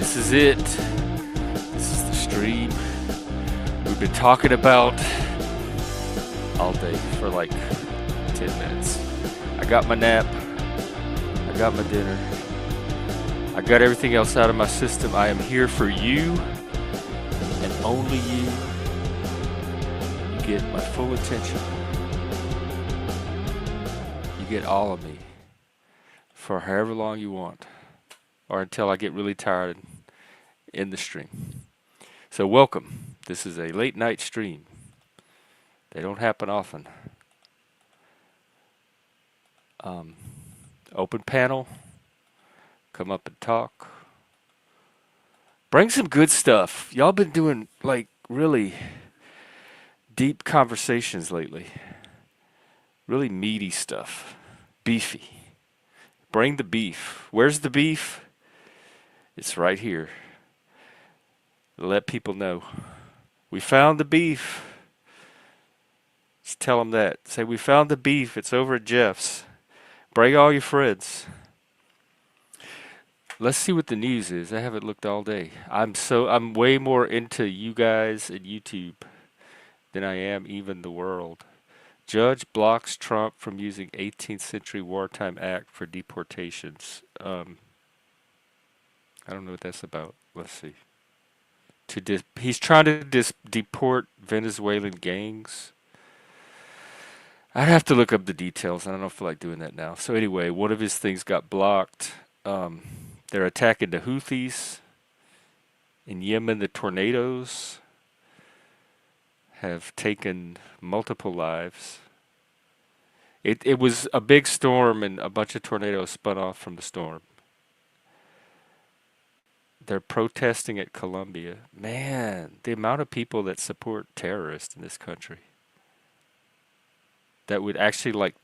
This is it. This is the stream we've been talking about all day for like 10 minutes. I got my nap. I got my dinner. I got everything else out of my system. I am here for you and only you. You get my full attention. You get all of me for however long you want, or until I get really tired and end the stream. So welcome. This is a late night stream. They don't happen often. Open panel. Come up and talk. Bring some good stuff. Y'all been doing like really deep conversations lately. Really meaty stuff. Beefy. Bring the beef. Where's the beef? It's right here. Let people know. We found the beef. Just tell them that. Say, we found the beef. It's over at Jeff's. Bring all your friends. Let's see what the news is. I haven't looked all day. I'm way more into you guys and YouTube than I am even the world. Judge blocks Trump from using 18th century wartime act for deportations. I don't know what that's about. Let's see. He's trying to deport Venezuelan gangs. I'd have to look up the details. I don't feel like doing that now. So anyway, one of his things got blocked. They're attacking the Houthis in Yemen. The tornadoes have taken multiple lives. It was a big storm, and a bunch of tornadoes spun off from the storm. They're protesting at Colombia. Man, the amount of people that support terrorists in this country that would actually like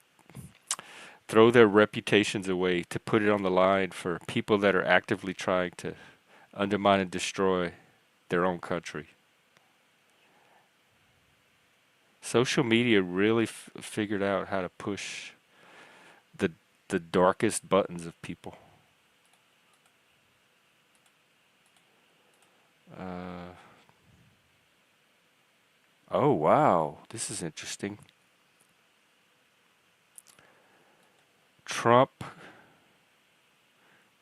throw their reputations away to put it on the line for people that are actively trying to undermine and destroy their own country. Social media really figured out how to push the darkest buttons of people. Oh wow, this is interesting. Trump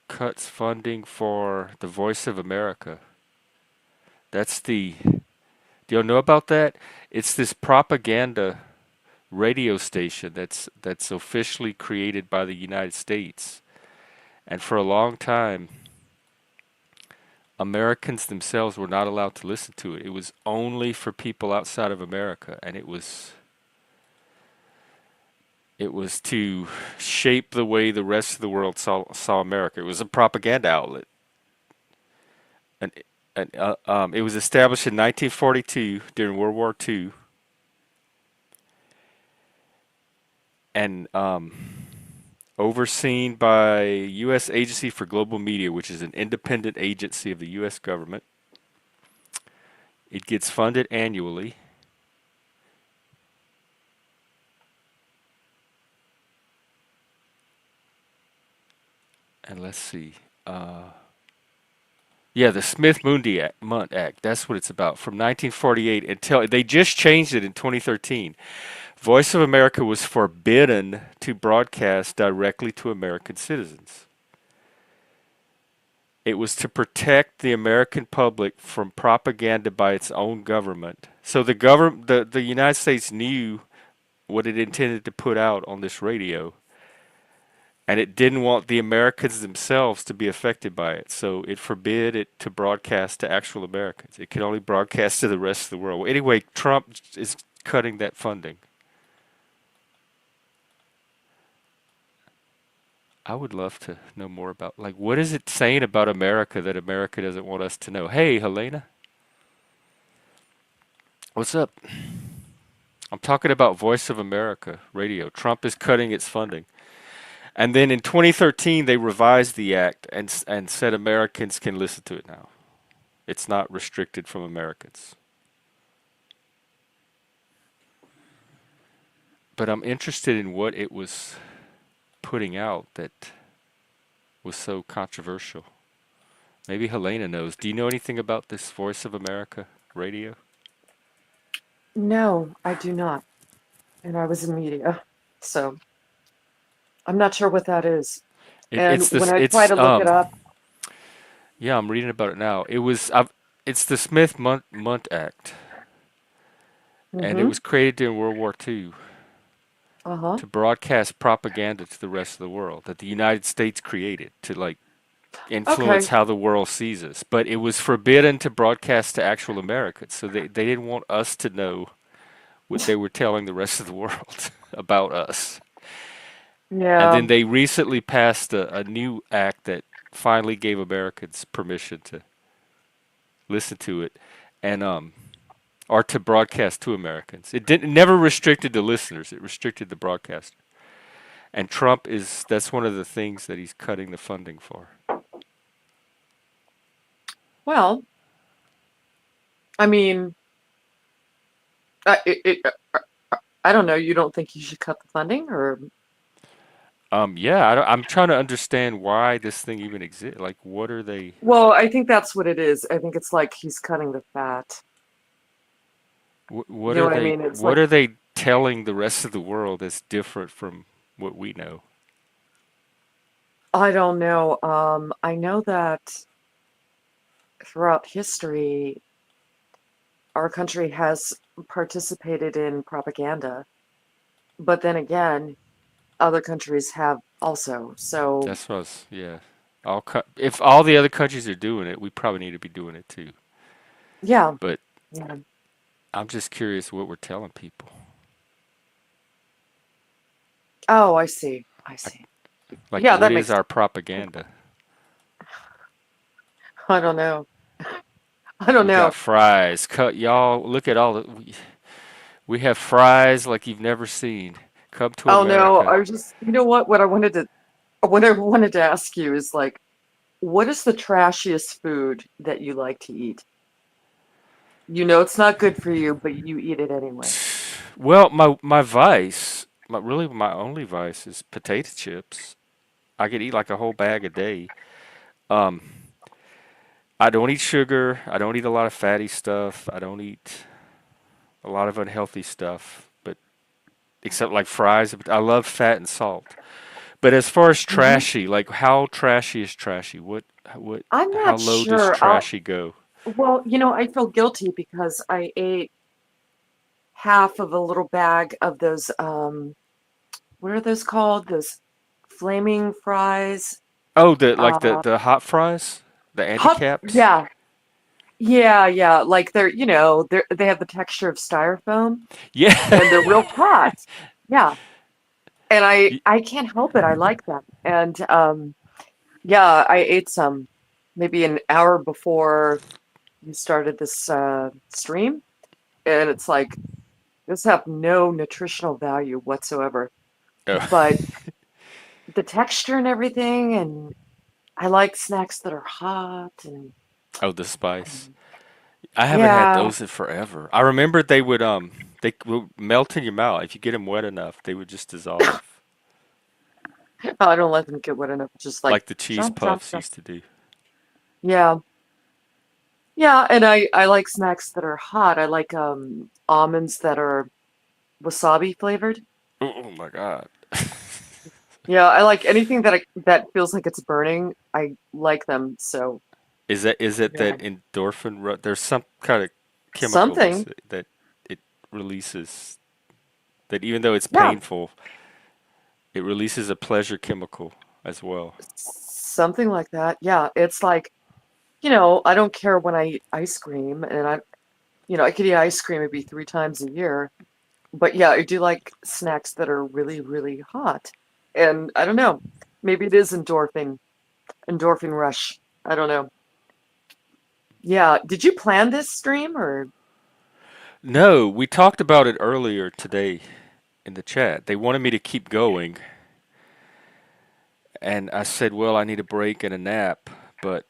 cuts funding for the Voice of America. Do you know about that? It's this propaganda radio station that's officially created by the United States. And for a long time, Americans themselves were not allowed to listen to it. It was only for people outside of America, and it was to shape the way the rest of the world saw America. It was a propaganda outlet. And it was established in 1942 during World War II, and overseen by U.S. Agency for Global Media, which is an independent agency of the U.S. government. It gets funded annually. And let's see. Yeah, the Smith-Mundt Act. That's what it's about. From 1948 until they just changed it in 2013. Voice of America was forbidden to broadcast directly to American citizens. It was to protect the American public from propaganda by its own government. So the United States knew what it intended to put out on this radio, and it didn't want the Americans themselves to be affected by it. So it forbid it to broadcast to actual Americans. It could only broadcast to the rest of the world. Anyway, Trump is cutting that funding. I would love to know more about, like, what is it saying about America that America doesn't want us to know? Hey, Helena. What's up? I'm talking about Voice of America radio. Trump is cutting its funding. And then in 2013, they revised the act and said Americans can listen to it now. It's not restricted from Americans. But I'm interested in what it was putting out that was so controversial. Maybe Helena knows. Do you know anything about this Voice of America radio? No, I do not. And I was in media, so I'm not sure what that is. And It's when this. I try It's to look it up, Yeah, I'm reading about it now. It's the Smith Mundt Act, and it mm-hmm, was created during World War II uh-huh. to broadcast propaganda to the rest of the world that the United States created to like influence Okay. how the world sees us. But it was forbidden to broadcast to actual Americans, so they didn't want us to know what they were telling the rest of the world about us. And Yeah. then they recently passed a new act that finally gave Americans permission to listen to it, and or to broadcast to Americans. It never restricted the listeners; it restricted the broadcaster. And Trump is that's one of the things that he's cutting the funding for. Well, I mean, I don't know. You don't think you should cut the funding, or Yeah, I'm trying to understand why this thing even exists. Like, what are they? well, I think that's what it is. I think it's like he's cutting the fat. What You know are what I they? mean? It's What like are they telling the rest of the world that's different from what we know? I don't know. I know that throughout history, our country has participated in propaganda, but then again, other countries have also. So, That's what I was, yeah. If all the other countries are doing it, we probably need to be doing it too. yeah. But Yeah. I'm just curious what we're telling people. Oh, I see. I Like, see. like Yeah, what that is makes our propaganda? I don't know. I don't We got know. fries. Cut y'all. Look at all the. We have fries like you've never seen. Come to Oh no, America. I was just, you know what I wanted to ask you is like, what is the trashiest food that you like to eat? You know it's not good for you, but you eat it anyway. Well, my vice, really my only vice is potato chips. I could eat like a whole bag a day. Um, I don't eat sugar. I don't eat a lot of fatty stuff. I don't eat a lot of unhealthy stuff. But except like fries, I love fat and salt. But as far as Hmm. trashy, like how trashy is trashy? What I'm how not low does sure. I'll, trashy go? well, I feel guilty because I ate half of a little bag of those, what are those called? Those flaming fries. Oh, the like Uh, the hot fries, the Andy hot, Caps. yeah, yeah, yeah. Like they have the texture of styrofoam Yeah. and they're real hot. Yeah. And I Y- I can't help it. I like them. And yeah, I ate some maybe an hour before you started this stream, and it's like this have no nutritional value whatsoever. oh, But the texture and everything, and I like snacks that are hot oh, the spice. and I haven't had yeah, those in forever. I remember they would melt in your mouth if you get them wet enough. They would just dissolve, I don't let them get wet enough. Just like like the cheese chomp, chomp, puffs chomp. used to do. Yeah, yeah, and I like snacks that are hot. I like almonds that are wasabi flavored. Oh, oh my God. Yeah, I like anything that feels like it's burning. I like them. So Is it yeah, that there's some kind of chemical something. that it releases that even though it's Yeah, painful, it releases a pleasure chemical as well. something like that. Yeah, it's like I don't care when I eat ice cream, and I could eat ice cream maybe 3 times a year. But yeah, I do like snacks that are really, really hot. And I don't know, maybe it is endorphin rush. I don't know. Yeah, did you plan this stream or? No, we talked about it earlier today in the chat. They wanted me to keep going, and I said, "Well, I need a break and a nap, but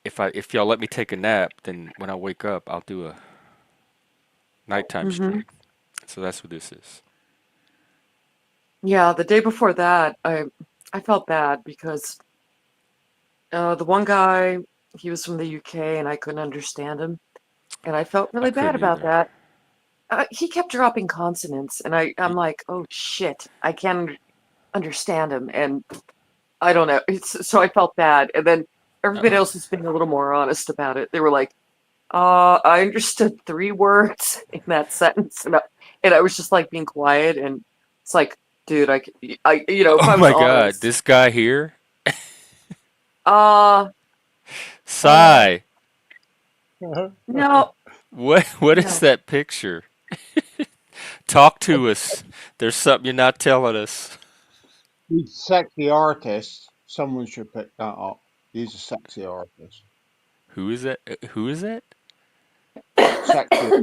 if y'all let me take a nap, then when I wake up, I'll do a nighttime Hmm. stream." So that's what this is. Yeah, the day before that, I felt bad because the one guy. He was from the UK, and I couldn't understand him, and I felt I really bad couldn't about either. that. He kept dropping consonants, and I'm Y- like, oh shit, I can't understand him, and I don't know. So I felt bad, and then everybody uh, else was being a little more honest about it. They were like, I understood three words in that sentence, and I was just like being quiet, and it's like, dude, if oh I was my God, honest, this guy here, uh, uh, Sigh. no, What is no. that picture? Talk to us. There's something you're not telling us. He's a sexy artist. Someone should pick that up. He's a sexy artist. Who is that? Who is that? Sexy.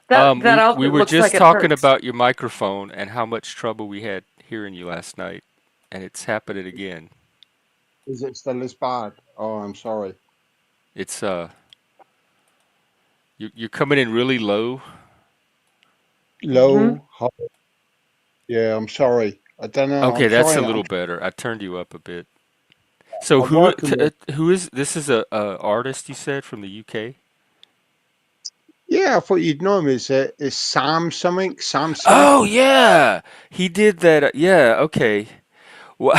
That We outfit were looks like just it talking hurts. about your microphone and how much trouble we had hearing you last night, and it's happening again. Is it still as bad? Oh, I'm sorry. It's you're coming in really low. Hmm. Low. High. Yeah, I'm sorry. I don't know. Okay, I'm that's a trying. little better. I turned you up a bit. So I'm working with. who is this? Is a artist you said from the UK? Yeah, I thought you'd know him. Is Sam something? Sam Smith? Oh yeah, he did that. Yeah, okay. What?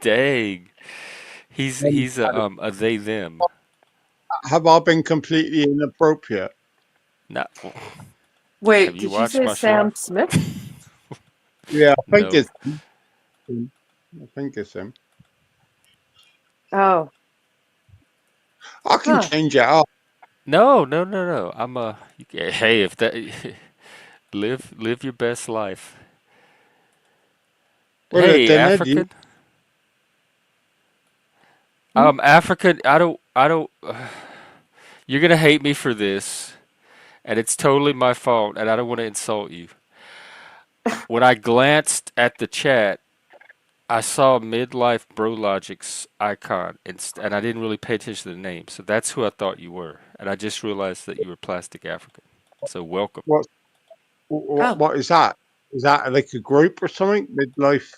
Dang, Um, he's a they them. Have I been completely inappropriate? Not. Have Wait, you did you watched say my show? Sam Smith? Yeah, I think No. it's him. I think it's him. Oh, I can huh. change it up. No, no, no, no. Hey, if that live your best life. Well, Hey, then it. African. Hmm? African. I don't. You're gonna hate me for this, and it's totally my fault, and I don't want to insult you. When I glanced at the chat, I saw Midlife Bro Logic's icon, and I didn't really pay attention to the name, so that's who I thought you were, and I just realized that you were Plastic African. So welcome, What? What? Oh, What is that? Is that like a group or something? Midlife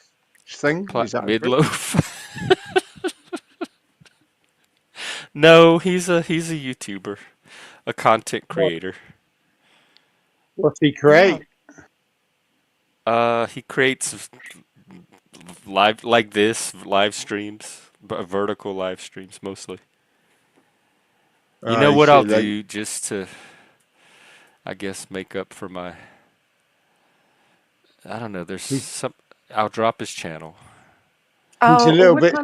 thing? Is that a group? Midloaf. No, he's a YouTuber, a content What? creator. What's he oh. create? He creates live like this live streams, vertical live streams mostly. You know I what I'll see. Like do just to, I guess, make up for my. I don't know. There's he's, some. I'll drop his channel. he's a Oh, little bit.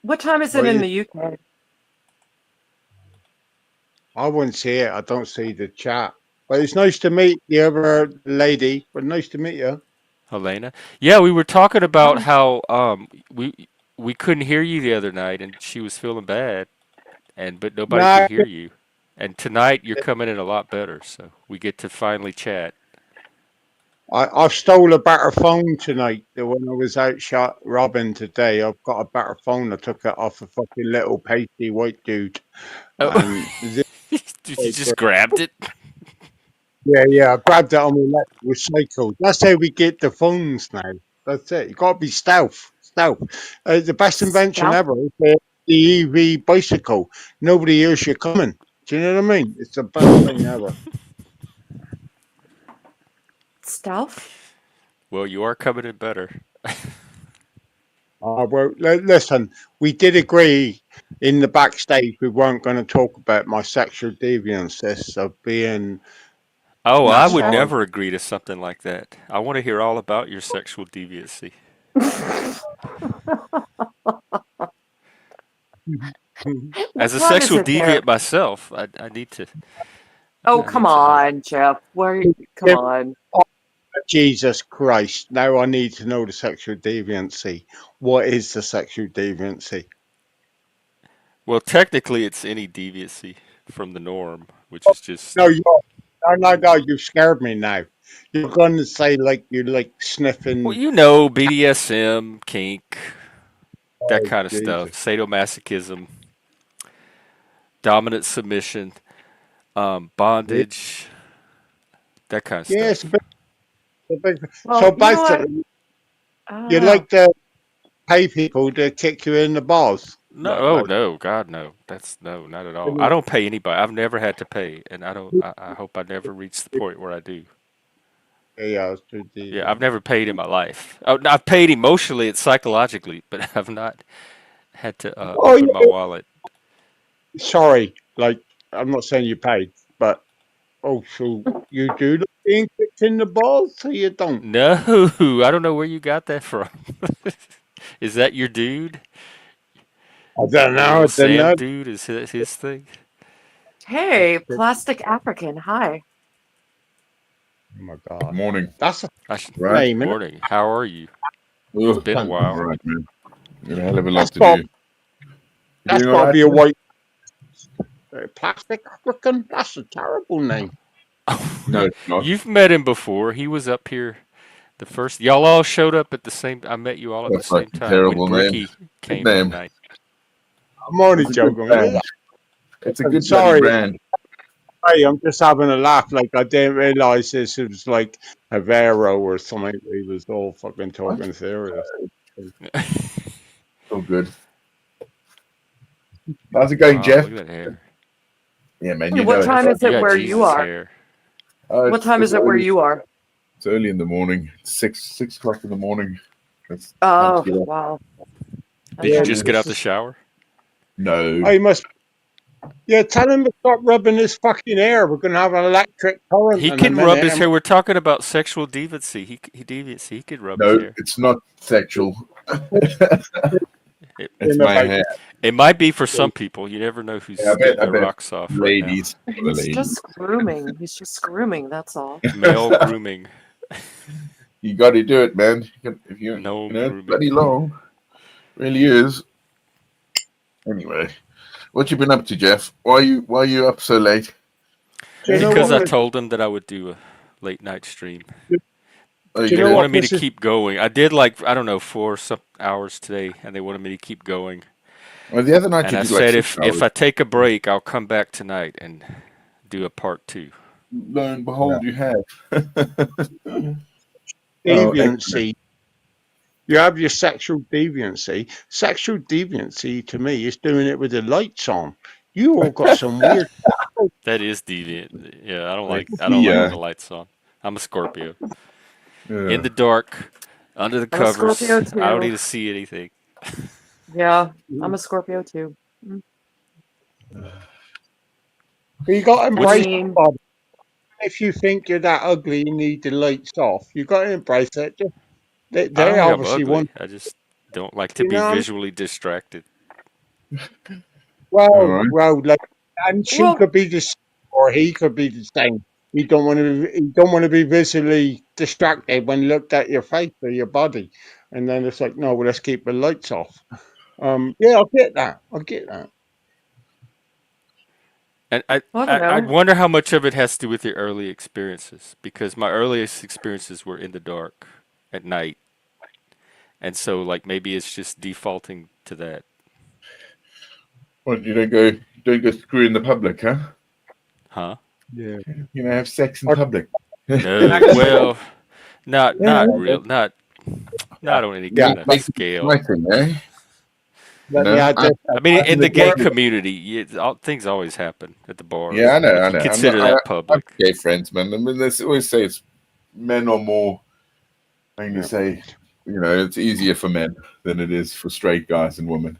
what time is it Well, in the UK? I wouldn't see it. I don't see the chat. But it's nice to meet the other lady. But nice to meet you. Helena. Yeah, we were talking about Oh, how we couldn't hear you the other night, and she was feeling bad, and but nobody could No, hear you. And tonight you're coming in a lot better, so we get to finally chat. I stole a better phone tonight. When I was out shot robbing today, I've got a better phone. I took it off a fucking little pasty white dude, Oh, and this. you just grabbed it. Yeah, yeah. I grabbed it on my left recycled. That's how we get the phones now. That's it. You got to be stealth. Stealth. The best invention stealth, ever is the EV bicycle. Nobody hears you coming. Do you know what I mean? It's the best thing ever. stealth. Well, you are coming in better. Well, listen, we did agree in the backstage we weren't going to talk about my sexual deviance of being Oh, I nasty. would Okay. never agree to something like that. I want to hear all about your sexual deviancy. As a What is sexual it there? deviant myself, I need to Oh, I come need to know. on, Jeff. Where? Come on. Jesus Christ. Now I need to know the sexual deviancy. What is the sexual deviancy? Well, technically, it's any deviancy from the norm, which is just No, no, you scared me now. You're going to say like you like well, sniffing. BDSM, kink, that Oh, kind of stuff, Jesus. sadomasochism, dominant submission, Yeah, bondage, that kind of it's stuff. a big. Well, So you know what? basically, I don't you know. like the pay people to kick you in the balls. No, oh no, God no. That's no, not at all. I don't pay anybody. I've never had to pay, and I don't. I hope I never reach the point where I do. yeah, it's too Yeah, I've deviant. never paid in my life. Oh, no, I've paid emotionally and psychologically, but I've not had to Oh, open my yeah, wallet. sorry. Like, I'm not saying you paid, but so you do like being kicked in the balls, so you don't. No, I don't know where you got that from. Is that your dude? I don't Your know. little I don't Sam know. dude is his thing? Hey, Plastic African. Hi. Oh my Good god, morning. that's a Right? name, isn't it? Morning. How are you? It's Oh, been a I'm while. all right, man. Got a hell of a That's lot to got do. You that's doing all got to right, be a man? white plastic African. That's a terrible name. No, it's not. You've met him before. He was up here the first. Y'all all showed up at the same. I met you all at What the a same fucking time when terrible name. Bricky Good came that name. night. I'm only It's a good joking. brand. It's a I'm good bloody sorry. brand. I'm just having a laugh. Like I didn't realize this was like a Vero or something. He was all fucking What? talking serious. Oh, good. How's it going, Wow, Jeff? look at that hair. Yeah, man. Hey, You what know it. time That's is you it got where you Jesus are? hair. Oh, What time is it where early. you are? It's early in the morning. It's 6 o'clock in the morning. It's time to Oh, get up. wow. Did you Okay. just get out the shower? No. I must. Yeah, tell him to stop rubbing his fucking hair. We're gonna have an electric current He in a can rub minute. his hair. We're talking about sexual deviancy. He deviancy. He could rub his No, hair. it's not sexual. It, It's In my about hair. it might be for some people. You never know Yeah, who's getting I their bet rocks off right now. ladies. For the He's ladies. just grooming. He's just grooming, that's all. Male grooming. You got to do it, man. If you, No it's grooming. bloody long. Really is. Anyway, what you been up to, Jeff? Why are you up so late? Do you know Because what? I told him that I would do a late night stream. Oh, you Do you They know gonna? what wanted me to pisses? keep going. I did like I don't know 4 hours today, and they wanted me to keep going. Well, the other night And you I did like said 6 hours. if I take a break, I'll come back tonight and do a part 2. Lo and Yeah. behold, you have. Oh, excellent. Deviancy. You have your sexual deviancy. Sexual deviancy to me is doing it with the lights on. You all got some weird. That is deviant. Yeah, I don't like Yeah. the lights on. I'm a Scorpio. In Yeah. the dark, under the I'm a covers. Scorpio I don't too. need to see anything. Yeah, I'm a Scorpio too. Mm. You got to I What's embrace mean, it. If you think you're that ugly, you need the lights off. You got to embrace it. I They don't think I'm obviously ugly. want, I just don't like to you be know. visually distracted. All right. Like, and she well, could be the same, or he could be the same. You don't want to be visually distracted when looked at your face or your body, and then it's like, no, well, let's keep the lights off. Yeah, I get that. I get that. And I don't I know. wonder how much of it has to do with your early experiences, because my earliest experiences were in the dark at night, and so like maybe it's just defaulting to that, What you don't go screw in the public, huh? huh? Yeah. You know, have sex in Or public. No, actually, well, Yeah. not real, yeah, not on any yeah. kind of Make it scale. exciting, eh? You Let me know, add this. I mean, I'm in the the gay. gay community, things always happen at the Yeah, bars. I know, Like I you know. consider I that have public. gay friends, man. I mean, they always say it's men are more. I'm going Yeah, to say, you know, it's easier for men than it is for straight guys and women.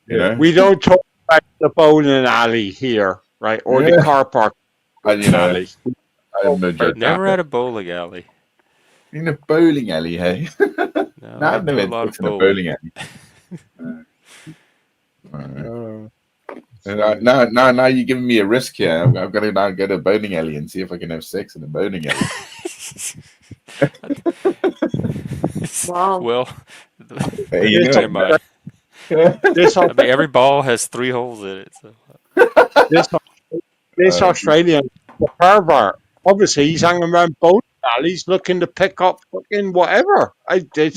You yeah. know. We don't talk about the bowling alley here, right, or the Yeah. car park And you know, alley. We I have talk no about that. judgment. Never at a bowling alley. In a bowling alley, hey? No, No, I I've don't do never a had lot sex of in a bowling. bowling alley. Uh, It's and funny. now you're giving me a risk here. I've got to now go to a bowling alley and see if I can have sex in a bowling alley. Well, Well, Hey, you This, know never it, mind. this, I mean, every ball has 3 holes in it. So. this, this uh, Australian, the pervert, obviously he's hanging around bowling alleys looking to pick up fucking whatever.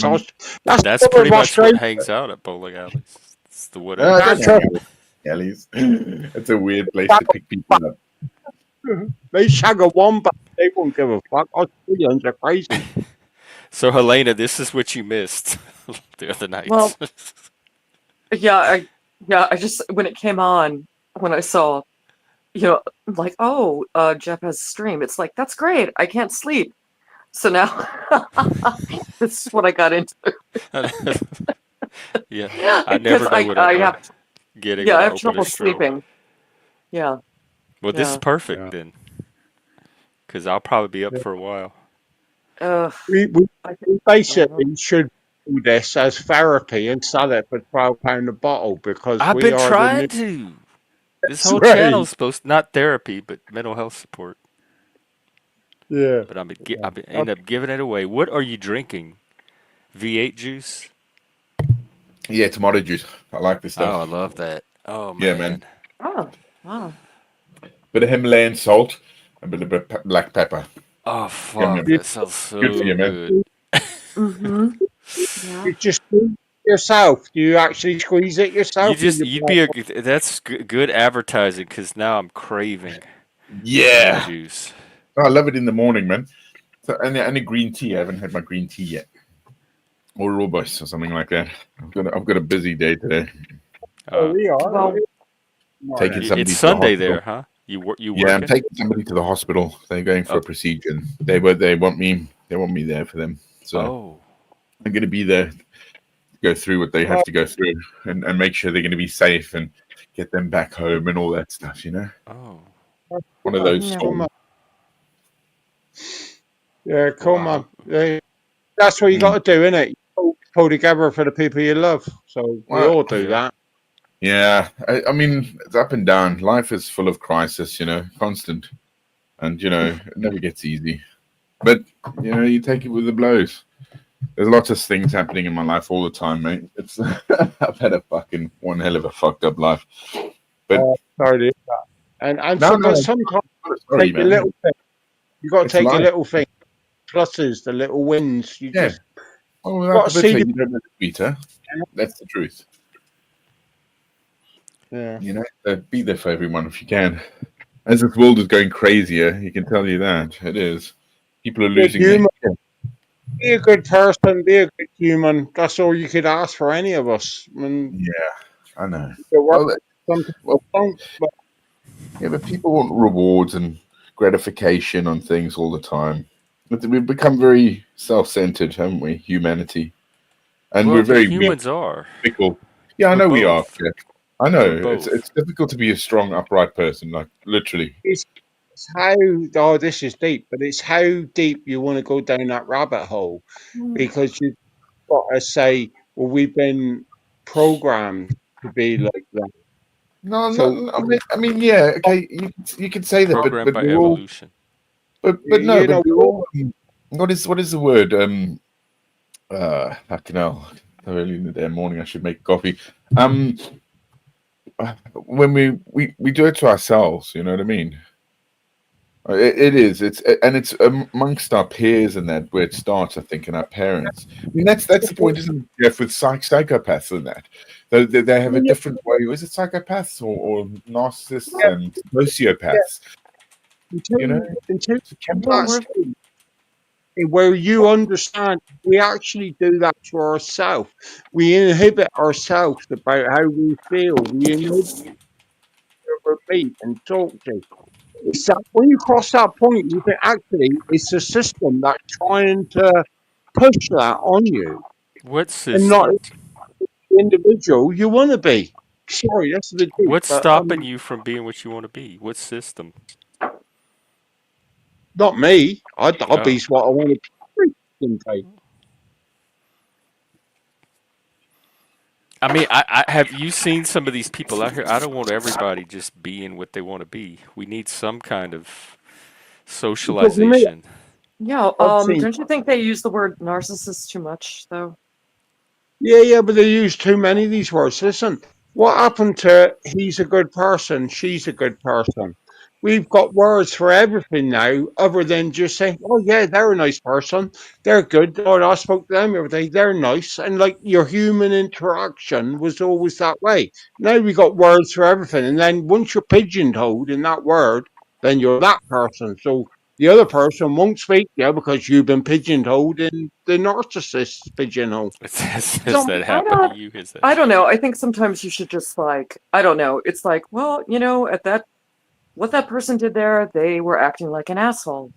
um, That's That's all pretty of much what Australia. hangs out at bowling alleys. It's the I don't whatevers. That's hang a, out with alleys. It's a weird place to pick people up. they shag a wombat. They won't give a fuck. Australians are crazy. So Helena, this is what you missed the other Well, night. yeah, I just when it came on, when I saw, like, oh, Jeff has a stream. It's like, that's great. I can't sleep. So now this is what I got into Yeah, I because never know what I I'm have getting yeah, when I I have open a trouble stream. sleeping. Yeah, Well, this is yeah. perfect Yeah. then, because I'll probably be up Yeah. for a while. Uh, We, we, I, we I don't know. basically should do this as therapy and sell it for £12 a bottle because I've we been are the new trying to. This whole channel right. is supposed not therapy, but mental health support. Yeah. But Yeah. I'm end up giving it away. What are you drinking? V8 juice? Yeah, tomato juice. I like this Oh, I stuff. love that. Oh Yeah, man. man. Oh, wow. Bit of Himalayan salt, a bit of black pepper. Oh Yum fuck, yum. You, that sounds Good for so you, man. good. Mm-hmm. Yeah. you just squeeze it yourself. Do you actually squeeze it yourself? Or you You'd be that's good advertising because now I'm craving some Yeah. juice. Oh, I love it in the morning, man. So, and a green tea. I haven't had my green tea yet, or robust or something like that. I've got a busy day today. oh, Uh, we are. Well, Taking it's somebody to the Sunday hospital. there, huh? You Yeah, I'm working? taking somebody to the hospital. They're going for Oh, a procedure. And they want me there for them. So oh, I'm going to be there, go through what they have to go through, and make sure they're going to be safe and get them back home and all that stuff. oh. One of those yeah. Come storms. on. Yeah, come Wow. on. That's what you Mm. got to do, innit? Pull together for the people you love. So we Well, all do Yep. that. yeah. I mean, it's up and down. Life is full of crisis, constant, and it never gets easy. But you take it with the blows. There's lots of things happening in my life all the time, mate. It's I've had a fucking one hell of a fucked up life. But Sorry to hear that. no, But no, sometimes sorry, take the man. little thing. You got to It's take the life. little thing, pluses, the little wins. You Yeah. just Well, without got the to see bitter, the. you don't know the sweeter. That's the truth. Yeah. So be there for everyone if you can. As this world is going crazier, you can tell you that it is. People are Good losing their human. shit. Be a good person. Be a good human. That's all you could ask for any of us. And Yeah, I know. the work Well, sometimes well, don't. But yeah, but people want rewards and gratification on things all the time. But we've become very self-centered, haven't we? Humanity, and Well, we're but very weak, humans are. fickle. Yeah, I We're know we are. both. Jeff. I know We're both. it's difficult to be a strong, upright person, like literally. it's how. Oh, this is deep. But it's how deep you want to go down that rabbit hole, Mm. because you've got to say, well, we've been programmed to be like that. No, not. So I mean, yeah, okay, you could say that, but Programmed by we're all, evolution. but no, you but know, we're all. What is the word? Fucking hell. Early in the damn morning, I should make coffee. Um, when we do it to ourselves, you know what I mean? It is. It's amongst our peers and that where it starts. I think, and our parents. I mean, that's the point, isn't it, Jeff? With psychopaths and that, they have a different way. Is it psychopaths or narcissists yeah, and sociopaths? You know, until it's a chemical. Well, that's we're where you understand we actually do that to ourselves. We inhibit ourselves about how we feel. We inhibit our repeat and talk to. It's that when you cross that point, you think actually it's a system that's trying to push that on you What and not system? the individual you want to be. Sorry, that's the deep, What's but stopping you from being what you want to be? What system? not me. I'll be Oh. what I want to be. I mean, I have you seen some of these people out here? I don't want everybody just being what they want to be. We need some kind of You talking to me? socialization. yeah. I've seen. Don't you think they use the word narcissist too much, though? Yeah, but they use too many of these words. Listen, what happened to he's a good person, she's a good person? We've got words for everything now, other than just saying, oh, yeah, they're a nice person. They're good. Oh, I spoke to them every day. They're nice. And like your human interaction was always that way. Now we got words for everything. And then once you're pigeonholed in that word, then you're that person. So The other person won't speak to you because you've been pigeonholed in the narcissist's pigeonhole. Has So that I happened to don't, you? Has that? I don't know. I think sometimes you should just like, I don't know. It's like, well, at that, what that person did there, they were acting like an asshole.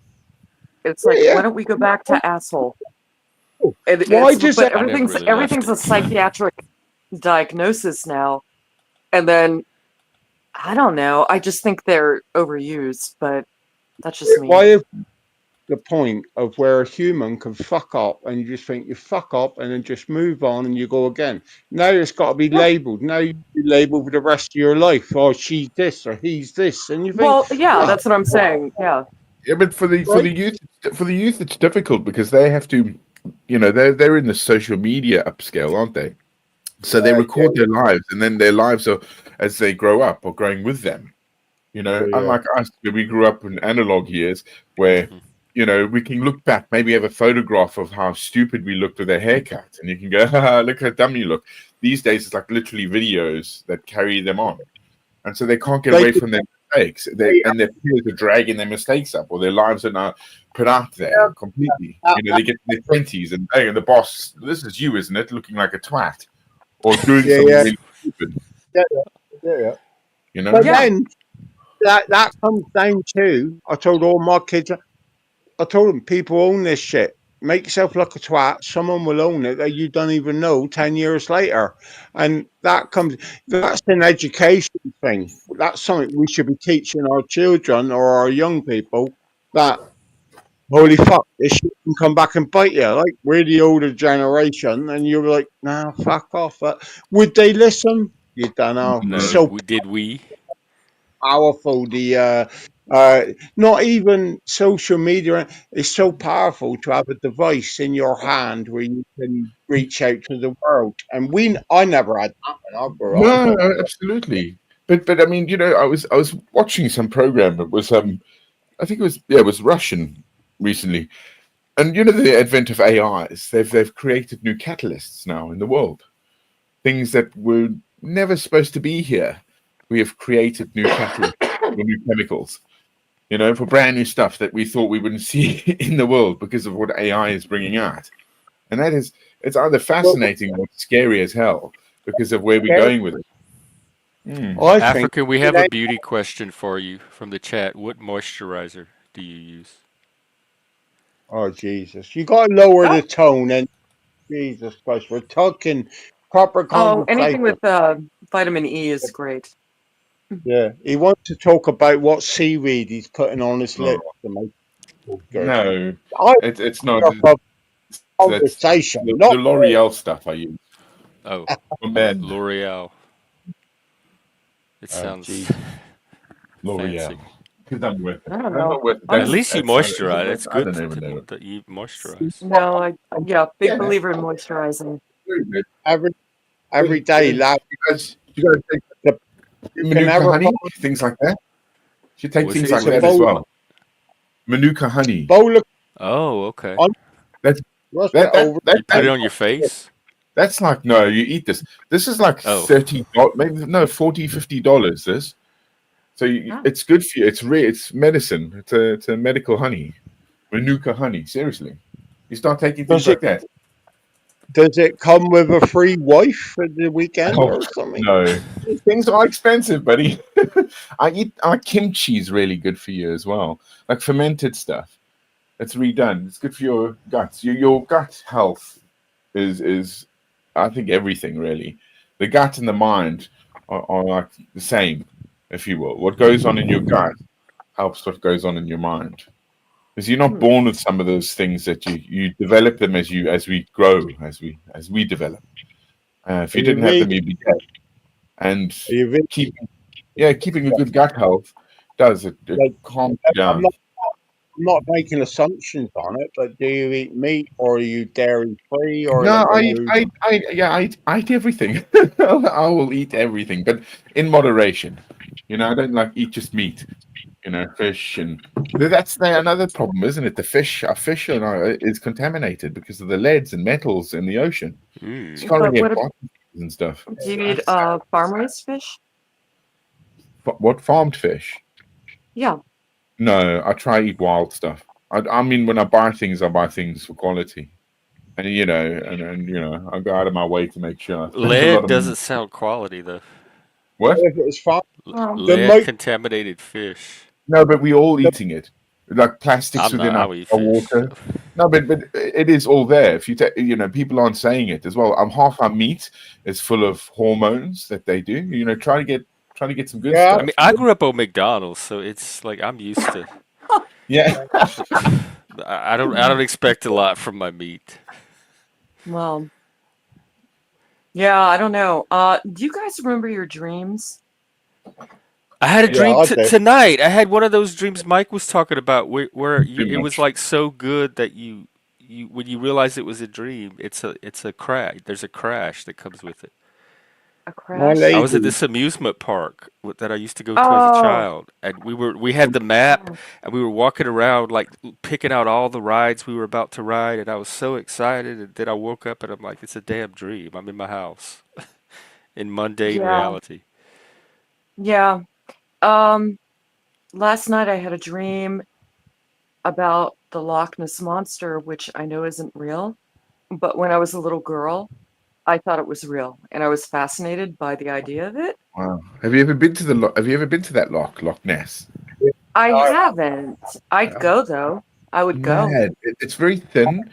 It's like, Yeah. why don't we go back to asshole? Why does But that? I never really left everything's it. a psychiatric diagnosis now. And then I don't know. I just think they're overused, but that's just me. Why is the point of where a human can fuck up and you just think you fuck up and then just move on and you go again? Now it's got to be Yeah. labelled. Now you be labelled for the rest of your life. Oh, she's this or he's this, and you think, Well, yeah, oh, that's what I'm saying. Yeah. Yeah, but for the right? youth it's difficult because they have to, they're in the social media upscale, aren't they? So they Yeah, record their lives, and then their lives are as they grow up are growing with them. yeah. Unlike us, we grew up in analog years where, Hmm. we can look back, maybe have a photograph of how stupid we looked with our haircut, and you can go, haha, look how dumb you look. These days, it's like literally videos that carry them on. And so they can't get They away could from their mistakes. And their peers are dragging their mistakes up, or their lives are now put out there completely. They get to their 20s and, hey, the boss, this is you, isn't it? Looking like a twat or doing yeah, something yeah, really stupid, yeah, yeah. you know? But Yeah. then that comes down to I told all my kids, I told them people own this shit. Make yourself look a twat. Someone will own it that you don't even know 10 years later, and that's an education thing. That's something we should be teaching our children or our young people. That holy fuck, this shit can come back and bite you. Like we're the older generation, and you're like, nah, fuck off. But would they listen? You don't know. It's No, so we? powerful. Not even social media is so powerful to have a device in your hand where you can reach out to the world. And I never had that when I grew up. No, absolutely. But I mean, I was watching some program. It was I think it was Russian recently. And the advent of AIs, they've created new catalysts now in the world. Things that were never supposed to be here. We have created new catalysts or new chemicals, for brand new stuff that we thought we wouldn't see in the world because of what AI is bringing out. And it's either Well, fascinating or scary as hell because of where we're going with it. Mm. I think, African, we have a beauty question for you from the chat. What moisturizer do you use? oh Jesus, you got to lower Oh, the tone. And Jesus Christ, we're talking proper anything conversation. with vitamin E is great. Yeah, he wants to talk about what seaweed he's putting on his Oh, lips to make it feel good. no, I it's not. prefer That's conversation, the not L'Oreal stuff I use. Oh, For men, L'Oreal. It oh sounds Jesus. fancy. L'Oreal. Because I'm worth it. I don't I'm know. not worth it. At I'm least you Is it moisturize. worth It's it? I good don't even to, know. to eat moisturize. no, yeah, big Yeah, believer in moisturizing. very good. Every day, Yeah. lad. You guys take The, you can Manuka never honey, find things like that. You should take What's things it? like it's a What that is as it? bowl, well. Manuka honey. bowl of Oh, okay. on That's rust it that that over. that, You put that it on your face? that's like, no, you eat this. This is like Oh, $30, maybe no, $40, $50. This. So Oh. it's good for you. It's medicine. It's a medical honey. Manuka honey. Seriously. You start taking things Does it like that. does it come with a free wife for the weekend Oh or something? no. Things are expensive, buddy. Our kimchi is really good for you as well. Like fermented stuff. It's redone. It's good for your guts. Your gut health is I think everything really. The gut and the mind are like the same, if you will. What goes on in your gut helps what goes on in your mind. Because you're not Hmm. born with some of those things that you develop them as we grow, as we develop. If Are you you didn't have really? them, you'd be dead. And Are you really keeping a good gut health does it like? calms you I'm down. not. I'm not making assumptions on it, but do you eat meat or are you dairy free or No, like are you? I eat everything. I will eat everything, but in moderation. I don't like eat just meat. Fish, and that's another problem, isn't it? Our fish is contaminated because of the leads and metals in the ocean. So you mm. can't But really have what bottom feeders and stuff. do you eat? That's Farm raised fish? what farmed fish. Yeah. No, I try to eat wild stuff. I mean, when I buy things for quality, and I go out of my way to make sure I spend a lot Lead of money. doesn't sound quality though. What? If it's fine, Well, the Lead might, contaminated fish. No, but we all the, eating it, like plastics I'm not. within I our don't eat fish. water. No, but it is all there. If you take, people aren't saying it as well. Half our meat is full of hormones that they do. Trying to get some good yeah, I stuff. mean, I grew up on McDonald's, so it's like I'm used to. Yeah. I don't expect a lot from my meat. well, yeah, I don't know. Do you guys remember your dreams? I had a yeah, dream I do. tonight. I had one of those dreams Mike was talking about, where Too it was much. like so good that you when you realize it was a dream, it's a crash. There's a crash that comes with it. A My I crash? was at lady, this amusement park that I used to go to as a Oh, child, and we had the map, oh, and we were walking around like picking out all the rides we were about to ride, and I was so excited. And then I woke up and I'm like, it's a damn dream. I'm in my house in mundane yeah, reality. yeah. Um, Last night I had a dream about the Loch Ness Monster, which I know isn't real, but when I was a little girl, I thought it was real, and I was fascinated by the idea of it. Wow. Have you ever been to that Loch Ness? I I, haven't. I'd Oh, go though. I would go. mad. It's very thin,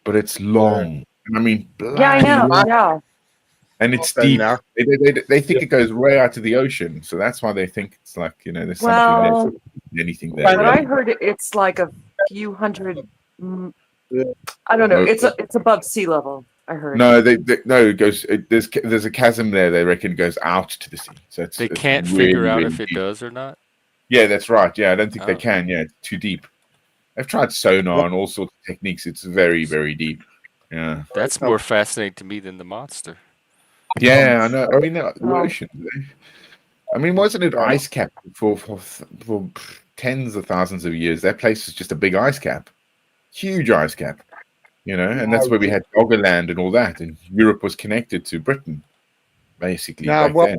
but it's uh, long. And I mean, Yeah, I bloody know. long. Yeah. And it's been deep. there. They Yeah, think it goes way out to the ocean, so that's why they think it's like there's something there. Well, Anything there but been I really? heard it's like a few hundred. there. I don't know. No, It's above sea level. I heard. no, no. It goes. There's a chasm there. They reckon goes out to the sea, so They it's can't figure really out really if it deep. does or not. Yeah, that's right. Yeah, I don't think they Oh, can. Yeah, it's too deep. They've tried sonar and all sorts of techniques. It's very very deep. Yeah, that's more fascinating to me than the monster. yeah. I know. I mean, the Well, ocean. I mean, wasn't it ice cap for tens of thousands of years? That place is just a big ice cap, huge ice cap. And that's where we had Doggerland and all that, and Europe was connected to Britain basically Now, back what? then.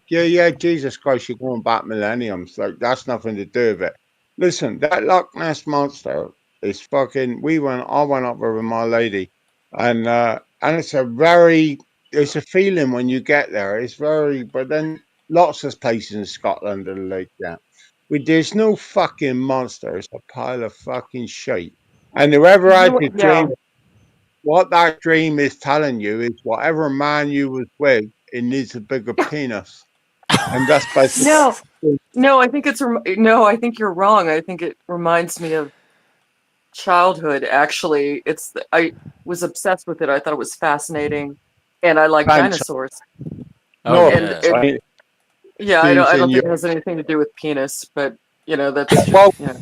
Yeah, yeah. Jesus Christ, you're going back millenniums. Like that's nothing to do with it. Listen, that Loch Ness monster is fucking. I went up there with my lady, and it's a feeling when you get there. It's very, but then lots of places in Scotland are like that. There's no fucking monster. It's a pile of fucking shit. And whoever had the yeah. dream, what that dream is telling you is whatever man you was with, it needs a bigger penis. And that's basically No, no. No. I think you're wrong. I think it reminds me of childhood. Actually, I was obsessed with it. I thought it was fascinating, and I like thanks. dinosaurs. Oh No, And yeah. I ain't yeah, I abusing don't you. think it has anything to do with penis, but that's just Well, take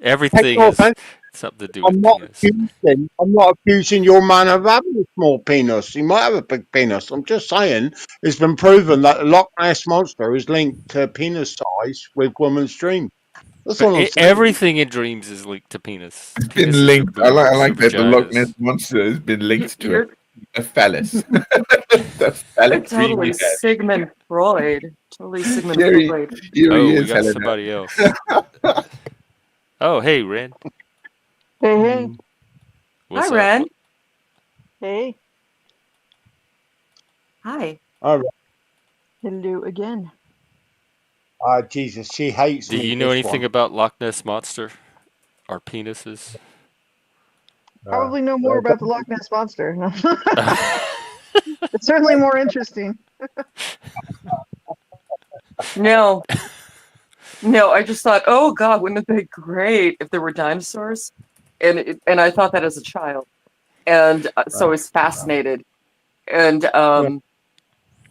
Everything no has offense. something to do with I'm not penis. accusing. I'm not accusing your man of having a small penis. He might have a big penis. I'm just saying it's been proven that the Loch Ness monster is linked to penis size with women's dreams. That's But all I'm saying. everything in dreams is linked to penis. It's been Penises or linked. I boobs or like that the Loch Ness vaginas. monster has been linked to you're a phallus. The you're phallic dream totally you had. Sigmund Freud. Totally Sigmund Here he, Freud. here he Oh, we is, got Helena. somebody else. Oh, hey, Ren. Hey, hey, Mm. Hi, What's up? Ren. hey, Hi. All right. hello again. Jesus, she hates Do me. you know This anything one. about Loch Ness Monster or penises? Probably know more Well, about the Loch Ness Monster. No. It's certainly more interesting. No, no. I just thought, oh God, wouldn't it be great if there were dinosaurs? And I thought that as a child, and so I was fascinated. And yeah.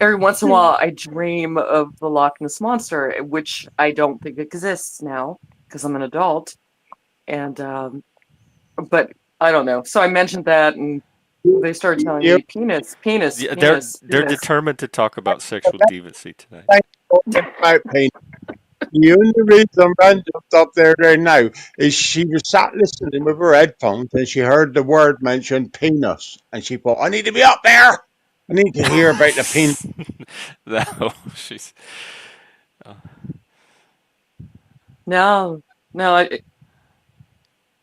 every once in a while, I dream of the Loch Ness monster, which I don't think exists now because I'm an adult. And but I don't know. So I mentioned that, and they started telling You me penis, penis, Yeah, they're penis, they're penis. determined to talk about sexual deviancy tonight. think talking about penis. The only reason Randall's up there now is she was sat listening with her headphones and she heard the word mentioned penis. And she thought, I need to be up there. I need to hear about the penis. No, she's. No, no,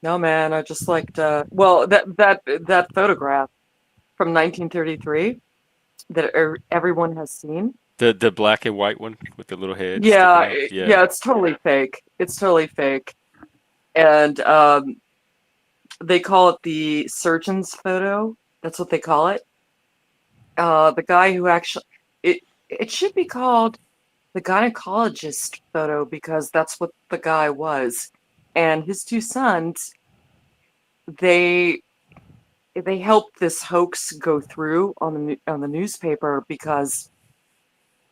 no, man. I just liked well that photograph from 1933 that everyone has seen. The black and white one with the little head sticking Yeah, out. Yeah. yeah, it's totally fake. It's totally fake. And they call it the surgeon's photo. That's what they call it. The guy who actually it should be called the gynecologist photo because that's what the guy was. And his two sons, they they helped this hoax go through on the newspaper because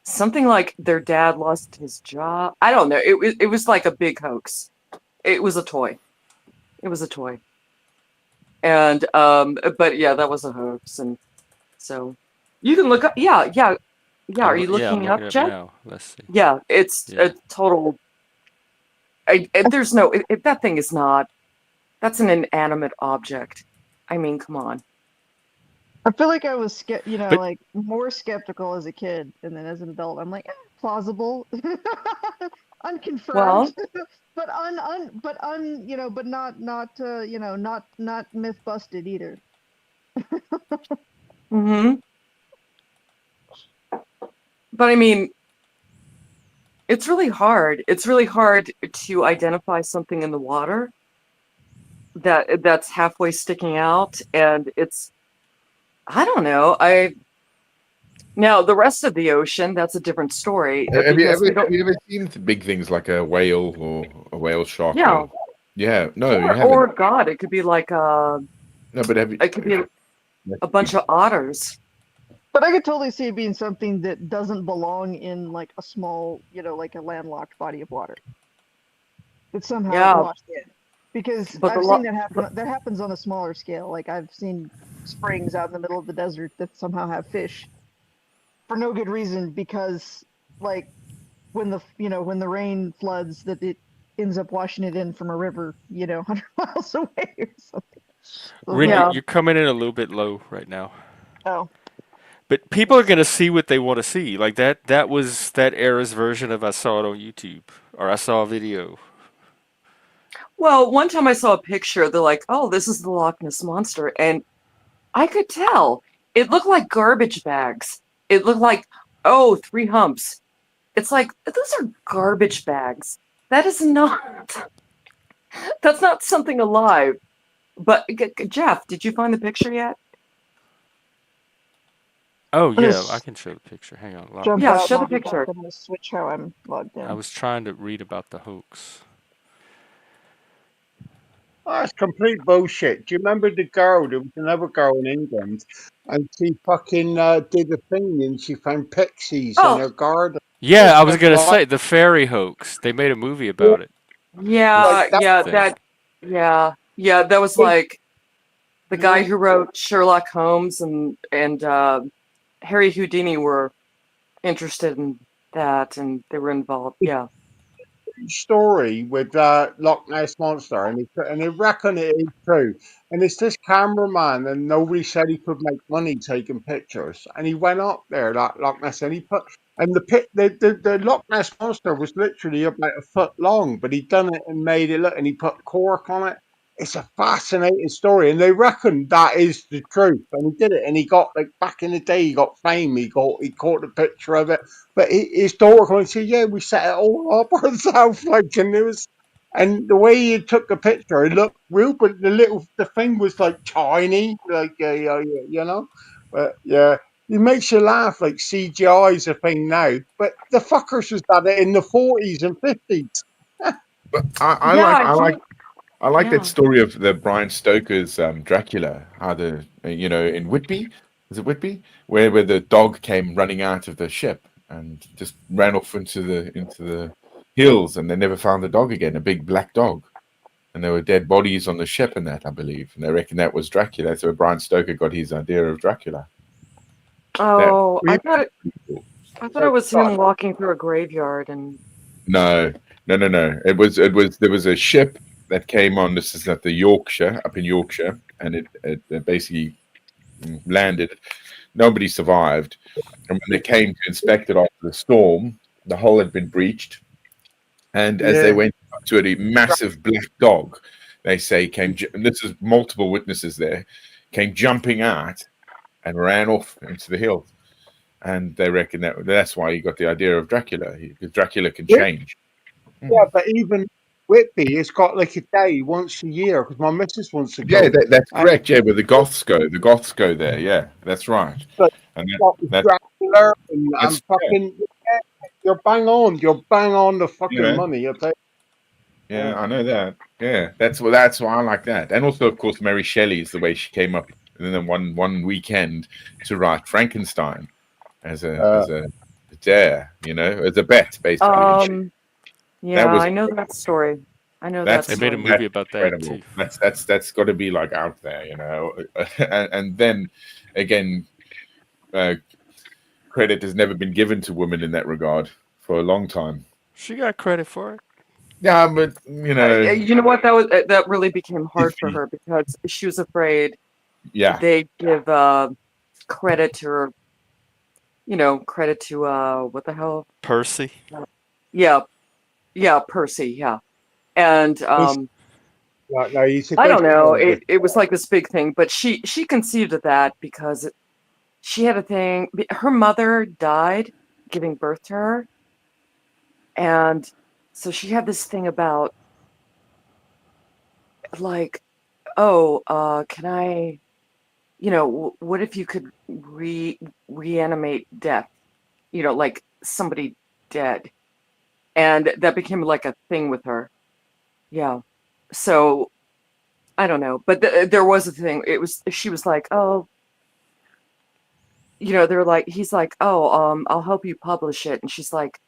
something like their dad lost his job. I don't know. It was like a big hoax. It was a toy. It was a toy. And but yeah, that was a hoax. And so you can look up. Yeah, yeah, yeah. Are you Yeah, I'm looking it looking up, it up Jeff? now. Let's see. Yeah, it's Yeah. a total. There's no. That thing is not. That's an inanimate object. I mean, come on. I feel like I was, But like more skeptical as a kid, and then as an adult, I'm like, plausible, unconfirmed, Well, but but not myth busted either. hmm but I mean, it's really hard. It's really hard to identify something in the water that's halfway sticking out, and it's I don't know. I Now the rest of the ocean, that's a different story Have you because ever we don't. have you ever seen big things like a whale or a whale shark? Yeah, Or yeah, no, you or haven't. God, it could be like No, but have you? it could be That's a bunch big. of otters. But I could totally see it being something that doesn't belong in like a small, like a landlocked body of water that somehow Yeah, washed in. Because but the I've seen lo- that but happen. That happens on a smaller scale. Like I've seen springs out in the middle of the desert that somehow have fish for no good reason because like when the rain floods that it ends up washing it in from a river 100 miles away or something. So Rin, like, yeah. you're coming in a little bit low right now. oh, But people are gonna see what they want to see. Like that. That was that era's version of I saw it on YouTube or I saw a video. Well, one time I saw a picture. They're like, "Oh, this is the Loch Ness monster," and I could tell. It looked like garbage bags. It looked like, oh, three humps. It's like those are garbage bags. That is not. That's not something alive. But Jeff, did you find the picture yet? Oh I'm gonna yeah, I can show the picture. Hang on, Loch jump Yeah, out Ness. show and the I'll be back. picture. I'm gonna switch how I'm logged I in. was trying to read about the hoax. Oh, that's complete bullshit. Do you remember the girl? There was another girl in England, and she fucking did a thing, and she found pixies in Oh, her garden. Yeah, I Just was looked gonna like say the fairy hoax. They made a movie yeah, about it. like yeah, that. yeah, Thing. yeah, that was like the guy Yeah, who wrote Sherlock Holmes and Harry Houdini were interested in that, and they were involved. Yeah. story with Loch Ness monster, and they reckon it is true. And it's this cameraman, and nobody said he could make money taking pictures. And he went up there, that Loch Ness, and he put and the Loch Ness monster was literally about a foot long, but he done it and made it look, and he put cork on it. It's a fascinating story, and they reckon that is the truth. And he did it, and he got like back in the day, he got fame. He caught a picture of it, but his daughter came and said, "Yeah, we set it all up ourselves." Like, and it was, and the way he took the picture, it looked real, but the thing was like tiny, like you know. But yeah, it makes you laugh. Like CGI is a thing now, but the fuckers was at it in the 40s and 50s. But Yeah, he, I like that yeah. story of the Brian Stoker's Dracula. How the in Whitby, is it Whitby, where the dog came running out of the ship and just ran off into the hills, and they never found the dog again. A big black dog, and there were dead bodies on the ship and that, I believe, and they reckon that was Dracula. That's where Brian Stoker got his idea of Dracula. That Oh, We I thought it was him walking through a graveyard and No, no. It was there was a ship that came on. This is at the Yorkshire, up in Yorkshire, and it basically landed. Nobody survived, and when they came to inspect it after the storm, the hull had been breached. And as they yeah, went to a massive black dog. They say and this is multiple witnesses there, came jumping out and ran off into the hills. And they reckon that's why you got the idea of Dracula, because Dracula can change. Yeah, but even Whitby, it's got like a day once a year because my missus wants to Yeah, go. that's And correct. Yeah, but the Goths go there. Yeah, that's right. like, And got the Dracula and that's fucking. Yeah, you're bang on. You're bang on the fucking yeah, money. You tell yeah, I know that. Yeah, that's why I like that. And also, of course, Mary Shelley's the way she came up and then one weekend to write Frankenstein as a dare, as a bet, basically. And that Yeah, was I know that story. I know that They that's made a story. movie about that incredible. too. That's got to be like out there, and then again, uh, credit has never been given to women in that regard for a long time. She got credit for it. Yeah, but You know what? That really became hard for iffy. her because she was afraid Yeah, they give credit to her. Credit to what the hell? Percy. Yeah, yeah, Percy. Yeah, and he's no, he's a I great don't know. soldier. It was like this big thing, but she conceived of that because she had a thing. Her mother died giving birth to her, and so she had this thing about like, oh, can I, what if you could reanimate death? Like somebody dead, and that became like a thing with her. Yeah. So I don't know, but there was a thing. She was like, oh, they're like, he's like, oh, I'll help you publish it, and she's like,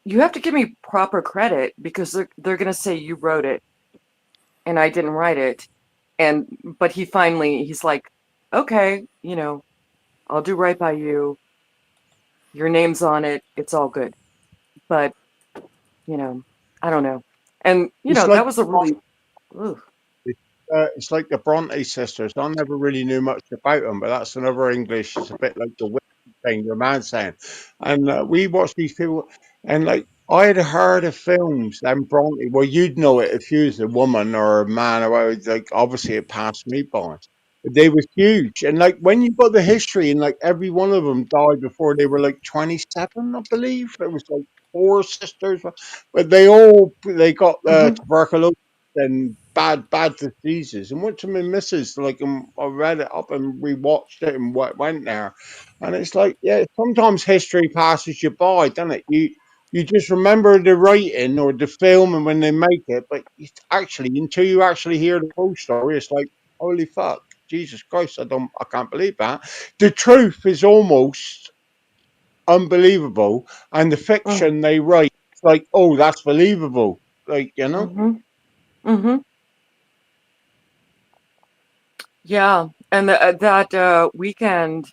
you have to give me proper credit because they're gonna say you wrote it and I didn't write it, but he's like, okay, I'll do right by you. Your name's on it. It's all good. But I don't know, and It's like that was a really, ugh. it's like the Bronte sisters. I never really knew much about them, but that's another English. It's a bit like the Wiccan thing, your man saying. And we watched these people, and like I had heard of films, and Bronte. Well, you'd know it if you was a woman or a man, or I was like obviously it passed me by. But they were huge, and like when you got the history, and like every one of them died before they were like 27, I believe. It was like four sisters, but they got Mhm. tuberculosis and bad diseases. And went to my missus, like, I read it up and rewatched it and went there. And it's like, yeah, sometimes history passes you by, doesn't it? You just remember the writing or the film and when they make it, but it's actually, until you actually hear the whole story, it's like, holy fuck, Jesus Christ, I can't believe that. The truth is almost unbelievable, and the Mm. fiction they write, it's like, oh, that's believable. Like, Mhm. Mhm. Yeah, and that weekend,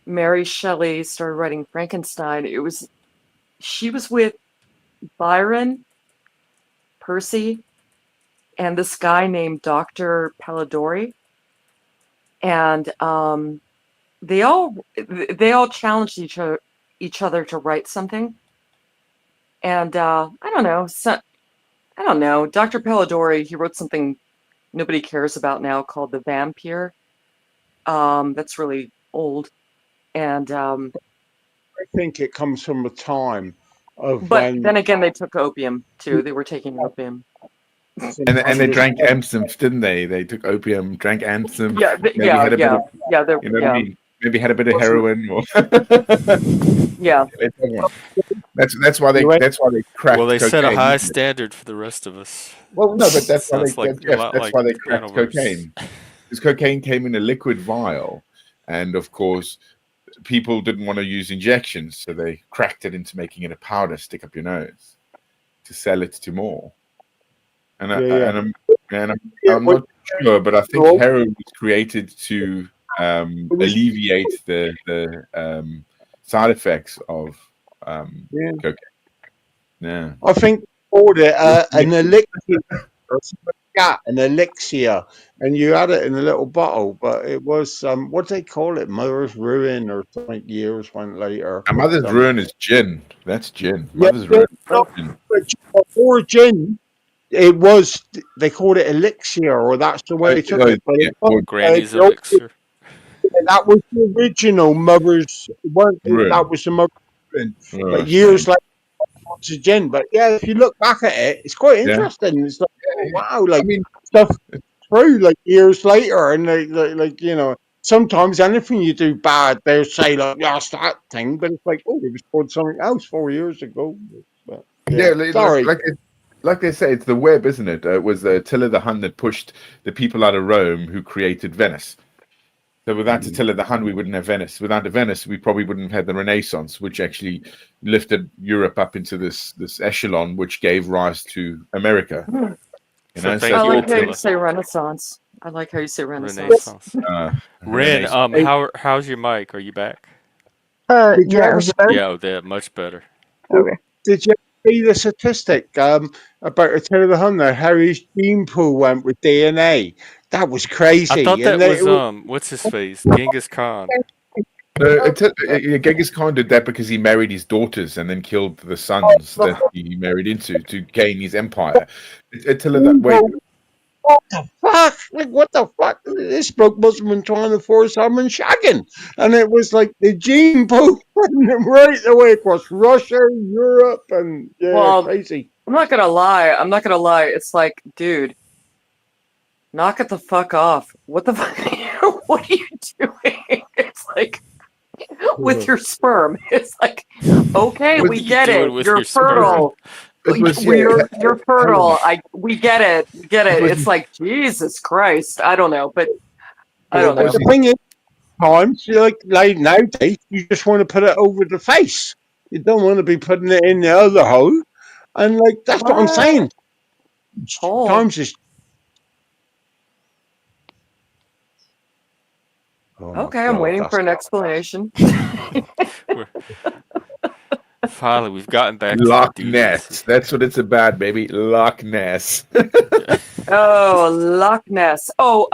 Mary Shelley started writing Frankenstein. She was with Byron, Percy, and this guy named Dr. Palladori, and they all challenged each other to write something. And I don't know, I don't know. Dr. Palladori, he wrote something nobody cares about now called The Vampire. That's really old, and I think it comes from a time of but then when again, they took opium too. They were taking opium. and they this drank absinthe, didn't they? They took opium, drank absinthe, Yeah, maybe yeah, had a bit yeah, of, yeah. There, what I yeah, mean? Maybe had a bit of wasn't heroin, or yeah. you that's why they Well, cracked they set a cocaine, high isn't it? standard for the rest of us. Well, no, but that's why Sounds like a Jeff, lot that's like why they the cracked Animorphs. cocaine, because cocaine came in a liquid vial, and of course people didn't want to use injections, so they cracked it into making it a powder, stick up your nose to sell it to more. And I, yeah, yeah. and I'm and I'm, Yeah, I'm what not sure, but I think you heroin was created to it was alleviate the side effects of yeah. cocaine. Yeah. I think they called it It was an liquid. elixir or something yeah, an elixir, and you had it in a little bottle, but it was what do they call it? Mother's Ruin or something. Years went later. A mother's ruin is gin. That's gin. Yeah, Mother's ruin. not Gin. before gin. It was they called it elixir, or that's the way they took it. But Yeah. it was, Granny's elixir. that was the original mother's. That Ruin. was the mother's ruin. Oh, But years shame. later, it's gin. But yeah, if you look back at it, it's quite Yeah. interesting. It's like, oh, Yeah. wow, I like mean, stuff through like years later, and like you know, sometimes anything you do bad, they'll say like, "Yeah, it's that thing," but it's like, oh, it was called something else 4 years ago. But yeah, yeah, sorry. like they say, it's the web, isn't it? It was Attila the Hun that pushed the people out of Rome who created Venice. So without Attila the Hun, we wouldn't have Venice. Without Venice, we probably wouldn't have had the Renaissance, which actually lifted Europe up into this echelon, which gave rise to America. You So know, thank I you, like how you Attila. say Renaissance. I like how you say Renaissance. Renaissance. Ren, Renaissance. how's your mic? Are you back? Did you Yeah, ever is it better? Yeah, oh, that much better. Okay. Did you see the statistic about Attila the Hun there, how his gene pool went with DNA? That was I crazy. thought that And was it was what's his face? Genghis Khan. Genghis Khan did that because he married his daughters and then killed the sons that he married into to gain his empire. Attila that way. what the fuck? Like, what the fuck? This bloke must have been trying to force someone shagging. And it was like the gene pool went right the way across Russia, Europe, and yeah, Well, crazy. I'm not gonna lie. It's like, dude, knock it the fuck off. What the fuck? What are you doing? It's like with your sperm. It's like, okay, What are we you get doing it. with You're your sperm? fertile. It was You're fertile. We get it. We get It it. was It's like Jesus Christ. I don't know, but I it don't But know. was the thing is, times like nowadays, you just want to put it over the face. You don't want to be putting it in the other hole. And like that's what I'm What saying. hole? Times is oh my Okay, I'm god, waiting that's for an explanation. We're, finally, we've gotten back to the Loch decency. Ness. That's what it's about, baby. Loch Ness. Oh, Loch Ness. Oh,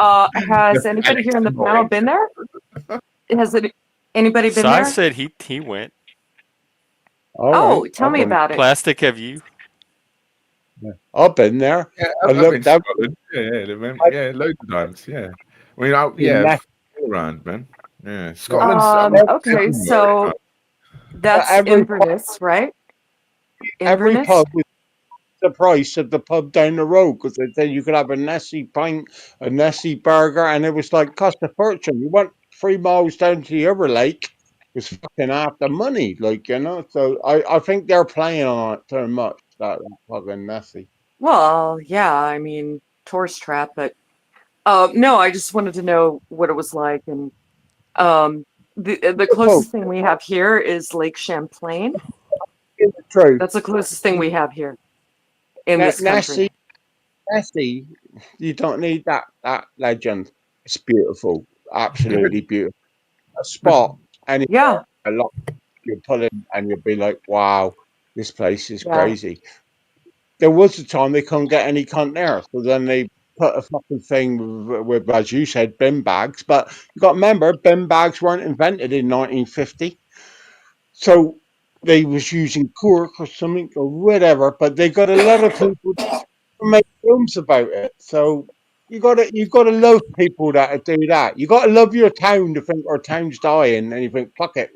has anybody here in the panel been there? Anybody been Sai there? said he went. all Oh, right. tell me about it. Plastic, have you? I've been there. Yeah, I I've been looked up Scotland. Yeah, I- yeah, loads of times. Yeah, I mean, in that all around, man. Yeah, Scotland's. I mean, Okay, so that's every Inverness, right? every Inverness? pub was the price of the pub down the road because they said you could have a Nessie pint, a Nessie burger, and it was like cost a fortune. You went 3 miles down to the other lake, it was fucking half the money, like you know. So I think they're playing on it too much. That fucking Nessie. Well, yeah, I mean, tourist trap, but no, I just wanted to know what it was like, and the Oh, closest thing we have here is Lake Champlain. it's true. That's the closest thing we have here in this country. Nessie, you don't need that legend. It's beautiful, absolutely beautiful. A spot, and Yeah, a lot you pull in, and you'll be like, wow, this place is yeah. crazy. There was a time they couldn't get any cunt there, so then they put a fucking thing with as you said, bin bags. But you got to remember, bin bags weren't invented in 1950, so they was using cork or something or whatever. But they got a lot of people to make films about it. So you gotta love people that do that. You gotta love your town to think our town's dying, and you think, fuck it,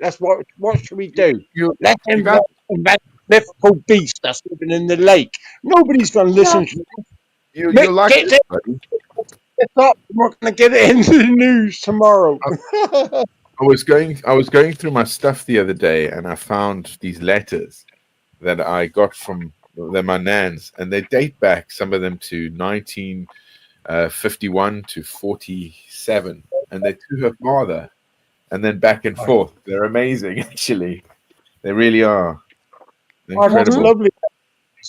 what should we do? you Let's you got invent a mythical beast that's living in the lake. Nobody's gonna listen to you Mick, like get this, buddy. it up. We're gonna get it into the news tomorrow. I was going through my stuff the other day, and I found these letters that I got from my nans, and they date back, some of them to 1951 to 47, and they're to her father, and then back and forth. They're amazing, actually. They really are. They're Oh, that's incredible. lovely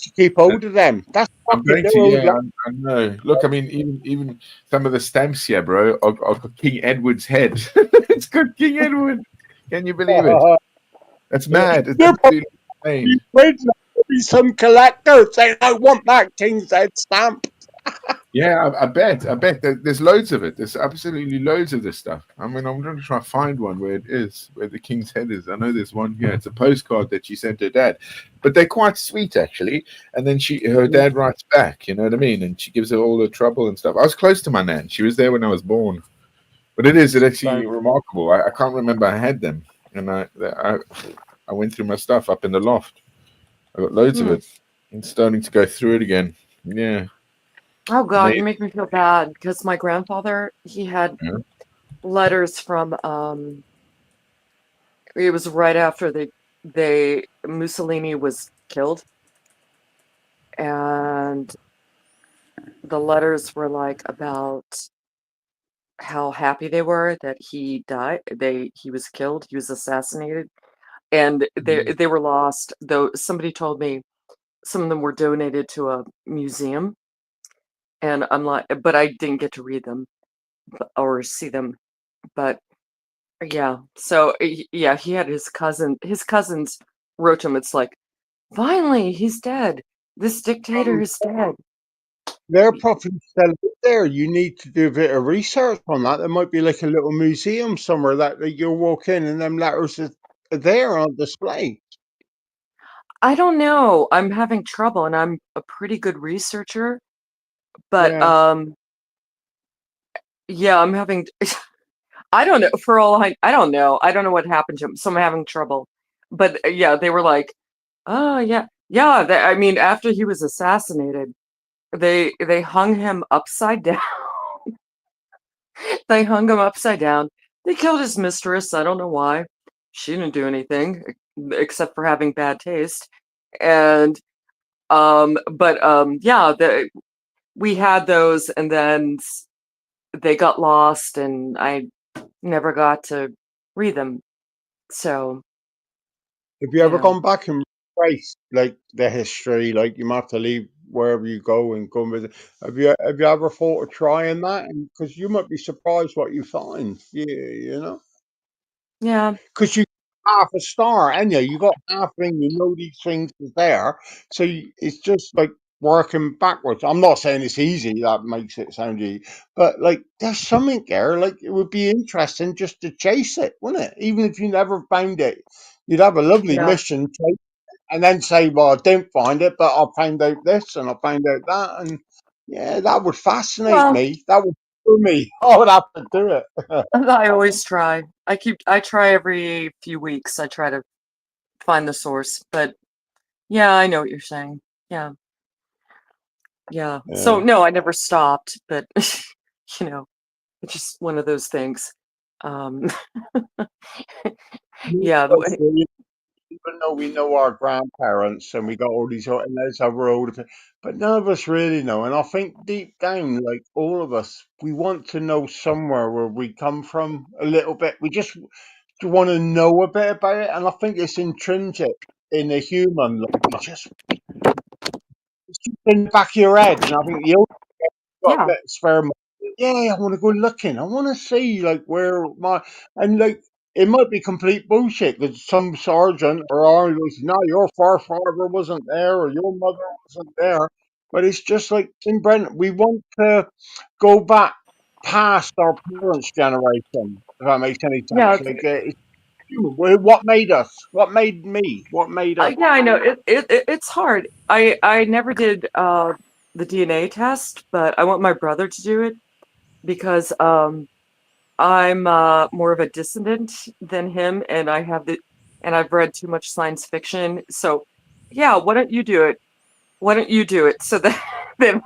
to keep hold of them. That's I'm fucking going to, I know. Look, I mean, even some of the stamps here, bro, are King Edward's head. It's got King Edward. Can you believe it? That's mad. It's They're absolutely insane. probably some collector saying, I want that King's Head stamp. Yeah, I bet. I bet there's loads of it. There's absolutely loads of this stuff. I mean, I'm going to try to find one where it is, where the king's head is. I know there's one here. It's a postcard that she sent her dad, but they're quite sweet actually. And then her dad writes back. You know what I mean? And she gives her all the trouble and stuff. I was close to my nan. She was there when I was born. But it's actually remarkable. I can't remember I had them, and I went through my stuff up in the loft. I got loads of it. I'm starting to go through it again. Yeah. Oh God, you make me feel bad because my grandfather, he had letters from it was right after they Mussolini was killed, and the letters were like about how happy they were that he died. He was killed, he was assassinated, and they were lost. Though somebody told me some of them were donated to a museum, and I'm like, but I didn't get to read them or see them. But yeah, so yeah, he had his cousins wrote to him. It's like, finally, he's dead. This dictator is dead. They're probably still there. You need to do a bit of research on that. There might be like a little museum somewhere that you'll walk in and them letters are there on display. I don't know. I'm having trouble, and I'm a pretty good researcher, but Yeah. yeah, I'm having. I don't know. For all I don't know. I don't know what happened to him, so I'm having trouble. But yeah, they were like, oh yeah, yeah. I mean, after he was assassinated, they hung him upside down. They hung him upside down. They killed his mistress. I don't know why. She didn't do anything except for having bad taste. And yeah, we had those, and then they got lost, and I never got to read them. So Have you ever gone back and traced like the history? Like you might have to leave wherever you go and go with it. Have you ever thought of trying that? Because you might be surprised what you find. Yeah, you know. yeah, Because you half a star, and you got half thing. You know these things are there, so it's just like working backwards. I'm not saying it's easy. That makes it sound easy, but like there's something there. Like it would be interesting just to chase it, wouldn't it? Even if you never found it, you'd have a lovely yeah. mission, and then say, "Well, I didn't find it, but I found out this and I found out that," and yeah, that would fascinate Well, me. That would for me. I would have to do it. I always try. I try every few weeks. I try to find the source. But yeah, I know what you're saying. Yeah. Yeah. So Yeah. no, I never stopped, but you know, it's just one of those things. Um, yeah, the way, Even though we know our grandparents and we got all these and there's other older, but none of us really know. And I think deep down, like all of us, we want to know somewhere where we come from a little bit. We just want to know a bit about it, and I think it's intrinsic in the human. Like we just it's just in the back of your head, and I think the got a yeah, bit of spare money. Yeah, I want to go looking. I want to see like where my and like it might be complete bullshit because some sergeant or army goes, "No, your forefather wasn't there, or your mother wasn't there." But it's just like in Brent, we want to go back past our parents' generation. If that makes any yeah. sense, like it's human. What made us? What made me? What made us? Yeah, I know it's hard. I never did the DNA test, but I want my brother to do it because I'm more of a dissident than him, and I've read too much science fiction. So yeah, why don't you do it? Why don't you do it so that then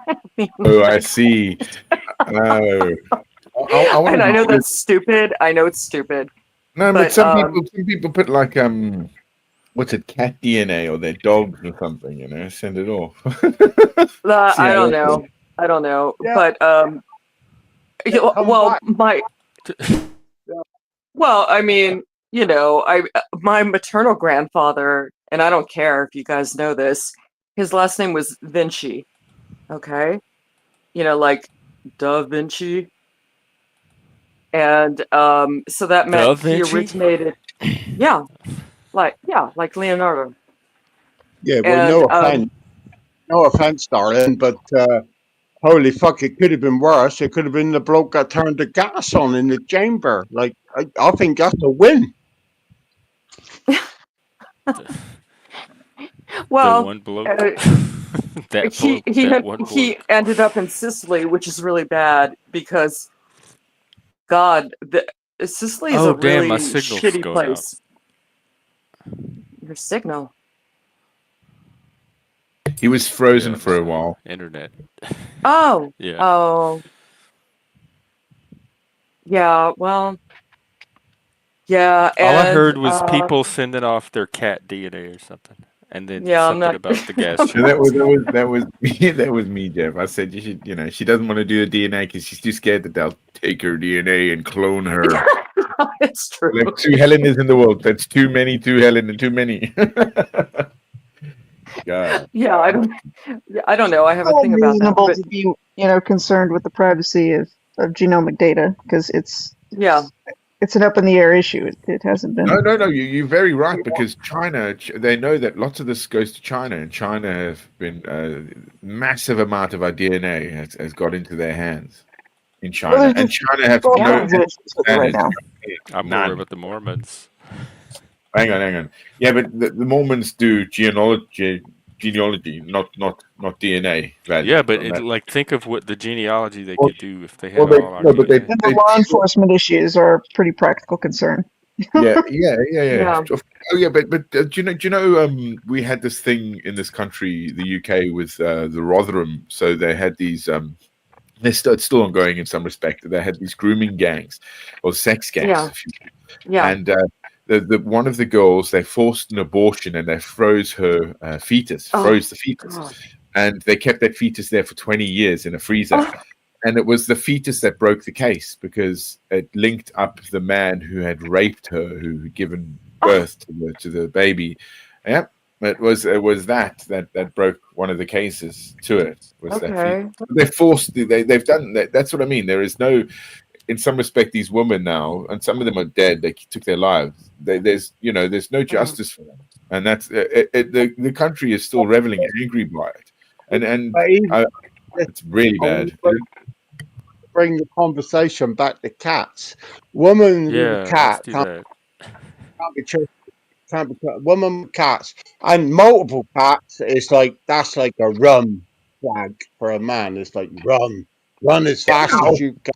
Oh, I see. No, I want to and I know do it. that's stupid. I know it's stupid, No, but but some people put like what's it, cat DNA or their dogs or something. Send it off. See I how don't that goes. know. I don't know. Yeah, But come well, back. Yeah. well, I mean, my maternal grandfather, and I don't care if you guys know this, his last name was Vinci. Okay, like Da Vinci, and so that meant Da he Vinci? originated. Yeah, like Leonardo, Yeah, well, and no offense, darling, but Holy fuck! It could have been worse. It could have been the bloke that turned the gas on in the chamber. Like I think that's a win. The, the Well, one bloke. uh, That he bloke. he That had one he bloke. ended up in Sicily, which is really bad because God, Sicily is a Oh damn! My really signal's shitty going out. place. Your signal. He was frozen Yeah, for a my while. internet. Oh, Yeah. oh, yeah. Well, yeah, All I and heard was people sending off their cat DNA or something, and then yeah. I'm something not. about the gas I'm So that was chambers. that was that was me. That was me, Jeff. I said you should. She doesn't want to do the DNA because she's too scared that they'll take her DNA and clone her. not, it's true. Like 2 Helenas in the world. That's too many. 2 Helen and too many. God. Yeah, I don't. Yeah, I don't know. I have a Still thing about that, unreasonable but to be, concerned with the privacy of genomic data because yeah. it's an up in the air issue. It hasn't been. No. You're very right because China. They know that lots of this goes to China, and China have been massive amount of our DNA has got into their hands in Well, China, and China have all no Yeah. kinds of issues with it right standards. now. I'm more worried None. about the Mormons. Hang on. Yeah, but the Mormons do genealogy, not DNA Yeah, values but on that. like think of what the genealogy they Well, could do if they well, had all our no, but DNA. And the law enforcement issues are a pretty practical concern. yeah. Yeah. Oh, yeah, but do you know? We had this thing in this country, the UK, with the Rotherham. So they had these. It's still ongoing in some respect. They had these grooming gangs or sex gangs, Yeah. Yeah. and the one of the girls, they forced an abortion and they froze her Oh froze the fetus, God. and they kept that fetus there for 20 years in a freezer. Oh, And it was the fetus that broke the case because it linked up the man who had raped her, who had given oh, birth to the baby. Yep, it was that broke one of the cases to it. Was that fetus? okay. They forced they've done that. That's what I mean. There is no, in some respect, these women now, and some of them are dead. They took their lives. There's no Oh, justice for them, and that's the country is still reveling angry by it, and But even it's really I want bad. to bring the conversation back to cats. Woman with a Yeah, let's cat do can't, that. can't be trusted. Can't be trusted. Woman with cats and multiple cats is like that's like a run flag for a man. It's like run as fast as you can.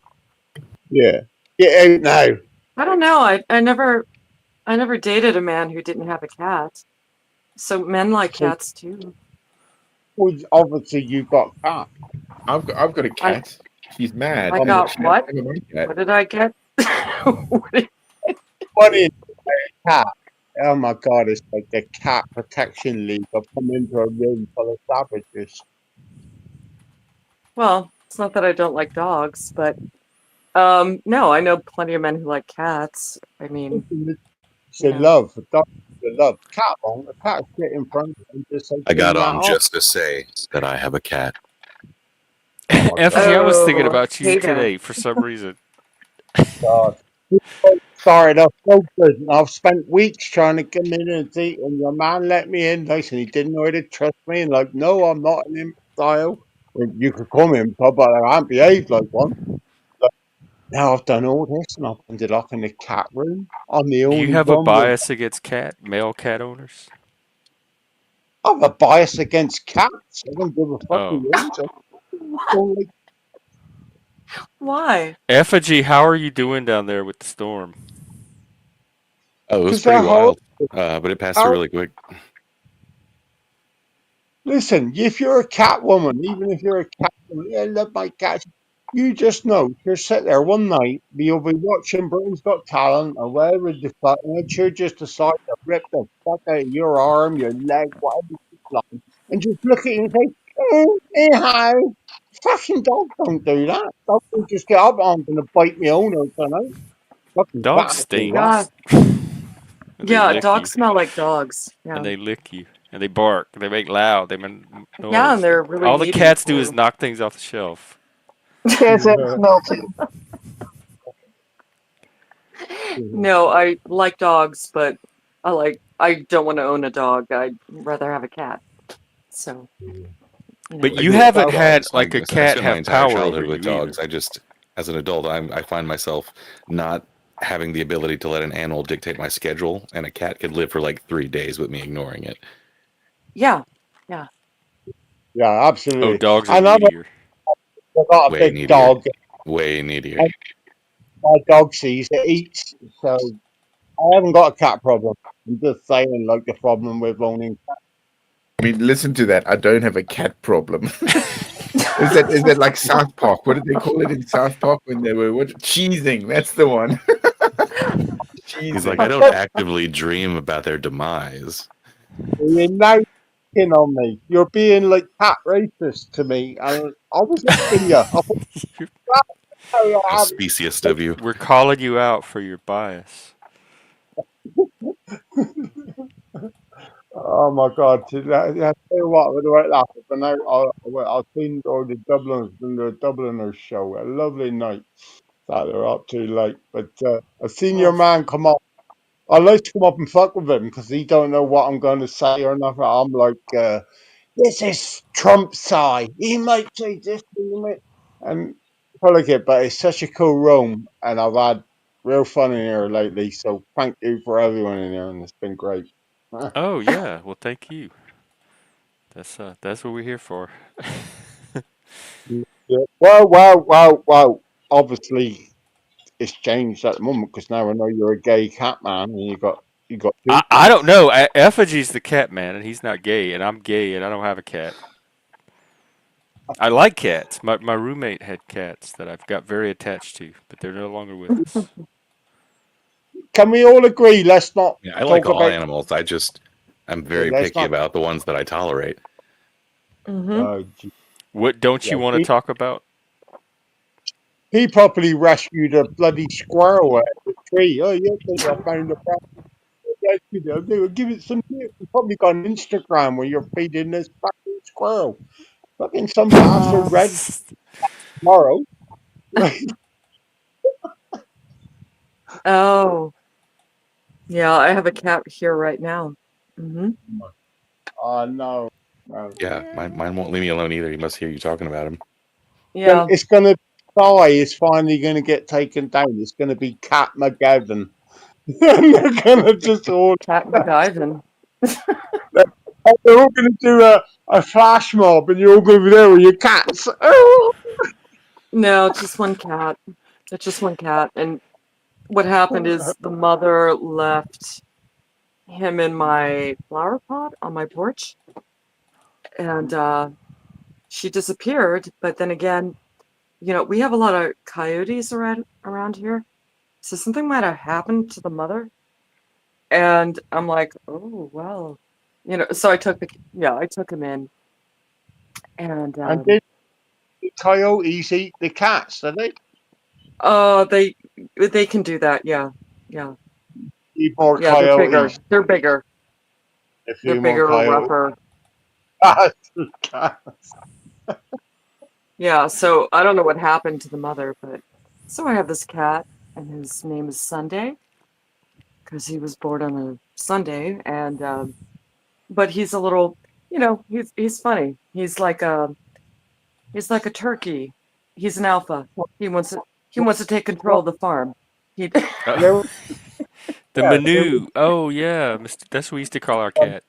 Yeah, get out now. I don't know. I never dated a man who didn't have a cat. So men like So cats too. obviously you got cats. I've got a I cat. She's mad, I Um, and got she doesn't what? have a money cat. What did I get? What did- funny cat. Oh my god, it's like the cat protection league. I've come into a room full of savages. well, it's not that I don't like dogs, but no, I know plenty of men who like cats. I mean, It's you a know. love, a dog, a love. Cat on the cat sit in front of him, just like I got turn that on off. just to say that I have a cat. Oh my Effigy, I was thinking Oh, about you hey there. today for some reason. god. Started off so good. And I've spent weeks trying to get in and see, and your man let me in nice, and he didn't know how to trust me. And like, no, I'm not an imbecile. Well, you could call me imbecile, but I can't behave like one. Like, now I've done all this, and I've ended up in the cat room. I'm the Do you only have a one with. bias against male cat owners? I have a bias against cats. I don't give a fucking Oh. reason. What? Why? Effigy, how are you doing down there with the storm? Oh, it was Because pretty they're horrible. wild, but it passed through really quick. Listen, if you're a cat woman, even if you're a cat woman, yeah, I love my cats. You just know you'll sit there one night, you'll be watching Britain's Got Talent or whatever the fuck, and she'll just decide to rip the fuck out of your arm, your leg, whatever she's like, and just look at you and say, oh, hey, hi. Fucking dogs don't do that. Dogs don't just get up, I'm going to bite my owner tonight. Fucking Dogs cats do that. Yeah, stink. And they yeah, lick you. dogs smell like dogs. And Yeah. they lick you. And they bark. They make loud. They make Yeah, and noise. they're really All the needy cats do is too. knock things off the shelf. Cats have smell too. No, I like dogs, but I don't want to own a dog. I'd rather have a cat. So, You But know, you I grew up haven't with had dogs. like a I cat spent my have entire power over childhood with you either. dogs. I just, as an adult, I find myself not having the ability to let an animal dictate my schedule, and a cat could live for like 3 days with me ignoring it. yeah, yeah. Yeah, Oh, absolutely. dogs are And I've needier. got a Way big needier. dog. Way needier. And my dog sees it eats. So I haven't got a cat problem. I'm just saying, like the problem with owning. I mean, listen to that. I don't have a cat problem. Is that like South Park? What did they call it in South Park when they were cheesing? That's the one. He's like, Cheesing. I don't actively dream about their demise. You're now picking on me. You're being like cat racist to me, and I was asking you. I thought, How "Wow, speciest of you. We're calling you out for your bias. oh my God! I tell you what, with the right laugh, but now I've seen all the Dubliners in the Dubliners show. A lovely night that they're up too late, but I've seen your Well, man come up. I like to come up and fuck with him because he don't know what I'm going to say or nothing. I'm like, this is Trump's side. He might say this, he might, and I like it, but it's such a cool room, and I've had real fun in here lately. So thank you for everyone in here, and it's been great. Oh yeah, well thank you. That's what we're here for. Yeah. Well. Obviously, it's changed at the moment because now I know you're a gay cat man, and you got two I don't cats. know. Effigy's the cat man, and he's not gay, and I'm gay, and I don't have a cat. I like cats. My roommate had cats that I've got very attached to, but they're no longer with us. Can we all agree? Let's not Yeah, I like talk all about. animals. I'm very Let's picky not. about the ones that I tolerate. hmm What don't Yeah, you want to talk about? he probably rescued a bloody squirrel out of the tree. Oh yeah, I found a rescued it. They would give it some. You probably got an Instagram where you're feeding this fucking squirrel. Fucking some bastard red tomorrow. Oh, yeah. I have a cat here right now. Oh no, no. Yeah, mine won't leave me alone either. He must hear you talking about him. Yeah, It's gonna die. It's finally gonna get taken down. It's gonna be Cat McGavin. And they're gonna just all. cat MacGyver. They're all gonna do a flash mob, and you're all gonna be there with your cats. Oh! No, it's just one cat. It's just one cat. And what happened is the mother left him in my flower pot on my porch, and she disappeared. But then again, we have a lot of coyotes around here, so something might have happened to the mother. And I'm like, oh well, So I took him in, and And did the coyotes eat the cats? Did they? oh, they can do that. Yeah, yeah, Eat more yeah. They're bigger. coyotes. They're bigger. A They're few more bigger, coyotes. rougher. Yeah. So I don't know what happened to the mother, but so I have this cat, and his name is Sunday because he was born on a Sunday, and but he's a little, he's funny. He's like a turkey. He's an alpha. He wants to take control Well, of the farm. He there was, The yeah, there was, Manu. Oh yeah, that's what we used to call our cat.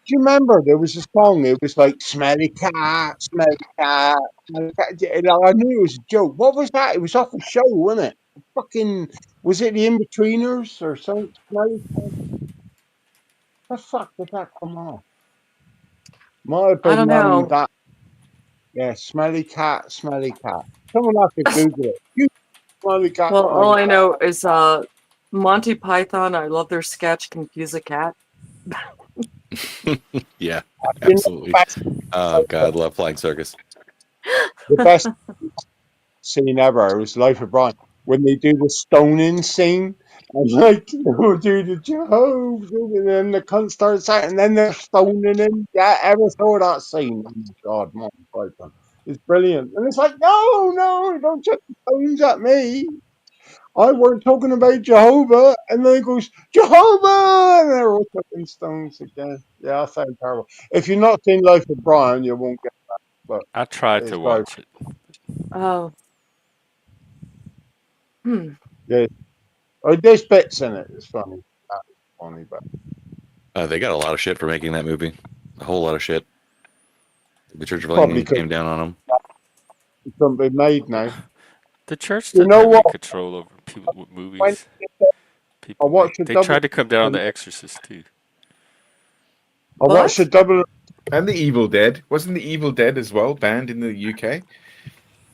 do you remember there was a song? It was like "Smelly Cat, Smelly Cat, Smelly Cat." And I knew it was a joke. What was that? It was off a show, wasn't it? Fucking was it the In-Betweeners or something? Smelly Cat? The fuck did that come on? Might have I don't been know. that. Yeah, Smelly Cat, Smelly Cat. Someone have to Google it. You Smelly Cat, Well, all Smelly I Cat. know is Monty Python. I love their sketch "Confuse a Cat." Yeah, You know, absolutely. Oh God, love Flying Circus. the best scene ever. It was Life of Brian when they do the stoning scene. And like they'll do the Jehovah's and then the cunt starts out and then they're stoning him. Yeah, ever saw that scene? Oh my God, Monty Python. It's brilliant. And it's like, no, don't chuck the stones at me. I weren't talking about Jehovah, and then he goes, Jehovah, and they're all fucking stones again. Yeah, I sound terrible. If you're not seen Life of Brian, you won't get that. But I tried it's to very, watch it. Oh, hmm. yeah. Oh, there's bits in it. It's funny. That's funny, but They got a lot of shit for making that movie. A whole lot of shit. The Church of probably England could came down on them. be made now. The church You doesn't know have any what? control over people with When movies I people make. watched a They double, tried to come down on I The Exorcist too. watched a What? double. And the Evil Dead. Wasn't the Evil Dead as well banned in the UK? I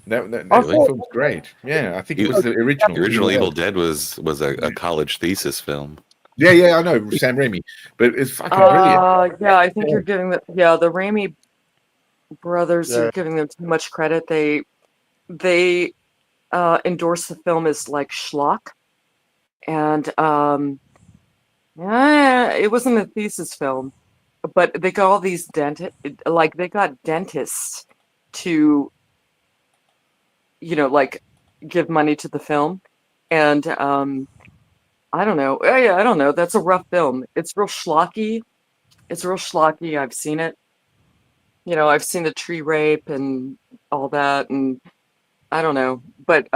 That Really? thought film's great. Yeah, I think it E- was the The original original Evil Evil Dead. Dead was a college thesis film. Yeah, yeah, I know, Sam Raimi. But it's fucking brilliant. Yeah, I think you're giving the Raimi brothers, yeah, you're giving them too much credit. They endorse the film as like schlock, and it wasn't a thesis film, but they got all these they got dentists to, like give money to the film, and I don't know. Yeah, I don't know. That's a rough film. It's real schlocky. It's real schlocky. I've seen it. I've seen the tree rape and all that, and I don't know. But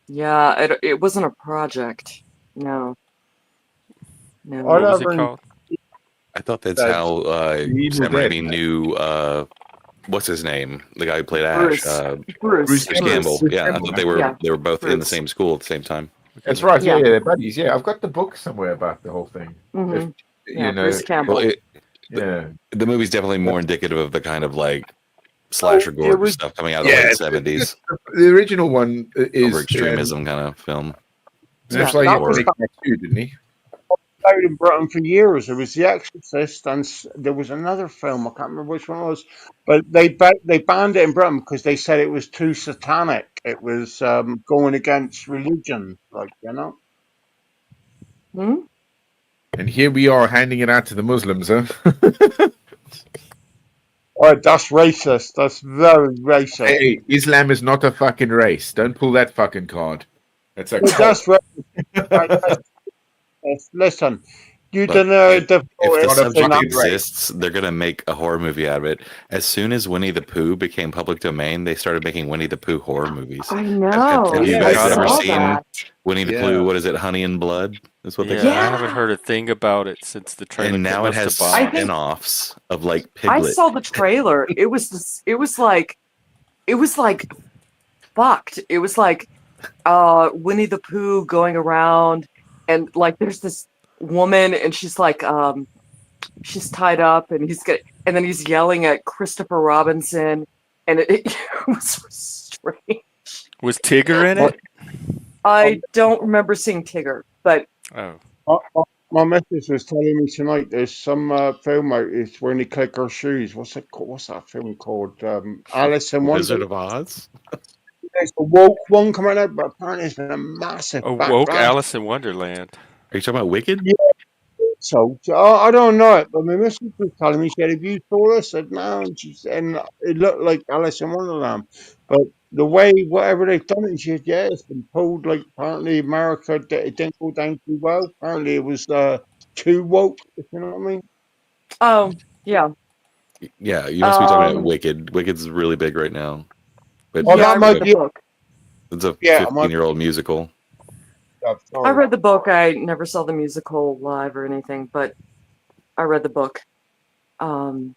yeah, it wasn't a project. No, I What no. was it never called? I thought that's said how The Evil Sam Dead. Raimi knew what's his name, the guy who played Ash, Bruce. Bruce. Bruce Campbell. Bruce Yeah, I thought Campbell. Yeah, they were both in the Bruce. same school at the same time. We can That's look right. it Yeah, up. Yeah. yeah, they're buddies. Yeah, I've got the book somewhere about the whole thing. If Hmm. you Yeah, know, Bruce Well, Campbell. yeah, the movie's definitely more indicative of the kind of like oh, slasher it gore was. stuff coming out of the yeah. late '70s, The original one over is extremism kind of film. Yeah. Slash That's why he had That to was horror. make part two, didn't he? out in Britain for years. There was The Exorcist, and there was another film. I can't remember which one it was, but they banned it in Britain because they said it was too satanic. It was going against religion, like Hmm? And here we are handing it out to the Muslims, huh? Oh, that's racist. That's very racist. Hey, Islam is not a fucking race. Don't pull that fucking card. That's a Well, cult. that's racist. Listen, you Look, don't know the if the Not a it's subject not fucking race. exists, they're gonna make a horror movie out of it. As soon as Winnie the Pooh became public domain, they started making Winnie the Pooh horror movies. I Have know. you Yeah, I guys God, ever saw seen that. Winnie the Pooh? Yeah. What is it? Honey and Blood is what they Yeah, call I it. haven't Yeah. heard a thing about it since the trailer And now it must has have I bombed. think spin-offs of like I Piglet. saw the trailer. It was like fucked. It was like Winnie the Pooh going around, and like there's this woman, and she's like she's tied up, and and then he's yelling at Christopher Robinson, and it was strange. Was Tigger in my, it? I don't remember seeing Tigger, but Oh, my missus was telling me tonight. There's some film out. It's when they click her shoes. What's it called? What's that film called? Alice in Wizard Wonderland. of Oz? There's a woke one coming out, but apparently it's been a massive a woke backlash. Alice in Wonderland. Are you talking about Wicked? Yeah, so I don't know it, but my missus was telling me, she said, "Have you saw this?" I said, "No," and it looked like Alice in Wonderland, but the way whatever they've done it, she said, "Yeah, it's been told like apparently America it didn't go down too well. Apparently it was too woke. If you know what I mean?" oh yeah, Yeah, you must be talking about um, Wicked. Wicked's really big right now. But Oh, yeah, I that read might the be. book. it's a Yeah, I might. 15-year-old musical. I Sorry. read the book. I never saw the musical live or anything, but I read the book. Um,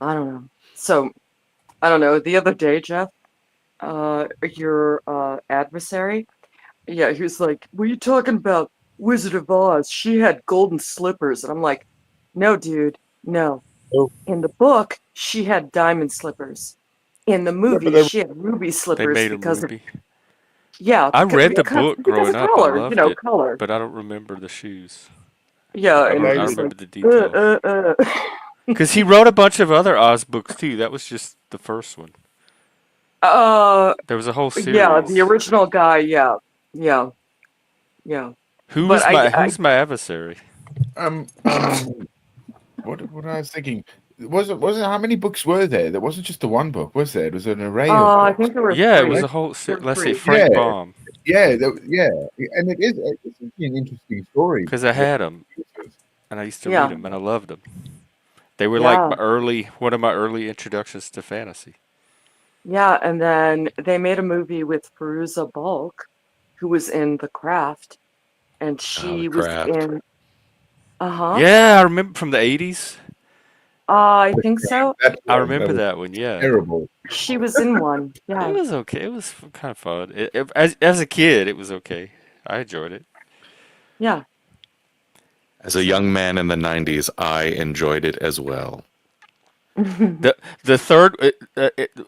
I don't know. So I don't know. The other day, Jeff, your adversary, yeah, he was like, "What are you talking about? Wizard of Oz? She had golden slippers," and I'm like, "No, dude, no. Oh, In the book, she had diamond slippers. In the yeah, but movie, they she had ruby They slippers made him because of ruby. yeah, I because read the because book because growing of up. I color, loved it, color. but I don't remember the shoes. Yeah, I, and re- he I was maybe. like, remember the details. uh. Because he wrote a bunch of other Oz books too. That was just the first one. uh, There was a whole yeah, the series. original guy, yeah, yeah, yeah. Who But was my Who's my adversary? Um, what I was thinking, wasn't how many books were there? There wasn't just the one book, was there? It was an array of I books. think there were Yeah, it was three. a whole. There were Let's say three. Yeah, Frank Baum, yeah, yeah, and it's actually an interesting story. because I had them and I used to read Yeah, them and I loved them. They were like yeah, one of my early introductions to fantasy. yeah. And then they made a movie with Feruza Balk, who was in The Craft, and The she was craft. in. Uh-huh. Yeah, I remember from the '80s. I think so. That I one that remember was that one. Yeah, terrible. She was in one. it Yeah, was okay. It was kind of fun. As a kid, it was okay. I enjoyed it. yeah. As a young man in the '90s, I enjoyed it as well. The third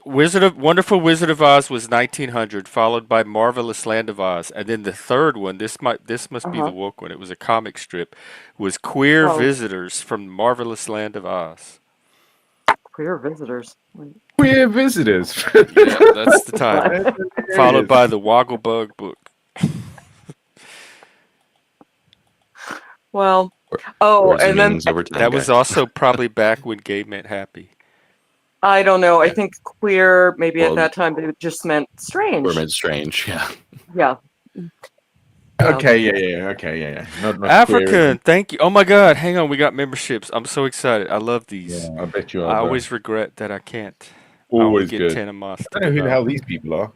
Wonderful Wizard of Oz was 1900, followed by Marvelous Land of Oz, and then the third one. This must be the Uh-huh. woke one. It was a comic strip. Was Queer Oh, Visitors from Marvelous Land of Oz. queer visitors. Wait, Queer visitors. Yep, that's the title. what? Followed by the Wogglebug book. Well, oh, Words and and then meanings over time, That was guys. also probably back when gay meant happy. I don't know. I think queer, maybe at Well, that time, it just meant strange. Mermaid Strange, yeah. Yeah, yeah. Okay, yeah. Okay, yeah. Not queer. African, thank you. Oh my God, hang on, we got memberships. I'm so excited. I love these. Yeah, I bet you I are, bro. always regret that I can't. I only Always get good. 10 a month I to don't know who the devour. hell these people are.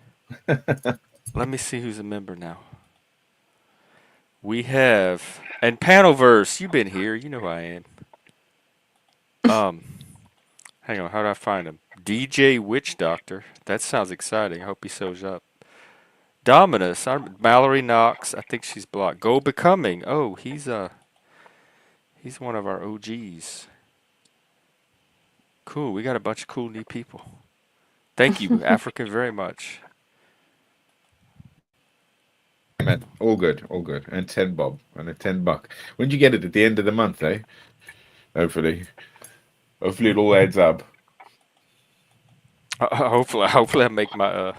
Let me see who's a member now. We have and Panelverse. You've been here. You know who I am. Hang on. How do I find him? DJ Witch Doctor. That sounds exciting. I hope he shows up. Dominus. Mallory Knox. I think she's blocked. Go Becoming. Oh, he's one of our OGs. Cool. We got a bunch of cool new people. Thank you, African, very much. Man, all good, all good. And 10 bob and a 10 buck. When do you get it? At the end of the month, eh? Hopefully it all adds up. Hopefully I make my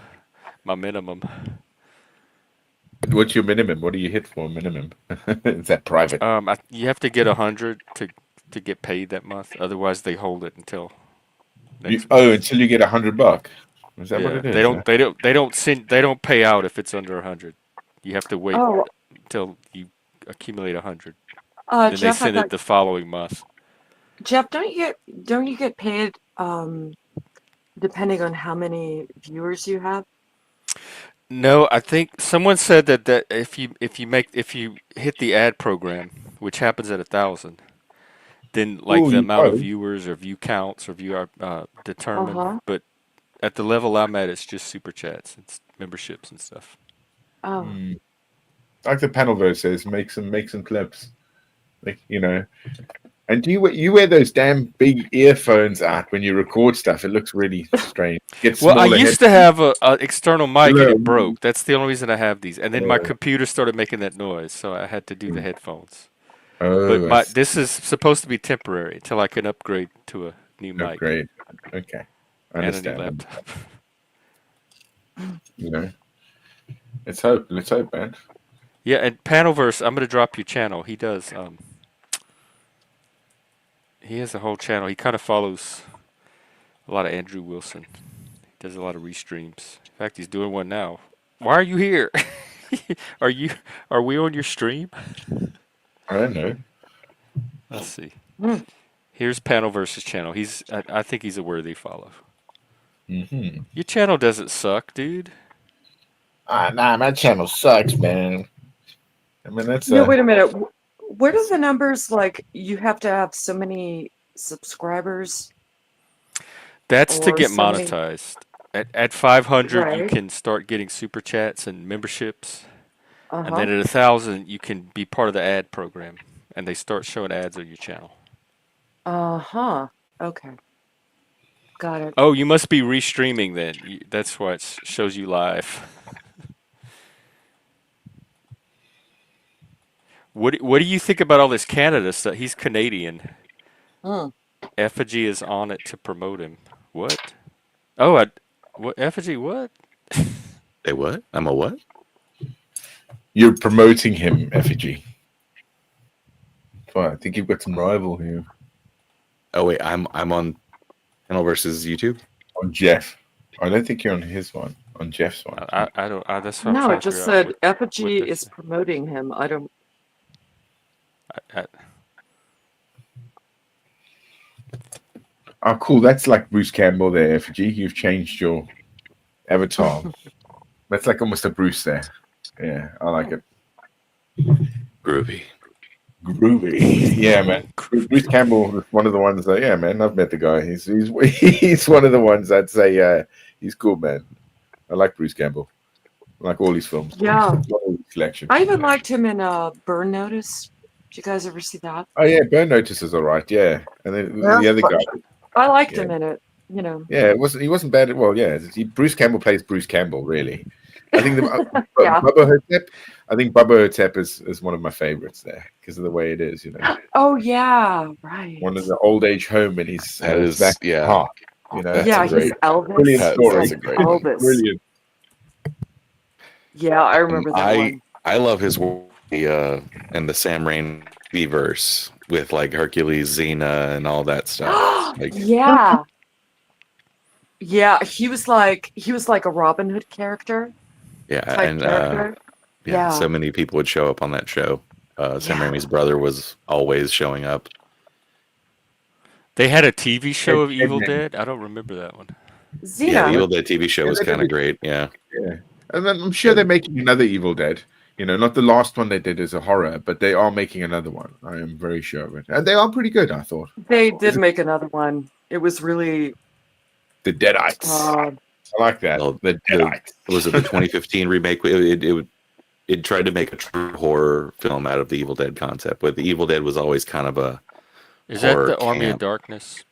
my minimum. What's your minimum? What do you hit for minimum? Is that private? You have to get 100 to get paid that month. Otherwise, they hold it until next month. Until you get $100. Is that what Yeah, it is? they don't pay out if it's under 100. You have to wait Oh, until you accumulate 100. Then they Jeff, I send it got the following month. Jeff. Don't you get paid depending on how many viewers you have? No, I think someone said that if you hit the ad program, which happens at 1,000, then like the amount of viewers or view counts or view are determined. Uh-huh. But at the level I'm at, it's just super chats, it's memberships and stuff. Oh, Like the Panelverse says, make some clips. Like, And do you wear those damn big earphones out when you record stuff? It looks really strange. Well, I used to have a external mic and it broke. That's the only reason I have these. And then my computer started making that noise, so I had to do the headphones. But this is supposed to be temporary until I can upgrade to a new mic. Great. Okay. I And a new understand. laptop. Let's hope, man. Yeah, and Panelverse, I'm gonna drop your channel. He does. He has a whole channel. He kind of follows a lot of Andrew Wilson. He does a lot of restreams. In fact, he's doing one now. Why are you here? Are we on your stream? I don't know. Let's see. Here's Panelverse's channel. I think he's a worthy follow. Mm-hmm. Your channel doesn't suck, dude. Nah, my channel sucks, man. I mean, that's no, wait a minute. Where do the numbers, like, you have to have so many subscribers? That's to Or get so many- monetized. At 500, you Right. can start getting super chats and memberships. And Uh-huh. then at 1,000, you can be part of the ad program, and they start showing ads on your channel. Uh-huh. Okay. Got it. Oh, you must be restreaming then. That's why it shows you live. What do you think about all this Canada stuff? He's Canadian. Mm. Effigy is on it to promote him. What? Oh, what Effigy? What? Say what? I'm a what? You're promoting him, Effigy. Well, I think you've got some rival here. Oh wait, I'm on Channel versus YouTube. On Jeff. I don't think you're on his one. On Jeff's one. I don't. That's what I'm No, trying it to just figure out. said What Effigy this? is promoting him. I don't. I, Oh, cool. That's like Bruce Campbell there, Effigy. You've changed your avatar. That's like almost a Bruce there. Yeah, I like it. Groovy. Groovy. Yeah, man. Bruce Campbell was one of the ones that, yeah, man, I've met the guy. He's one of the ones I'd say, he's cool, man. I like Bruce Campbell. I like all his films. Yeah, All his collection. I even liked him in Burn Notice. Did you guys ever see that? Oh, yeah, Burn Notice is all right, yeah. And then Yeah. the other guy. I liked Yeah. him in it. You know. Yeah, he wasn't bad. Well, yeah, Bruce Campbell plays Bruce Campbell, really. I think Yeah. Bubba Hotep. I think Bubba Hotep is one of my favorites there because of the way it is. You know, Oh yeah, right. one of the old age home and he's That is, back yeah. park. You know, That's yeah, a great- he's Elvis. brilliant He's story. That's like a great one. Elvis. Brilliant. Yeah, I remember that one. I love his work and the Sam Raimi verse with like Hercules, Xena, and all that stuff. Like, Yeah. Yeah, he was like a Robin Hood character yeah, type and character. yeah, Yeah. so many people would show up on that show. Sam Yeah. Raimi's brother was always showing up. they had a TV show of Ed Evil Man. Dead. I don't remember that one. Xena. Yeah, the Evil Dead TV show Yeah, was they kind of did. great. Yeah, Yeah, and then I'm sure they're making another Evil Dead. You know, not the last one they did is a horror, but they are making another one. I am very sure of it, and they are pretty good. I thought They did make another one. It was really the Deadites. uh, I like that. Well, the Deadites. was it the 2015 remake? It tried to make a true horror film out of the Evil Dead concept, but the Evil Dead was always kind of a Is that horror the Army of camp. Darkness?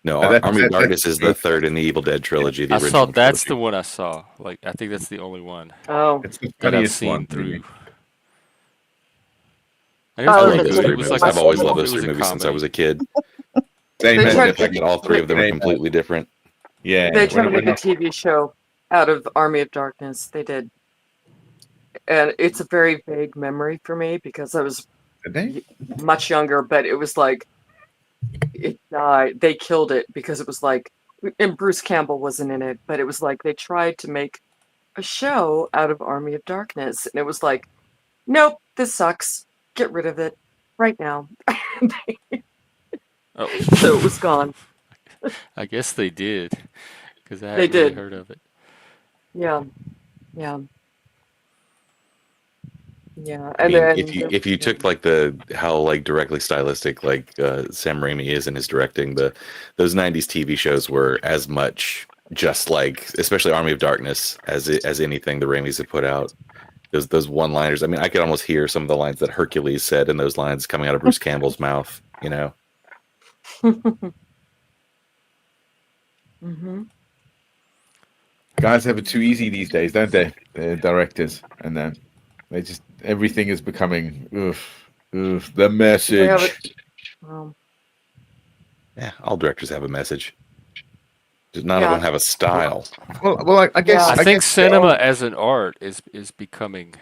No, That's- Army of that's- Darkness is the third in the Evil Dead trilogy. The I original saw. That's the trilogy. one I saw. Like I think that's the only one oh. It's the that I've funniest seen one. through. Really. And Oh, I it was love the those good. three It was movies. like I've always a- loved it those was three a movies since I comedy. was a kid. Same They And tried the to fact that all three of them are Same. completely different. Yeah, They tried to when make a TV show out of Army of Darkness. They did. And it's a very vague memory for me because I was did they? much younger, but it was like it died. They killed it because it was like, and Bruce Campbell wasn't in it, but it was like they tried to make a show out of Army of Darkness, and it was like, nope, this sucks. Get rid of it right now. Oh, So it was gone. I guess they did because I They hadn't really did. heard of it. Yeah, yeah, yeah. I And mean, then if you took like how like directly stylistic like Sam Raimi is in his directing, those '90s TV shows were as much just like, especially Army of Darkness, as anything the Raimis have put out. Those one-liners. I mean, I could almost hear some of the lines that Hercules said in those lines coming out of Bruce Campbell's mouth. You know, hmm Guys have it too easy these days, don't they? The directors, and then they just everything is becoming the They message. have it. Well, yeah, all directors have a message. Just none of Yeah. them have a style. Well, I guess Yeah. I think guess cinema as an art is becoming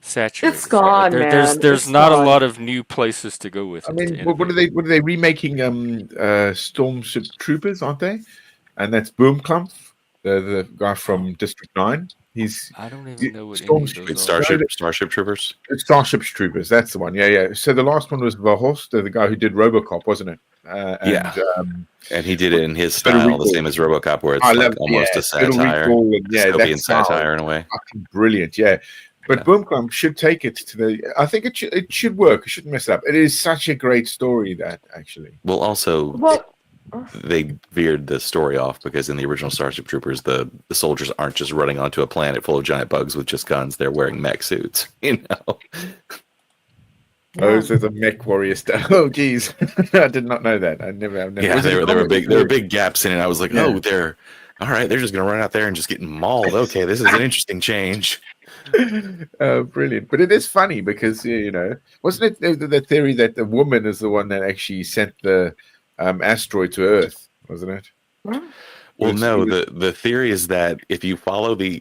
saturated. It's gone, man. There's It's not gone. a lot of new places to go with I it. mean, to what are innovate. they remaking? Stormship Troopers, aren't they? And that's Boomklump, the guy from District 9. He's I don't even know what any Storm of Street those are. Starship Troopers. Starship Troopers. That's the one. Yeah. So the last one was Verhulst, the guy who did RoboCop, wasn't it? Yeah. And he did it in his Total style, the Recall. same as RoboCop, where it's I like love almost a Total satire, Recall and, dystopian that style. satire in a way. Fucking brilliant, yeah. But Yeah. Boomklump should take it to the. I think it should work. It shouldn't mess up. It is such a great story that actually. Well, also Well, they veered the story off because in the original Starship Troopers, the soldiers aren't just running onto a planet full of giant bugs with just guns; they're wearing mech suits. You know, Oh, so the mech warrior stuff. Oh, geez, I did not know that. I've never. yeah, Was it there were comic? big gaps in it. I was like, Yeah. oh, they're all right. They're just gonna run out there and just get mauled. Okay, this is an interesting change. Brilliant. But it is funny because wasn't it the theory that the woman is the one that actually sent the asteroid to Earth, wasn't it? Well, It's- no, the theory is that if you follow the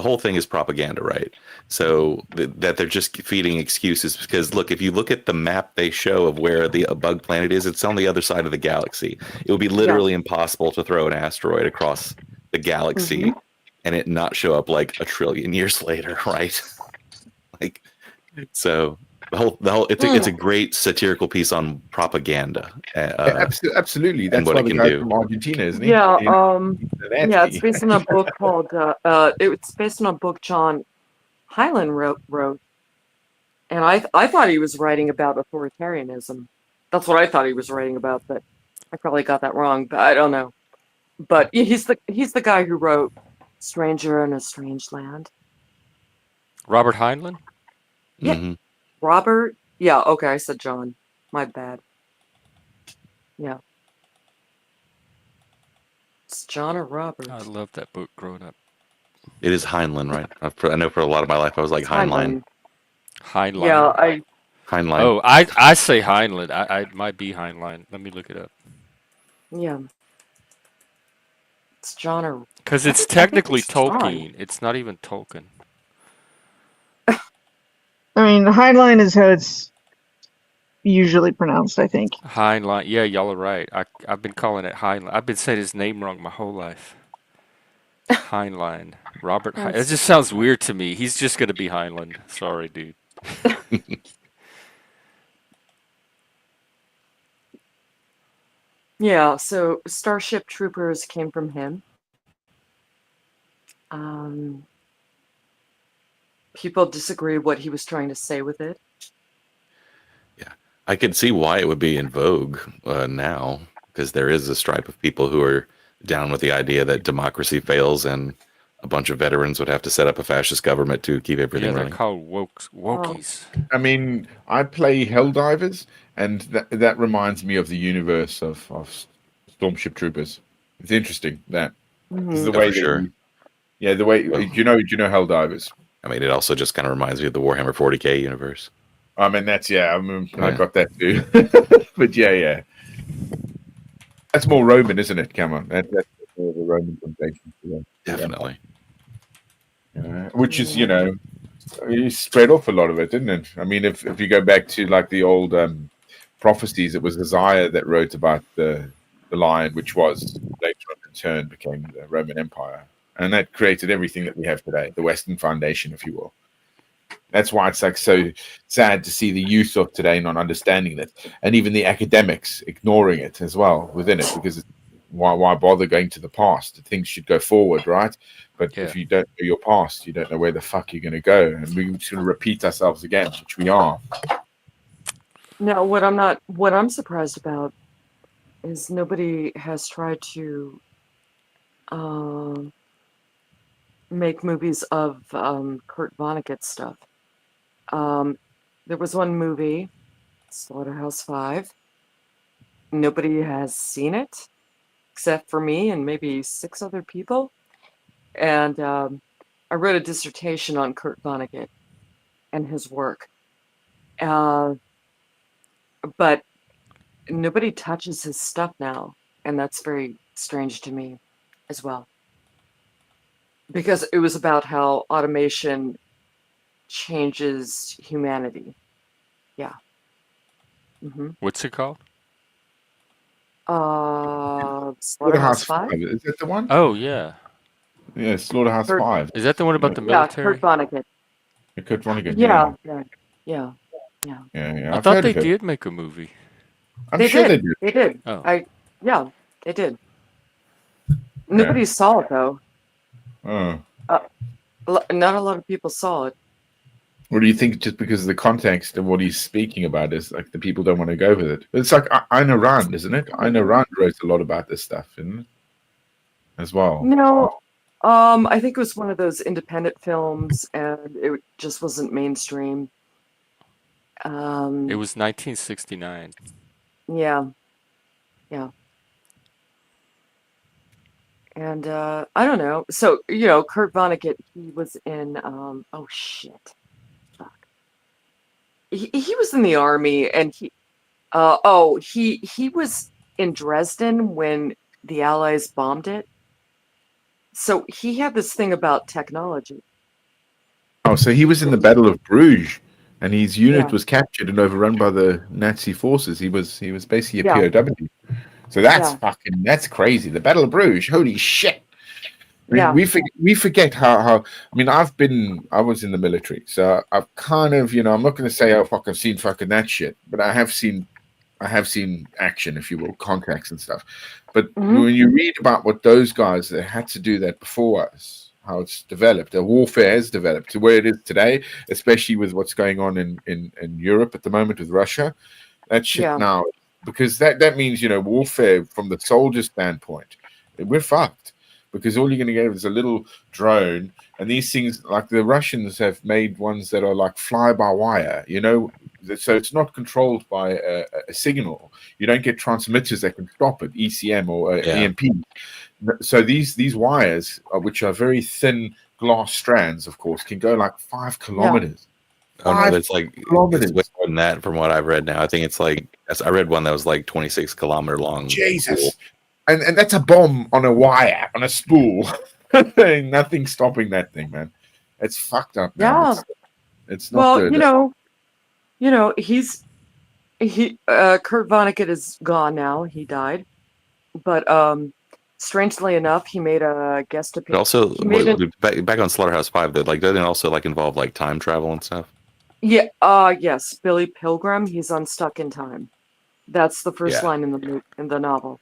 whole thing is propaganda, right? So that they're just feeding excuses because look, if you look at the map they show of where the bug planet is, it's on the other side of the galaxy. It would be Yeah. literally impossible to throw an asteroid across the galaxy and it not show up like a trillion years later, right? Like, so the whole it's a great satirical piece on propaganda Absolutely. and That's what why it the can guy do. from Argentina, isn't he? Yeah, You know, yeah, it's nasty. based on a book called it's based on a book John Hyland wrote, and I thought he was writing about authoritarianism. That's what I thought he was writing about, but I probably got that wrong, but I don't know. But he's the guy who wrote Stranger in a Strange Land. Robert Heinlein? Yeah, Hmm. Robert. Yeah, okay, I said John. My bad. Yeah, it's John or Robert. I loved that book growing up. It is Heinlein, right? I know for a lot of my life I was like It's Heinlein. Hyland. Yeah, Heinlein. Heinlein. Oh, I say Heinlein. I it might be Heinlein. Let me look it up. yeah, it's John or Because it's I think technically it's John. Tolkien. It's not even Tolkien. I mean, Heinlein is how it's usually pronounced, I think. Heinlein. Yeah, y'all are right. I've been calling it Heinlein. I've been saying his name wrong my whole life. Heinlein. Robert. It That's just sounds weird to me. He's just gonna be Heinlein. Sorry, dude. yeah. So Starship Troopers came from him. Um, people disagree what he was trying to say with it. Yeah, I could see why it would be in vogue now, because there is a stripe of people who are down with the idea that democracy fails and a bunch of veterans would have to set up a fascist government to keep Yeah, everything they're running. called Oh, wokies. I mean, I play Helldivers, and that reminds me of the universe of Stormship Troopers. It's interesting that this is the mhm. Oh, way for that sure. the way Well, do you know Helldivers? I mean, it also just kind of reminds me of the Warhammer 40K universe. I mean, that's I mean, I Yeah, got that too. But yeah, that's more Roman, isn't it, Cameron? That's more of a Roman temptation. definitely. Which is Yeah. you spread off a lot of it, didn't it? I mean, if you go back to like the old prophecies, it was Isaiah that wrote about the lion, which was later on in turn became the Roman Empire, and that created everything that we have today, the Western foundation, if you will. That's why it's like so sad to see the youth of today not understanding it, and even the academics ignoring it as well within it, because why bother going to the past? Things should go forward, right? But Yeah. if you don't know your past, you don't know where the fuck you're going to go, and we're just going to repeat ourselves again, which we are. No, what I'm surprised about is nobody has tried to um, make movies of Kurt Vonnegut stuff. There was one movie, Slaughterhouse-Five. Nobody has seen it except for me and maybe 6 other people. And I wrote a dissertation on Kurt Vonnegut and his work. Uh, but nobody touches his stuff now, and that's very strange to me as well. Because it was about how automation changes humanity. Yeah. hmm What's it called? Slaughterhouse Five? Is that the one? Oh yeah. Yeah, Slaughterhouse Kurt, 5. Is that the one about the yeah, Kurt military? Vonnegut. Kurt Vonnegut. Yeah, yeah, yeah, yeah. I I've thought heard they of it. did make a movie. I'm They sure did. they do. They did. Oh. Yeah, they did. Yeah. Nobody saw it though. Oh. Not a lot of people saw it. Or do you think just because of the context of what he's speaking about is like the people don't want to go with it? It's like Ayn Rand, isn't it? Ayn Rand wrote a lot about this stuff, isn't it? As well. No, I think it was one of those independent films, and it just wasn't mainstream. It was 1969. Yeah, yeah. And I don't know. So, Kurt Vonnegut, he was in oh shit. Fuck. He was in the army, and he was in Dresden when the Allies bombed it. So he had this thing about technology. Oh, so he was in the Battle of Bruges, and his unit Yeah. was captured and overrun by the Nazi forces. He was basically a Yeah. POW. So that's Yeah. that's crazy. The Battle of Bruges, holy shit! Yeah. We forget how I mean I was in the military, so I've kind of I'm not going to say I've seen fucking that shit, but I have seen action, if you will, contacts and stuff. But Mhm. when you read about what those guys that had to do that before us, how it's developed, the warfare has developed to where it is today, especially with what's going on in Europe at the moment with Russia, that shit Yeah. now, because that means warfare from the soldier standpoint, we're fucked. Because all you're going to get is a little drone, and these things, like the Russians have made ones that are like fly by wire, so it's not controlled by a signal. You don't get transmitters that can stop it, ECM or Yeah. EMP. So these wires, which are very thin glass strands, of course, can go like 5 kilometers. Oh no, 5 that's like it's kilometers. way more than that from what I've read now. I think it's like I read one that was like 26-kilometer long. Jesus. And that's a bomb on a wire, on a spool. Ain't nothing stopping that thing, man. It's fucked up, man. Yeah. It's not Well, good. Kurt Vonnegut is gone now. He died. But strangely enough, he made a guest But appearance. also, He made it. back on Slaughterhouse 5, that like doesn't it also like involve like time travel and stuff? Yeah. Yes, Billy Pilgrim. He's unstuck in time. That's the first Yeah. line in the novel.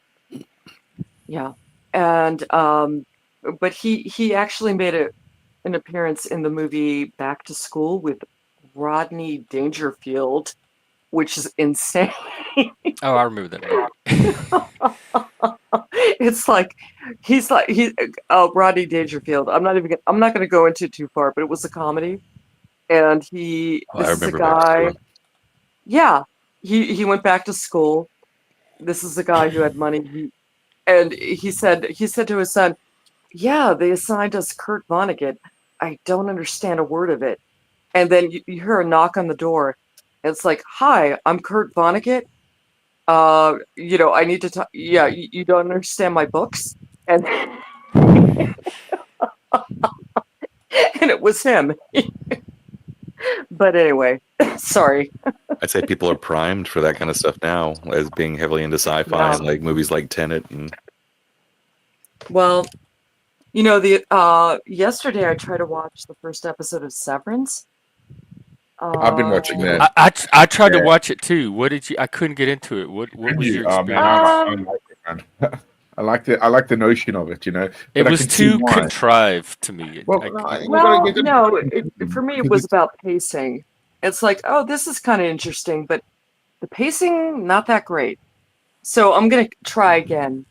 Yeah. And but he actually made an appearance in the movie Back to School with Rodney Dangerfield, which is insane. Oh, I remember that movie. It's like he's Rodney Dangerfield. I'm not gonna go into it too far, but it was a comedy, and Oh, I this is a remember Back to guy. School. Yeah, he went back to school. This is a guy who had money. And he said to his son, "Yeah, they assigned us Kurt Vonnegut. I don't understand a word of it." And then you hear a knock on the door. And it's like, "Hi, I'm Kurt Vonnegut. I need to talk. Yeah, you don't understand my books." And and it was him. But anyway, sorry. I'd say people are primed for that kind of stuff now, as being heavily into sci-fi Yeah. and like movies like Tenet. And Well, yesterday I tried to watch the first episode of Severance. I've been watching that. I tried to Yeah. watch it too. What did you? I couldn't get into it. What was your Oh, experience? man, I like it, man. I like the notion of it, It but I was can see too why. contrived to me. Well, I- no, you Well, gotta no, for me it because was about pacing. It's like, oh, this is kind of interesting, but the pacing not that great. So I'm gonna try again.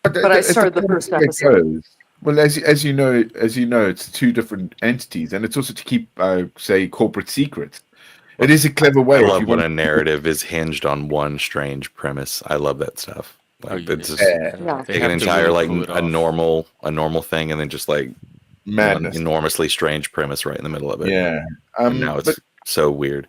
But I started the first episode. Well, as you know, it's 2 different entities, and it's also to keep, say, corporate secrets. It is a clever way. I if love you when want a narrative is hinged on one strange premise. I love that stuff. Oh, Like, you it's did. just Yeah. They take an have to entire really like pull it a off. normal thing, and then just like one madness. enormously strange premise right in the middle of it. Yeah. And now But it's so weird.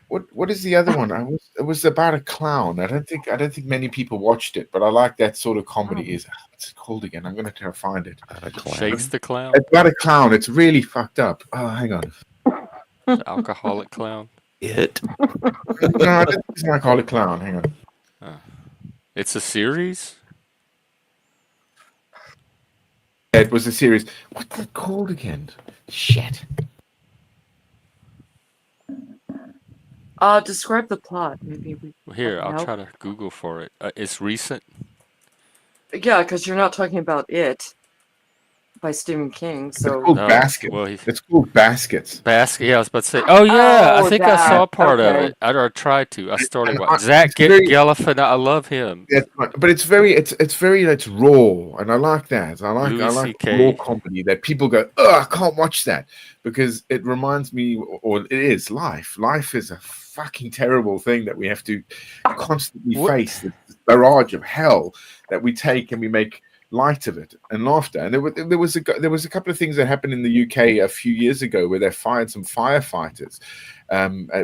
what is the other one? It was about a clown. I don't think many people watched it, but I like that sort of comedy. What's it called again? I'm gonna try to find it. A clown. Shakes the clown, It's about a clown. It's really fucked up. Oh, hang on. the alcoholic clown. It. No, I don't think it's gonna call it clown. Hang on. It's a series. It was a series. What's it called again? Shit. Describe the plot. Maybe we Here, can I'll help. try to Google for it. It's recent. Yeah, because you're not talking about It by Stephen King. It's So called No, Baskets. well, It's called Baskets. Basket. Yeah, I was about to say. Oh yeah, I Oh, think I saw that. part of Okay. it. I tried to. I started And watching. Zach it's very, Galifianakis. I love him. but it's very, it's very, it's raw, and I like that. I Louis like C.K. raw comedy that people go, oh, I can't watch that because it reminds me, or it is life. Life is a fucking terrible thing that we have to constantly What? face. This barrage of hell that we take and we make light of it and laughter. And there was a couple of things that happened in the UK a few years ago where they fired some firefighters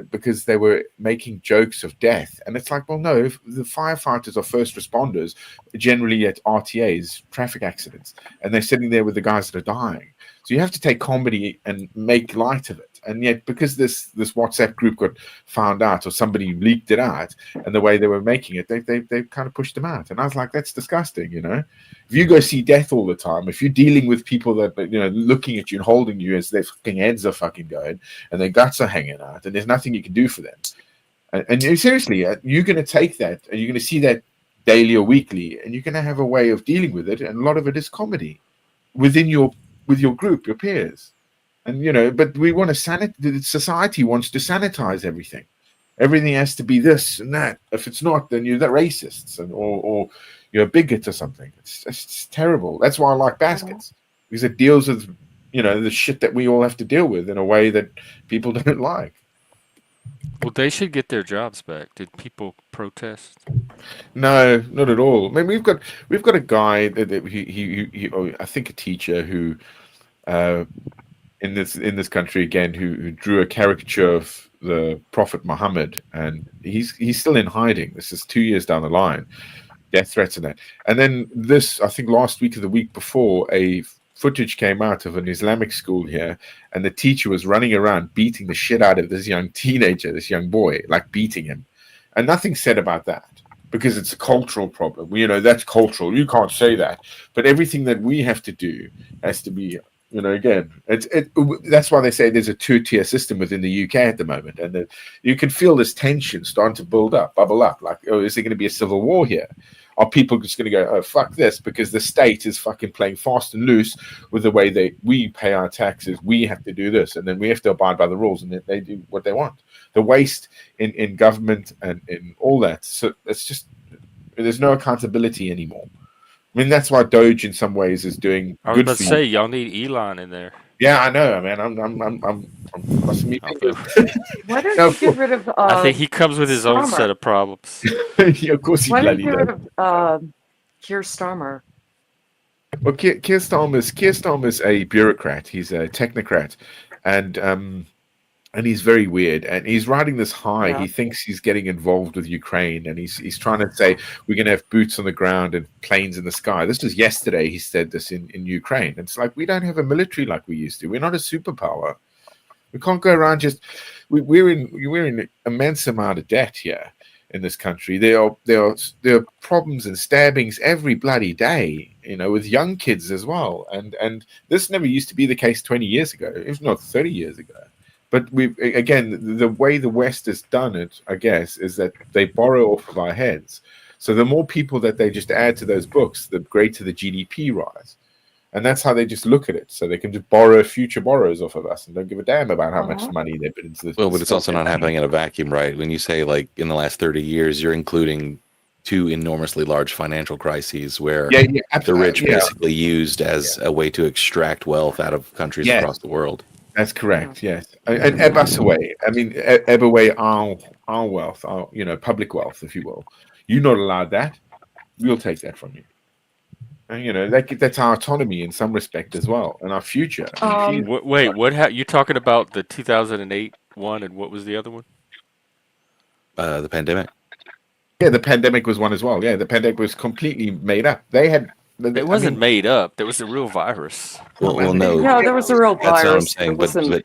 because they were making jokes of death. And it's like, well, no, if the firefighters are first responders, generally at RTAs, traffic accidents, and they're sitting there with the guys that are dying. So you have to take comedy and make light of it. And yet, because this WhatsApp group got found out, or somebody leaked it out, and the way they were making it, they kind of pushed them out. And I was like, that's disgusting, you know. If you go see death all the time, if you're dealing with people that, you know, looking at you and holding you as their fucking heads are fucking going and their guts are hanging out, and there's nothing you can do for them, and seriously, you're going to take that and you're going to see that daily or weekly, and you're going to have a way of dealing with it, and a lot of it is comedy with your group, your peers. And, you know, but we want to society wants to sanitize everything. Everything has to be this and that. If it's not, then you're the racists or you're a bigot or something. It's terrible. That's why I like Baskets, because it deals with, you know, the shit that we all have to deal with in a way that people don't like. Well, they should get their jobs back. Did people protest? No, not at all. I mean, we've got a guy that he I think a teacher who in this country again who drew a caricature of the Prophet Muhammad, and he's still in hiding. This is 2 years down the line, death threats and that. And then this, I think last week or the week before, a footage came out of an Islamic school here, and the teacher was running around beating the shit out of this young teenager, this young boy, like beating him, and nothing said about that because it's a cultural problem. You know, that's cultural. You can't say that, but everything that we have to do has to be. You know, again, that's why they say there's a two-tier system within the UK at the moment, and that you can feel this tension starting to bubble up. Like, oh, is there going to be a civil war here? Are people just going to go, oh, fuck this, because the state is fucking playing fast and loose with the way we pay our taxes, we have to do this, and then we have to abide by the rules, and they do what they want. The waste in government and in all that, so it's just, there's no accountability anymore. I mean, that's why Doge in some ways is doing I was good about for to you. say, y'all need Elon in there. Yeah, I know, man. I'm crossing me fingers. Why don't No, you get rid of I think he comes with his own Starmer? set of problems. of course he Why don't bloody you get does. rid of Keir Starmer? Well, Keir Starmer's a bureaucrat. He's a technocrat, and he's very weird. And he's riding this high. Yeah. He thinks he's getting involved with Ukraine, and he's trying to say we're going to have boots on the ground and planes in the sky. This was yesterday. He said this in Ukraine. It's like, we don't have a military like we used to. We're not a superpower. We can't go around just. We're in immense amount of debt here in this country. There are problems and stabbings every bloody day, you know, with young kids as well. And this never used to be the case 20 years ago, if not 30 years ago. But again, the way the West has done it, I guess, is that they borrow off of our heads. So the more people that they just add to those books, the greater the GDP rise. And that's how they just look at it. So they can just borrow future borrows off of us and don't give a damn about how much money they put into this. Well, but it's also not happening in a vacuum, right? When you say, like, in the last 30 years, you're including two enormously large financial crises where the rich basically used as a way to extract wealth out of countries across the world. That's correct. Yes, and ebb us away. I mean, ebb away our wealth, our, you know, public wealth, if you will. You're not allowed that. We'll take that from you. And, you know, that's our autonomy in some respect as well, and our future. Wait, what? You talking about the 2008 one, and what was the other one? The pandemic. Yeah, the pandemic was one as well. Yeah, the pandemic was completely made up. They had. It wasn't made up. There was a real virus. Well, no. Yeah, there was a real virus. That's what I'm saying.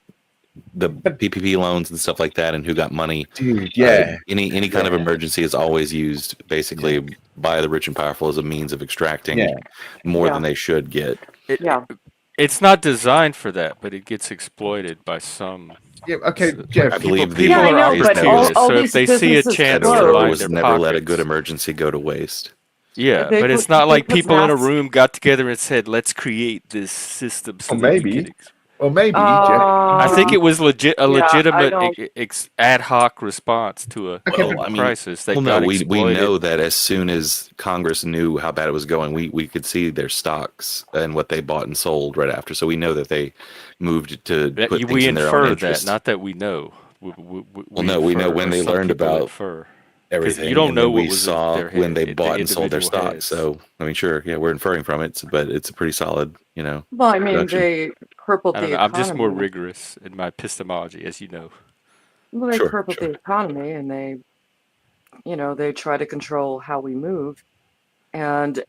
But the PPP loans and stuff like that, and who got money. Dude, yeah. Any kind of emergency is always used basically by the rich and powerful as a means of extracting more than they should get. It's not designed for that, but it gets exploited by some. Yeah, okay, Jeff. I believe people I are know, but opportunists, all so if these they see a businesses chance close. to line was their never let a pockets. good emergency go to waste. Yeah, They but it's put- not they like put people in a masks- room got together and said, "Let's create this system." So Or that we maybe. can Well, maybe, Jeff. I think it was a I legitimate don't- ad hoc response to a crisis that got we exploited. know that as soon as Congress knew how bad it was going, we could see their stocks and what they bought and sold right after. So we know that they moved to put things We in their own infer interest. that, not that we know. We know when they some learned people about infer. Because you everything, don't and know then what we was in saw their when head, they the bought and sold their individual stock. heads. So I mean, sure, yeah, we're inferring from it, but it's a pretty solid, Well, I mean, deduction. they crippled I don't the know. I'm just more economy. rigorous in my epistemology, as you know. Well, they Sure, crippled sure. the economy, and they try to control how we move. And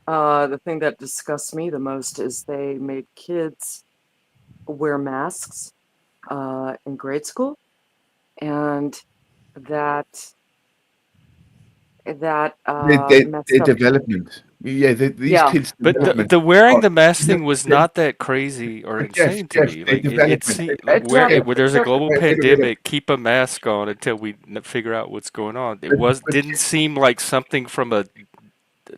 the thing that disgusts me the most is they made kids wear masks in grade school, and that messed Their up. development. Yeah, these Yeah, kids' But the development. the wearing Are, the mask no, thing was they- not that crazy or but Jeff, insane to Jeff, me. their Like it development. seemed yeah, where but where there's a global Wait a minute. pandemic, keep a mask on until we figure out what's going on. It But, was but, didn't seem like something from but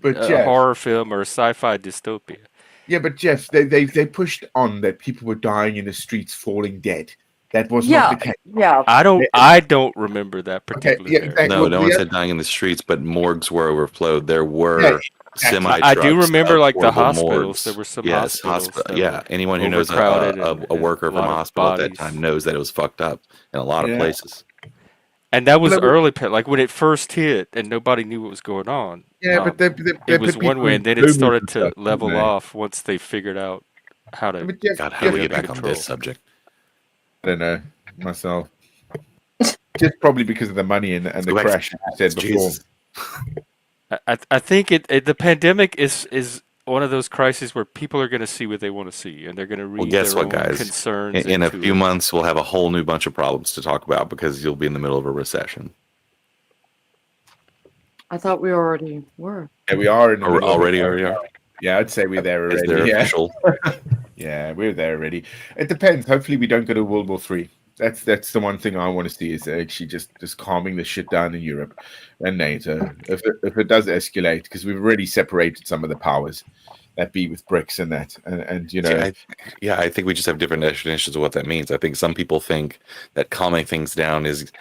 a Jeff, horror film or a sci-fi dystopia. yeah, but Jeff, they pushed on that people were dying in the streets, falling dead. That was not yeah, the case. yeah. They- I don't remember that okay, particular yeah, exactly. narrative. No, Well, no one said dying in the streets, but morgues were overflowed. There yeah, were exactly. semi I do trucks remember of like the portable hospitals. There morgues. were some Yes, hospitals hospital. that Yeah, were anyone who knows overcrowded a and worker a from lot a of hospital at that time bodies. knows that it was fucked up in a lot of Yeah. places. And that Well, was they were- early, like when it first hit and nobody knew what was going on. yeah, but It they was put one people way, in and then it comas started and to stuff, didn't level they? off once they figured out how to But Jeff, God, how get do we it get under back on control. this subject? I don't know myself. Just probably because of the money and Let's the go back to crash you said before. Jesus. I think the pandemic is one of those crises where people are going to see what they want to see, and they're going to Well, read guess their what, own guys? concerns In a into few it. months, we'll have a whole new bunch of problems to talk about because you'll be in the middle of a recession. I thought we already were. Yeah, we are in the middle Already, of it. already are. Yeah, I'd say we're there Is already. there Yeah. official? Yeah, we're there already. It depends. Hopefully, we don't go to World War III. That's the one thing I want to see is actually just calming the shit down in Europe and NATO. If it does escalate, because we've already separated some of the powers, that be with BRICS and that, and See, I think we just have different definitions of what that means. I think some people think that calming things down is.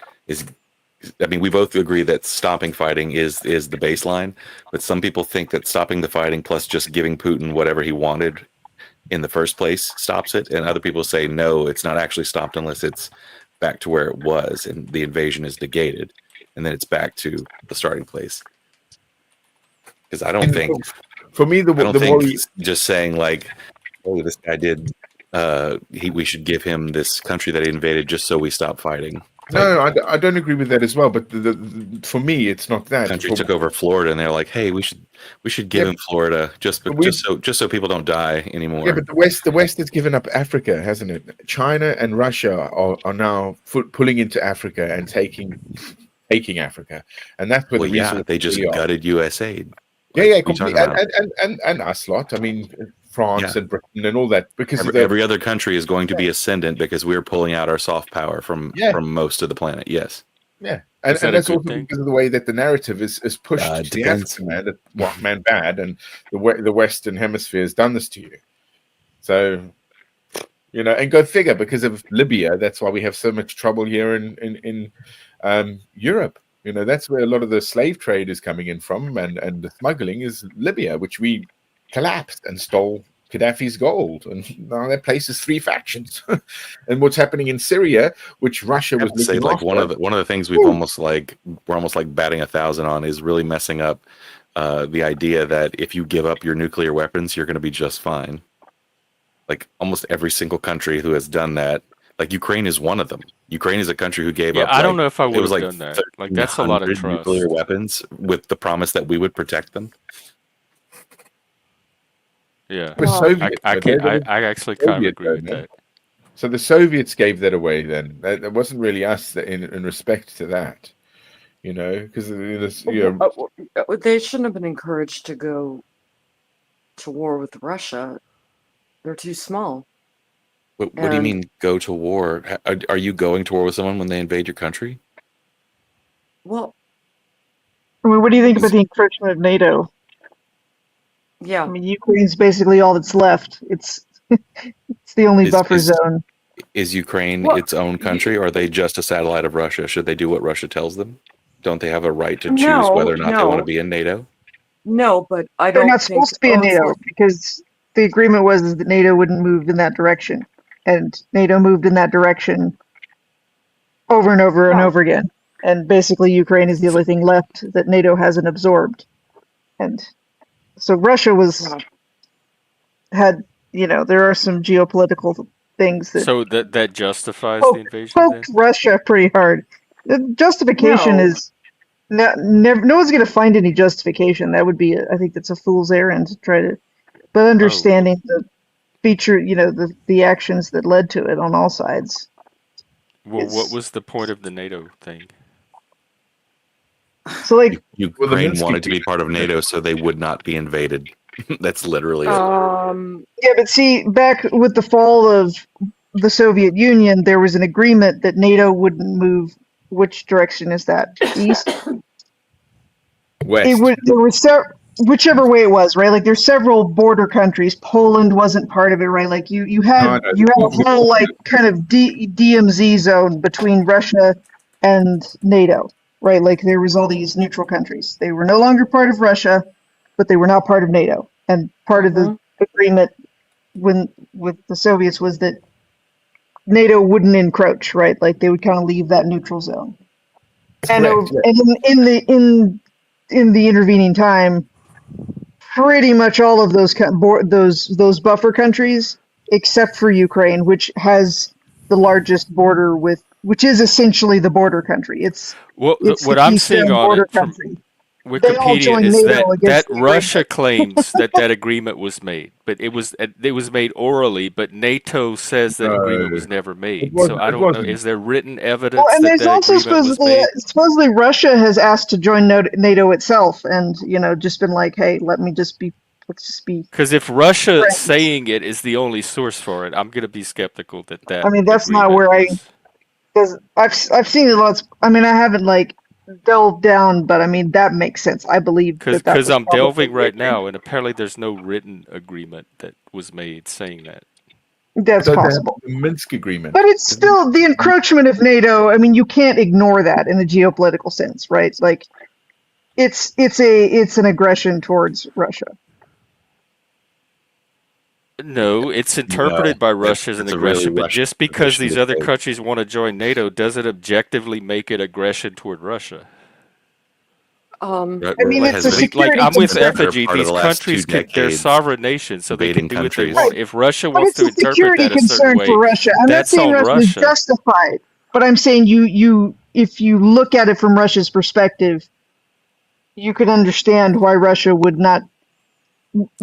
I mean, we both agree that stopping fighting is the baseline, but some people think that stopping the fighting plus just giving Putin whatever he wanted in the first place stops it, and other people say no, it's not actually stopped unless it's back to where it was and the invasion is negated, and then it's back to the starting place. Because I don't think for me the worry just saying like, oh, this guy did, we should give him this country that he invaded just so we stop fighting. No, I don't agree with that as well. But for me, it's not that. Country took over Florida, and they're like, "Hey, we should give him Florida just so people don't die anymore." Yeah, but the West has given up Africa, hasn't it? China and Russia are now pulling into Africa and taking Africa, and that's where well, the resources they just really are. gutted USAID. Yeah, completely, and us lot. I mean, France and Britain and all that, because every other country is going to be ascendant because we're pulling out our soft power from most of the planet. Yes. Yeah, and that's also because of the way that the narrative is pushed to the African man, that white man bad, and the Western Hemisphere has done this to you. So, and go figure, because of Libya, that's why we have so much trouble here in Europe. That's where a lot of the slave trade is coming in from, and the smuggling is Libya, which we collapsed and stole Gaddafi's gold, and now that place is three factions. And what's happening in Syria, which Russia was say like one of the things we're almost like batting 1,000 on is really messing up the idea that if you give up your nuclear weapons, you're going to be just fine. Like almost every single country who has done that, like Ukraine is one of them. Ukraine is a country who gave up. I don't know if I would have like done that. Like that's a lot of trust. Nuclear weapons with the promise that we would protect them. Yeah, The Soviets, I actually kind of agree with that. So the Soviets gave that away. Then that wasn't really us that in respect to that, because they shouldn't have been encouraged to go to war with Russia. They're too small. What do you mean go to war? Are you going to war with someone when they invade your country? Well, I mean, what do you think about the encroachment of NATO? Yeah, I mean, Ukraine's basically all that's left. It's the only buffer zone. Is Ukraine its own country, or are they just a satellite of Russia? Should they do what Russia tells them? Don't they have a right to choose whether or not they want to be in NATO? No, but I They're don't not think supposed to be in NATO because the agreement was that NATO wouldn't move in that direction, and NATO moved in that direction over and over and over again. and basically Ukraine is the only thing left that NATO hasn't absorbed. And so Russia had, there are some geopolitical things that So that justifies the invasion then? poked Russia pretty hard. The justification No. is no one's going to find any justification. That would be, I think that's a fool's errand to try to, but understanding the feature, the actions that led to it on all sides. Well, what was the point of the NATO thing? So like, Ukraine Minsk wanted to be agreement- part of NATO, so they would not be invaded. That's literally it. yeah, but see, back with the fall of the Soviet Union, there was an agreement that NATO wouldn't move. Which direction is that? East? West. It would. There was whichever way it was, right? Like there's several border countries. Poland wasn't part of it, right? Like you had No, you had a whole like kind of DMZ zone between Russia and NATO, right? Like there was all these neutral countries. They were no longer part of Russia, but they were not part of NATO. And part of the agreement with the Soviets was that NATO wouldn't encroach, right? Like they would kind of leave that neutral zone. And, correct, yeah. and in the intervening time, pretty much all of those buffer countries, except for Ukraine, which has the largest border which is essentially the border country. It's Well, it's what the I'm Keystone seeing on border it from country. They all Wikipedia joined is NATO that against the Russia agreement. claims that agreement was made, but it was made orally, but NATO says that agreement was never made. So I it don't know. wasn't. Is there written evidence Well, and that there's that also agreement was made? supposedly Russia has asked to join NATO itself, and just been like, hey, let's just be. Because if Russia friends. saying it is the only source for it, I'm going to be skeptical that I mean, that's not agreement where was. Because I've seen it lots. I mean, I haven't like delved down, but I mean that makes sense. I believe that was Because I'm probably delving the right agreement. now, and apparently there's no written agreement that was made saying that. That's Don't they have possible, the Minsk agreement. but it's still the encroachment of NATO. I mean, you can't ignore that in a geopolitical sense, right? Like, it's an aggression towards Russia. No, it's interpreted by Russia as an that's a really aggression, but Russian just because position these to other take. countries want to join NATO doesn't objectively make it aggression toward Russia. I mean, it's a Has been security I'm with concern. Effigy. part of These the last 2 countries, they're decades sovereign nations, so they can invading do what they countries. want. Right. If Russia But wants it's to a interpret security that a certain concern way, for Russia. I'm not that's saying on Russia is Russia. justified, but I'm saying if you look at it from Russia's perspective, you could understand why Russia would not.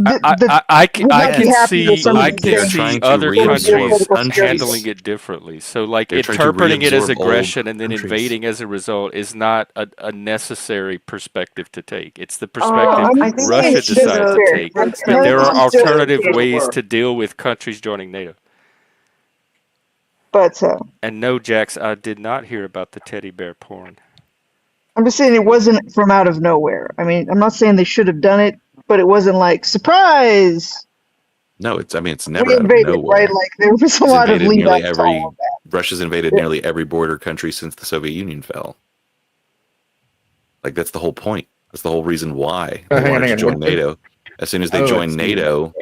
I can would not be happy with some of I these can They're things trying see to other for reabsorb countries geopolitical security. handling it differently. So, like, They're trying to interpreting it as reabsorb old aggression and then countries. invading as a result is not a necessary perspective to take. It's the I perspective think Russia it's decided to fair. take. I'm But not there are necessarily alternative fair. ways to deal with countries joining NATO. But And no, Jax, I did not hear about the teddy bear porn. I'm just saying it wasn't from out of nowhere. I mean, I'm not saying they should have done it, but it wasn't like surprise. No, it's We never out of invaded, nowhere. right? Like there was a It's lot of invaded lead nearly up to all of that. Russia's invaded nearly every border country since the Soviet Union fell. Like that's the whole point. That's the whole reason why they Hang on, wanted to hang on. join NATO. As soon as they Oh, join I see. NATO,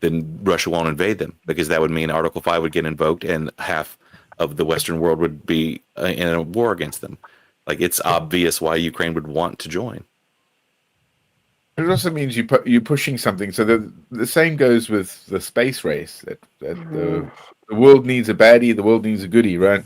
then Russia won't invade them because that would mean Article 5 would get invoked and half of the Western world would be in a war against them. Like it's obvious why Ukraine would want to join. It also means you're pushing something. So the same goes with the space race. That the world needs a baddie, the world needs a goodie, right?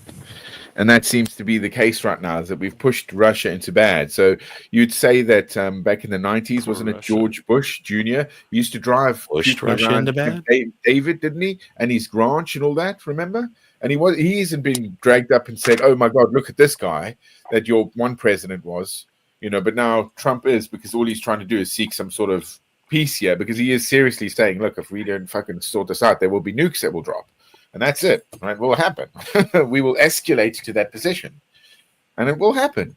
And that seems to be the case right now. Is that we've pushed Russia into bad. So you'd say that back in the 90s, Poor wasn't it Russia. George Bush Jr. used to drive Pushed people Russia around into bad? Camp David, didn't he? And his ranch and all that. Remember? And he isn't been dragged up and said, "Oh my God, look at this guy that your one president was." But now Trump is, because all he's trying to do is seek some sort of peace here, because he is seriously saying, look, if we don't fucking sort this out, there will be nukes that will drop. And that's it, right? Will happen. We will escalate to that position. And it will happen.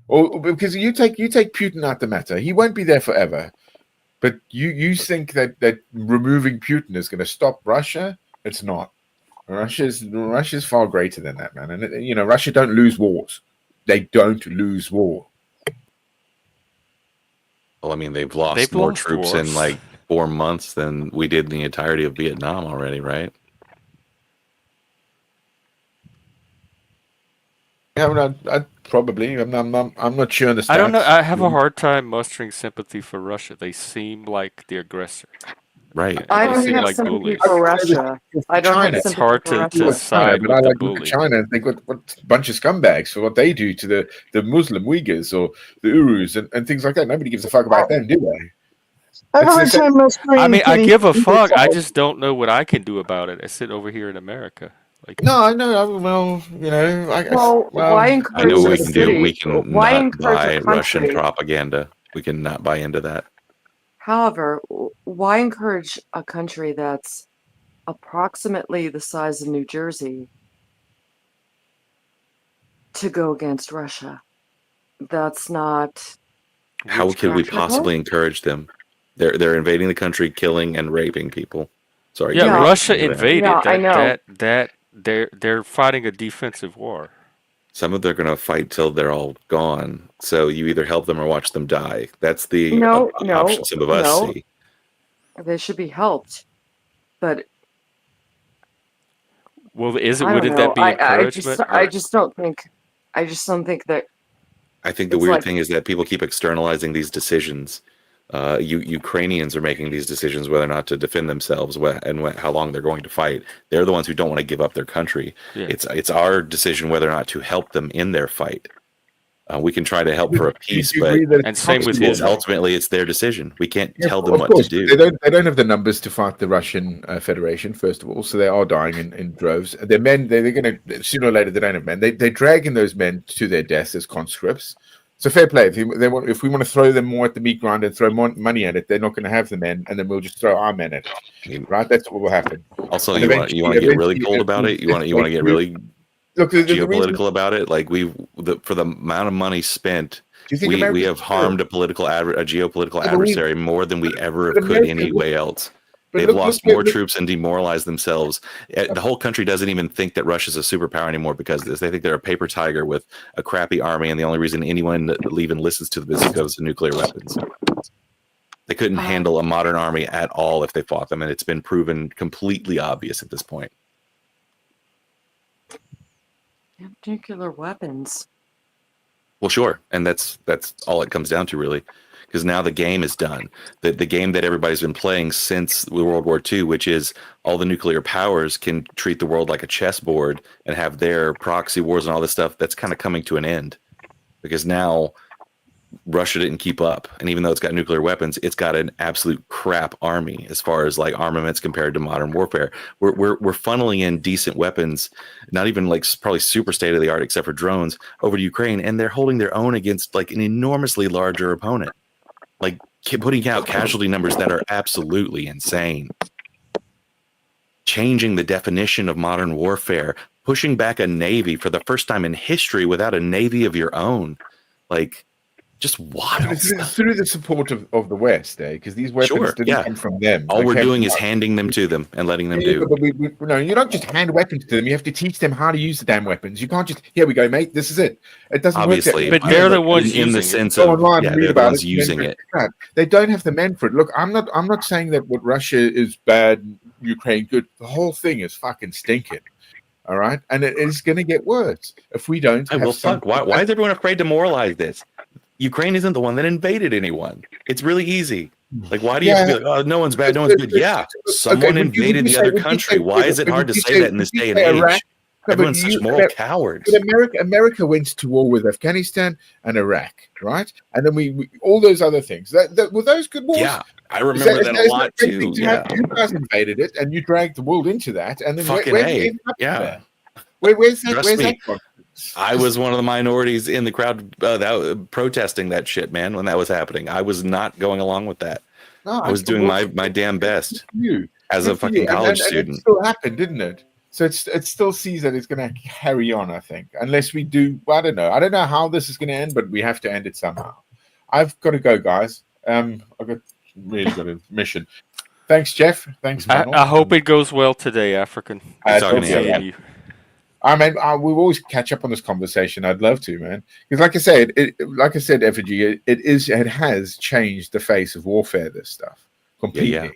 Or because you take Putin out the matter, he won't be there forever. But you think that removing Putin is going to stop Russia? It's not. Russia's far greater than that, man. And Russia don't lose wars. They don't lose war. Well, I mean, they've lost more troops in like 4 months than we did in the entirety of Vietnam already, right? Yeah, I probably. I'm not sure on the I don't know. stats. I have a hard time mustering sympathy for Russia. They seem like the aggressor. Right. I They don't seem have like sympathy I for bullies. can say Russia. this I for don't have China. It's sympathy hard for to Russia. China, side but with I the like look at bully. China and think what bunch of scumbags for what they do to the Muslim Uyghurs or the Urus and things like that. Nobody gives a fuck about them, do they? I have a It's the hard same. time I mustering mean, I pity give a either fuck. I side. just don't know what I can do about it. I sit over here in America. Like, No, I know. Well, Well, well, why I know encourage what a we can do. city? We can Why not encourage a buy Russian country? propaganda. We can not buy into that. However, why encourage a country that's approximately the size of New Jersey to go against Russia? That's not How could we witchcraft. possibly practical. encourage them? They're invading the country, killing and raping people. Sorry, Yeah, you Yeah, were Russia saying that. yeah, invaded. I know. They're fighting a defensive war. Some of them are going to fight till they're all gone. So you either help them or watch them die. That's the No, option no, some of us no. see. They should be helped, but Well, is it? I don't Wouldn't that know. be encouragement? I Or just don't think. I just don't think that I think the it's weird like thing is that people keep externalizing these decisions. Ukrainians are making these decisions whether or not to defend themselves how long they're going to fight. They're the ones who don't want to give up their country. yeah. It's our decision whether or not to help them in their fight. We can try to help do for a you peace, but agree that it's And same with possible? it's Israel. ultimately it's their decision. We can't Yeah, tell them of what to course, but do. they don't have the numbers to fight the Russian Federation. First of all, so they are dying in droves. Their men, they're going to sooner or later. They don't have men. They're dragging those men to their deaths as conscripts. So fair play. If we want to throw them more at the meat grinder and throw more money at it, they're not going to have the men, and then we'll just throw our men at it. I mean, Right? That's what will happen. also, And you want to get really cold about it. You want like to get really look. The reason. geopolitical about it. Like for the amount of money spent, Do you think we America's have harmed a geopolitical yeah, but adversary more than we ever but could America, any way else. but They've look, lost more troops and demoralized themselves. The whole country doesn't even think that Russia's a superpower anymore because of this. They think they're a paper tiger with a crappy army, and the only reason anyone even listens to them is because of nuclear weapons. They couldn't uh, handle a modern army at all if they fought them, and it's been proven completely obvious at this point. nuclear weapons. Well, sure, and that's all it comes down to, really, because now the game is done. The game that everybody's been playing since World War II, which is all the nuclear powers can treat the world like a chessboard and have their proxy wars and all this stuff. That's kind of coming to an end because now Russia didn't keep up, and even though it's got nuclear weapons, it's got an absolute crap army as far as like armaments compared to modern warfare. We're funneling in decent weapons, not even like probably super state of the art except for drones, over to Ukraine, and they're holding their own against like an enormously larger opponent, like putting out casualty numbers that are absolutely insane, changing the definition of modern warfare, pushing back a navy for the first time in history without a navy of your own, like. Just wild stuff. through the support of the West, because these weapons Sure, didn't yeah. come from them. All They we're came doing from is us. handing them to them and letting them Yeah, do. but no, you don't just hand weapons to them. You have to teach them how to use the damn weapons. You can't just, here we go, mate. This is it. It doesn't work that way. Obviously, But You know, they're the but ones in the using it. sense go of, online and yeah, read they're the about ones it. And then using it. crap. They don't have the men for it. Look, I'm not saying that what Russia is bad, Ukraine good. The whole thing is fucking stinking. All right, and it is going to get worse if we don't Hey, have well, some. fuck. Why is everyone afraid to moralize this? Ukraine isn't the one that invaded anyone. It's really easy. Like, why do you have to Yeah, be like, oh, no one's bad, no one's good? Yeah, okay. someone invaded the other country. Why is it hard to say that in this day and Iraq? age? No, but Everyone's such moral cowards. But America went to war with Afghanistan and Iraq, right? And then we all those other things. Were those good wars? Yeah, I remember that a lot great too. thing to Yeah, have? You guys invaded it, and you dragged the world into that. And then fucking where's A. the up Yeah. there? Where's that? Trust Where's me. that from? I was one of the minorities in the crowd protesting that shit, man, when that was happening. I was not going along with that. No, I was doing my damn best you as a good for you. fucking college And it student. still happened, didn't it? So it still sees that it's going to carry on. I think, unless we do, I don't know. I don't know how this is going to end, but we have to end it somehow. I've got to go, guys. I've really got a mission. Thanks, Jeff. Thanks, Manuel. I hope it goes well today, African. I talking Good to you. seeing you. I mean, we'll always catch up on this conversation. I'd love to, man. Because, like I said, Effigy, it has changed the face of warfare. This stuff completely, Yeah.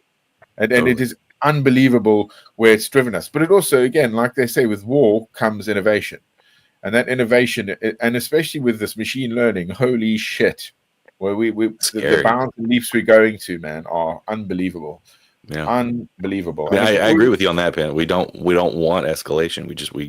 and Totally. it is unbelievable where it's driven us. But it also, again, like they say, with war comes innovation, And that innovation, and especially with this machine learning, holy shit! Where the Scary. bounds and leaps we're going to, man, are unbelievable, Yeah. unbelievable. I mean, And I agree with you on that, Pan. We don't want escalation.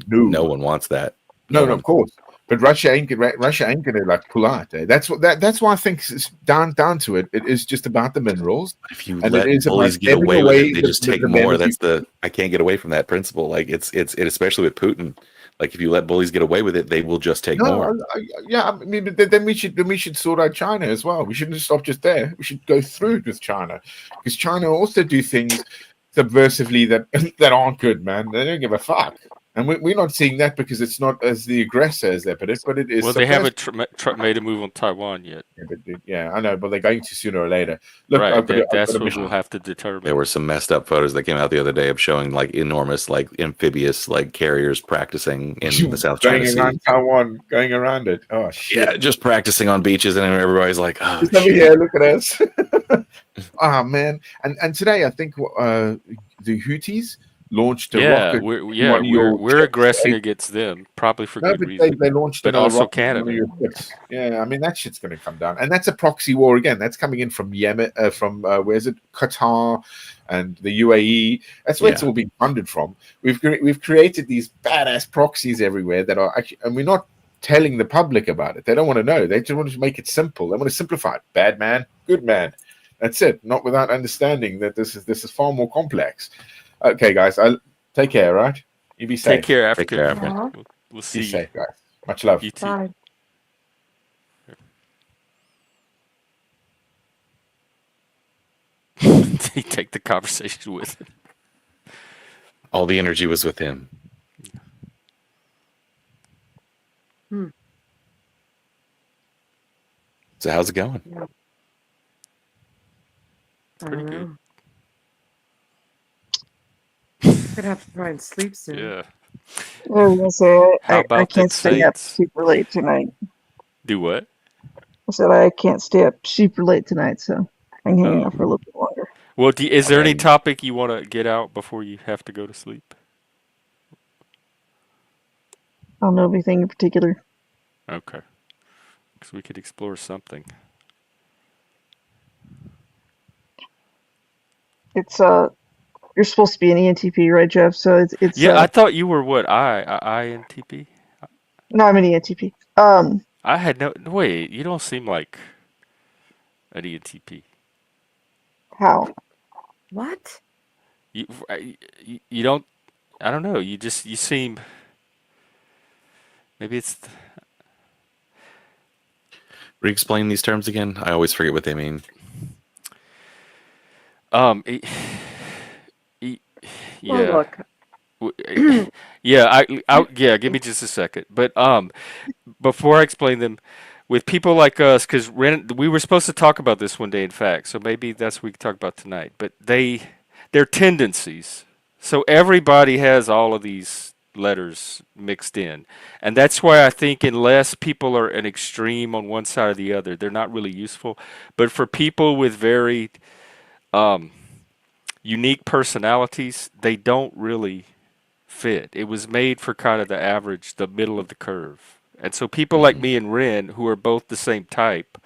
No one wants that. No, one. of course. But Russia ain't gonna like pull out. That's why I think it's down to it. It is just about the minerals, If you and let it is bullies about get giving away with away it, they just take the more. energy. I can't get away from that principle. Like it's especially with Putin. Like if you let bullies get away with it, they will just take more. Yeah, I mean, but then we should sort out China as well. We shouldn't stop just there. We should go through with China, because China also do things subversively that aren't good, man. They don't give a fuck. And we're not seeing that because it's not as the aggressor as they put it, but it is. Well, they haven't made a move on Taiwan yet. Yeah, I know, but they're going to sooner or later. Look, Right, that's a what we'll have to determine. There were some messed up photos that came out the other day of showing like enormous, like amphibious, like carriers practicing in the South China Sea. Going around Taiwan, going around it. Oh shit! Yeah, just practicing on beaches, and everybody's like, "Oh, just over here, look at us." Oh man! And today I think the Houthis launched a rocket. We're aggressing against them, probably for good reason. They launched but also Canada. Yeah, I mean that shit's going to come down, and that's a proxy war again. That's coming in from Yemen, from where's it, Qatar, and the UAE. That's where it's all being funded from. We've created these badass proxies everywhere that are actually, and we're not telling the public about it. They don't want to know. They just want to make it simple. They want to simplify it. Bad man, good man. That's it. Not without understanding that this is far more complex. Okay, guys, take care, right? You be safe. Take care, Africa. We'll see you. Be safe, guys. Much love. You too. Bye. He take the conversation with him. All the energy was with him. So how's it going? Yeah. Pretty good. Gonna have to try and sleep soon. Yeah. I was gonna say I can't stay up Saints? super late tonight. Do what? I said I can't stay up super late tonight, so I can hang out for a little bit longer. Well, is there any topic you want to get out before you have to go to sleep? I don't know anything in particular. Okay. Because we could explore something. It's you're supposed to be an ENTP, right, Jeff? So it's Yeah, I thought you were what? INTP? No, I'm an ENTP. I had no. Wait, you don't seem like an ENTP. How? What? You don't. I don't know. You seem. Maybe it's. Re-explain these terms again. I always forget what they mean. Yeah. Well, Yeah, give me just a second. But before I explain them, with people like us, because we were supposed to talk about this one day, in fact, so maybe that's what we can talk about tonight. But their tendencies. So everybody has all of these letters mixed in, and that's why I think unless people are an extreme on one side or the other, they're not really useful. But for people with very unique personalities, they don't really fit. It was made for kind of the average, the middle of the curve. And so people like me and Ren, who are both the same type,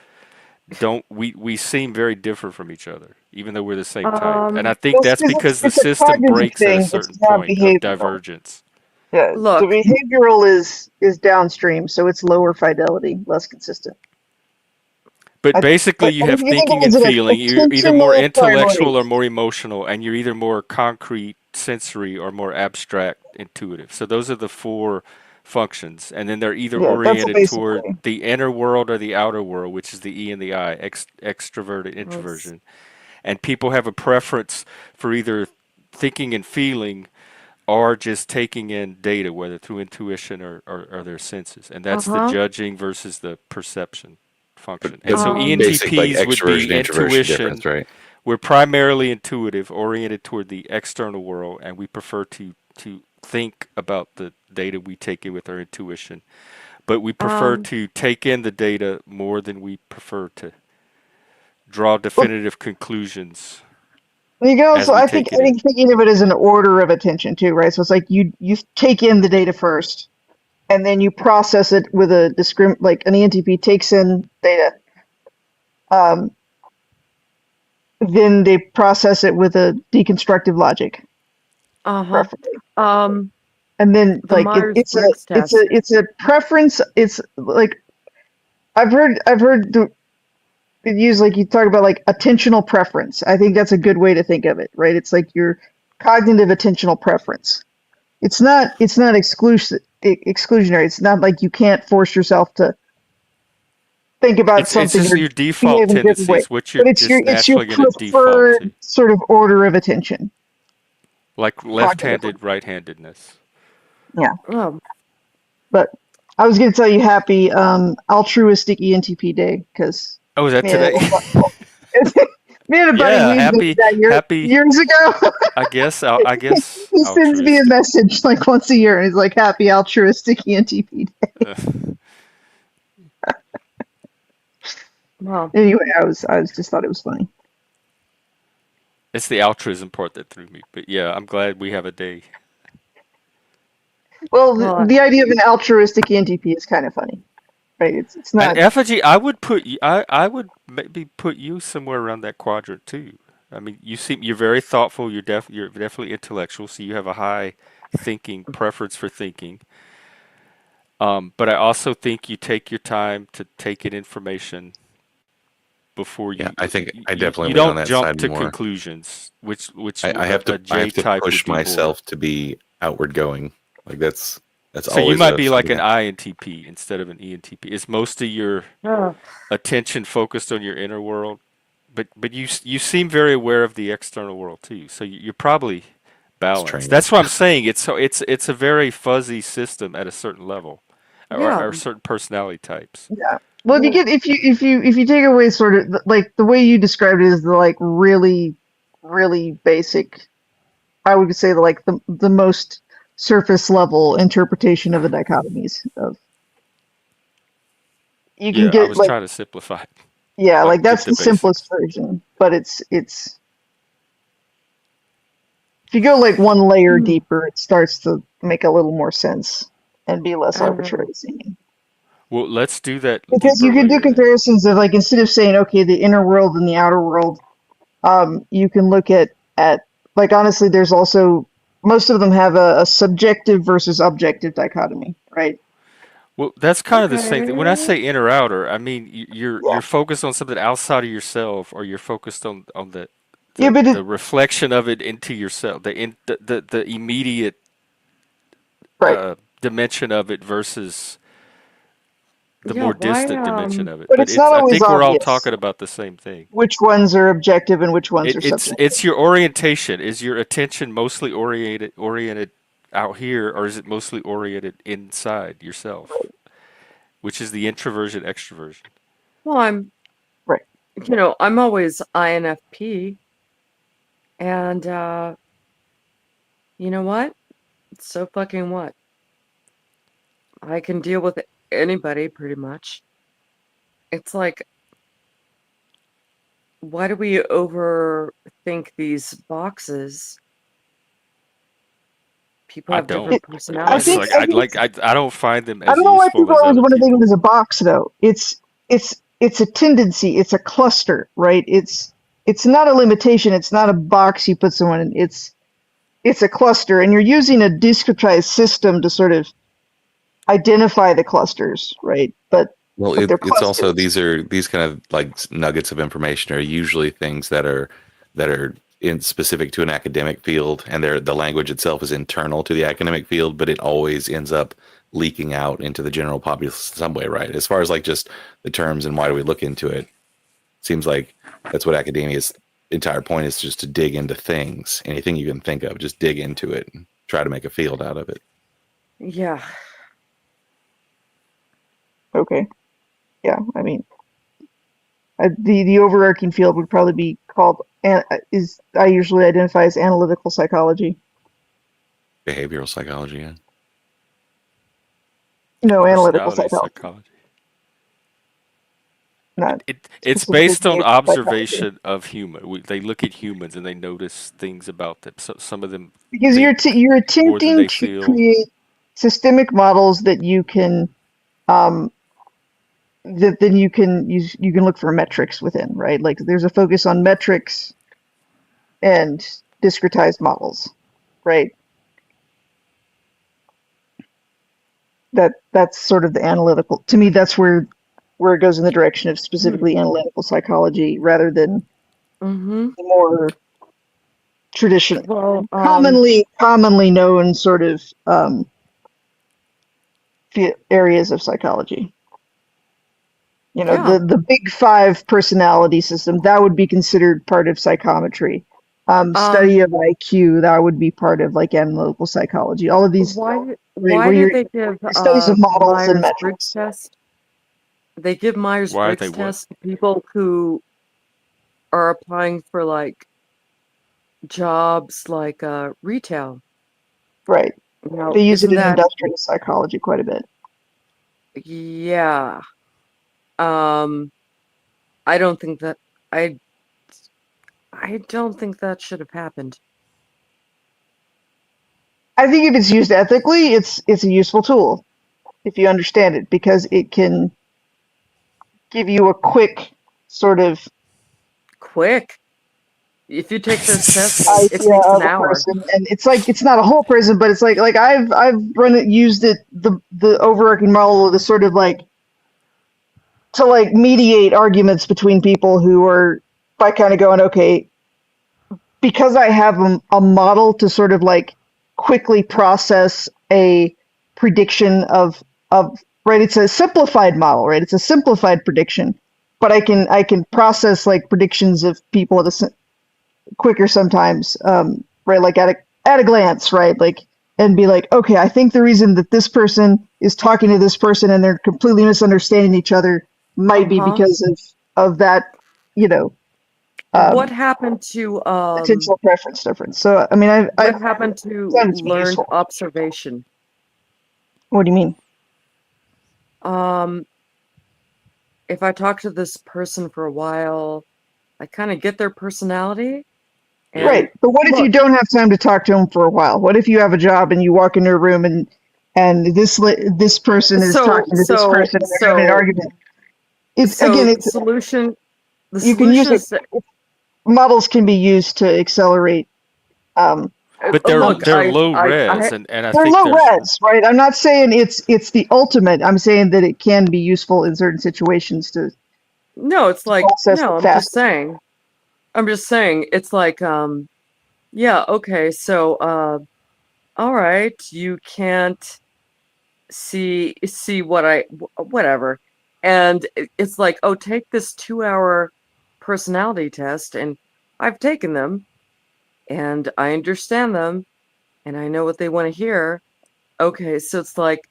we seem very different from each other, even though we're the same type. And I think that's because the system breaks at a certain point of divergence. Yeah, Look. the behavioral is downstream, so it's lower fidelity, less consistent. But basically, you have thinking and feeling. You're either more intellectual or more emotional, and you're either more concrete, sensory, or more abstract, intuitive. So those are the four functions, and then they're either oriented toward the inner world or the outer world, which is the E and the I, extroverted, introversion. And people have a preference for either thinking and feeling or just taking in data, whether through intuition or their senses. And that's the judging versus the perception function. And so ENTPs would be intuition. Right? We're primarily intuitive, oriented toward the external world, and we prefer to think about the data we take in with our intuition. But we prefer to take in the data more than we prefer to draw definitive conclusions. You can also, I think thinking of it as an order of attention too, right? So it's like you take in the data first, and then you process it with a like an ENTP takes in data. Then they process it with a deconstructive logic, Uh-huh. preferably. And then The like Myers-Briggs test. it's a preference. It's like I've heard it used, like you talk about like attentional preference. I think that's a good way to think of it, right? It's like your cognitive attentional preference. It's not exclusionary. It's not like you can't force yourself to think about It's something just or your default behave in a different way. tendencies, what you're But it's just your naturally going to default preferred to, sort of order of attention like cognitively. left-handed, right-handedness. Yeah. Oh, But I was going to tell you happy altruistic ENTP day because Oh, is that me and today? me and a buddy Yeah, we did that happy. years ago. I guess He sends me a altruistic. message like once a year and he's like happy altruistic ENTP day. Uh, well, Anyway, I was just thought it was funny. it's the altruism part that threw me. But yeah, I'm glad we have a day. Well, well, the idea of an altruistic ENTP is kind of funny, right? It's And not. effigy, I would put you. I would maybe put you somewhere around that quadrant too. I mean, you're very thoughtful. You're definitely intellectual. So you have a high thinking preference for thinking. But I also think you take your time to take in information before Yeah, I think I you definitely lean on don't that jump side to more. conclusions, which I have a to I J have to type would push do more. myself to be outward going. Like that's So you always might a be like something. an INTP instead of an ENTP. Is most of your oh, attention focused on your inner world? But you seem very aware of the external world too. So you're probably It's balanced. training. That's what I'm saying. It's a very fuzzy system at a certain level, yeah. or certain personality types. Yeah. Well, Well, if you take away sort of like the way you described it is the like really basic, I would say like the most surface level interpretation of the dichotomies of you can Yeah, I get was like trying to simplify it, yeah, like like that's the the simplest basics. version, but it's if you go like one layer hmm, deeper, it starts to make a little more sense and be less um, arbitrary seeming. Well, let's do that Because you deeper can do layer then. comparisons of like instead of saying okay, the inner world and the outer world, you can look at like honestly, there's also most of them have a subjective versus objective dichotomy, right? Well, that's kind of the same thing. When I okay. say inner outer, I mean Yeah, you're focused on something outside of yourself, or you're focused on yeah, but the reflection of it into yourself, the immediate right. dimension of it versus the Yeah, more why, distant dimension of it. But But it's not I always think we're all obvious talking about the same thing. which ones are objective and which ones are subjective. It's your orientation. Is your attention mostly oriented out here, or is it mostly oriented inside yourself, which is the introversion extroversion? well, Right. I'm always INFP, and you know what? So fucking what? I can deal with anybody pretty much. It's like, why do we overthink these boxes? People I have don't. different It, I It's think personalities. like I think I don't find them I as don't know why useful people as always other want to think of people. it as a box though. It's a tendency, it's a cluster, right? It's not a limitation, it's not a box you put someone in. It's a cluster and you're using a discretized system to sort of identify the clusters, right? Well, But they're it's also clusters. these kind of like nuggets of information are usually things that are in specific to an academic field, and the language itself is internal to the academic field, but it always ends up leaking out into the general populace in some way, right? As far as like just the terms and why do we look into it, seems like that's what academia's entire point is, just to dig into things, anything you can think of, just dig into it and try to make a field out of it. Yeah. Okay. Yeah, I mean, the overarching field would probably be called is I usually identify as analytical psychology. Behavioral psychology, yeah. No, analytical Personality psychology, psychology. not It's specifically based on behavioral psychology. observation of human. They look at humans and they notice things about them. So some of them Because think you're more than attempting they to feel. create systemic models that you can that then you can use, you can look for metrics within, right? Like there's a focus on metrics and discretized models, right? That's sort of the analytical, to me that's where it goes in the direction of specifically analytical psychology rather than Mm-hmm. the more traditional, Well, commonly known sort of areas of psychology. You know, yeah. the big five personality system, that would be considered part of psychometry. Um, Study of IQ, that would be part of like analytical psychology. All of these, right, why where did you're they give studies of models and Myers-Briggs metrics. test? They give Why they Myers-Briggs what? test to people who are applying for like jobs like retail. Right. Now, They use it isn't in that industrial psychology quite a bit. yeah. Um, I don't think that I I don't think that should have happened. I think if it's used ethically, it's a useful tool if you understand it, because it can give you a quick sort of Quick. If you take those tests, it idea takes an of a hour. person, and it's like it's not a whole person, but it's like I've run it, used it, the overarching model to sort of like to like mediate arguments between people who are, by kind of going, okay, because I have a model to sort of like quickly process a prediction of right. It's a simplified model, right? It's a simplified prediction, but I can process like predictions of people at a quicker sometimes, right? Like at a glance, right? Like, and be like, okay, I think the reason that this person is talking to this person and they're completely misunderstanding each other might be Uh-huh. because of that, you know, What um, happened to potential preference difference. So, I mean, I've what happened to found it to be learned useful. observation? What do you mean? Um, if I talk to this person for a while, I kind of get their personality Yeah. and Right. But what if you look. don't have time to talk to them for a while? What if you have a job and you walk into a room and this person is So talking to this so person and they're having an so argument? It again, so it's the you can use solution it. is that, Models can be used to accelerate. Um, But they're look, they're low res, and I they're think low there's res, right? I'm not saying it's the ultimate. I'm saying that it can be useful in certain situations no, it's to like process no, it faster. I'm just saying it's like yeah, okay, so all right, you can't see what whatever. And it's like, oh, take this 2-hour personality test, and I've taken them and I understand them and I know what they want to hear. Okay, so it's like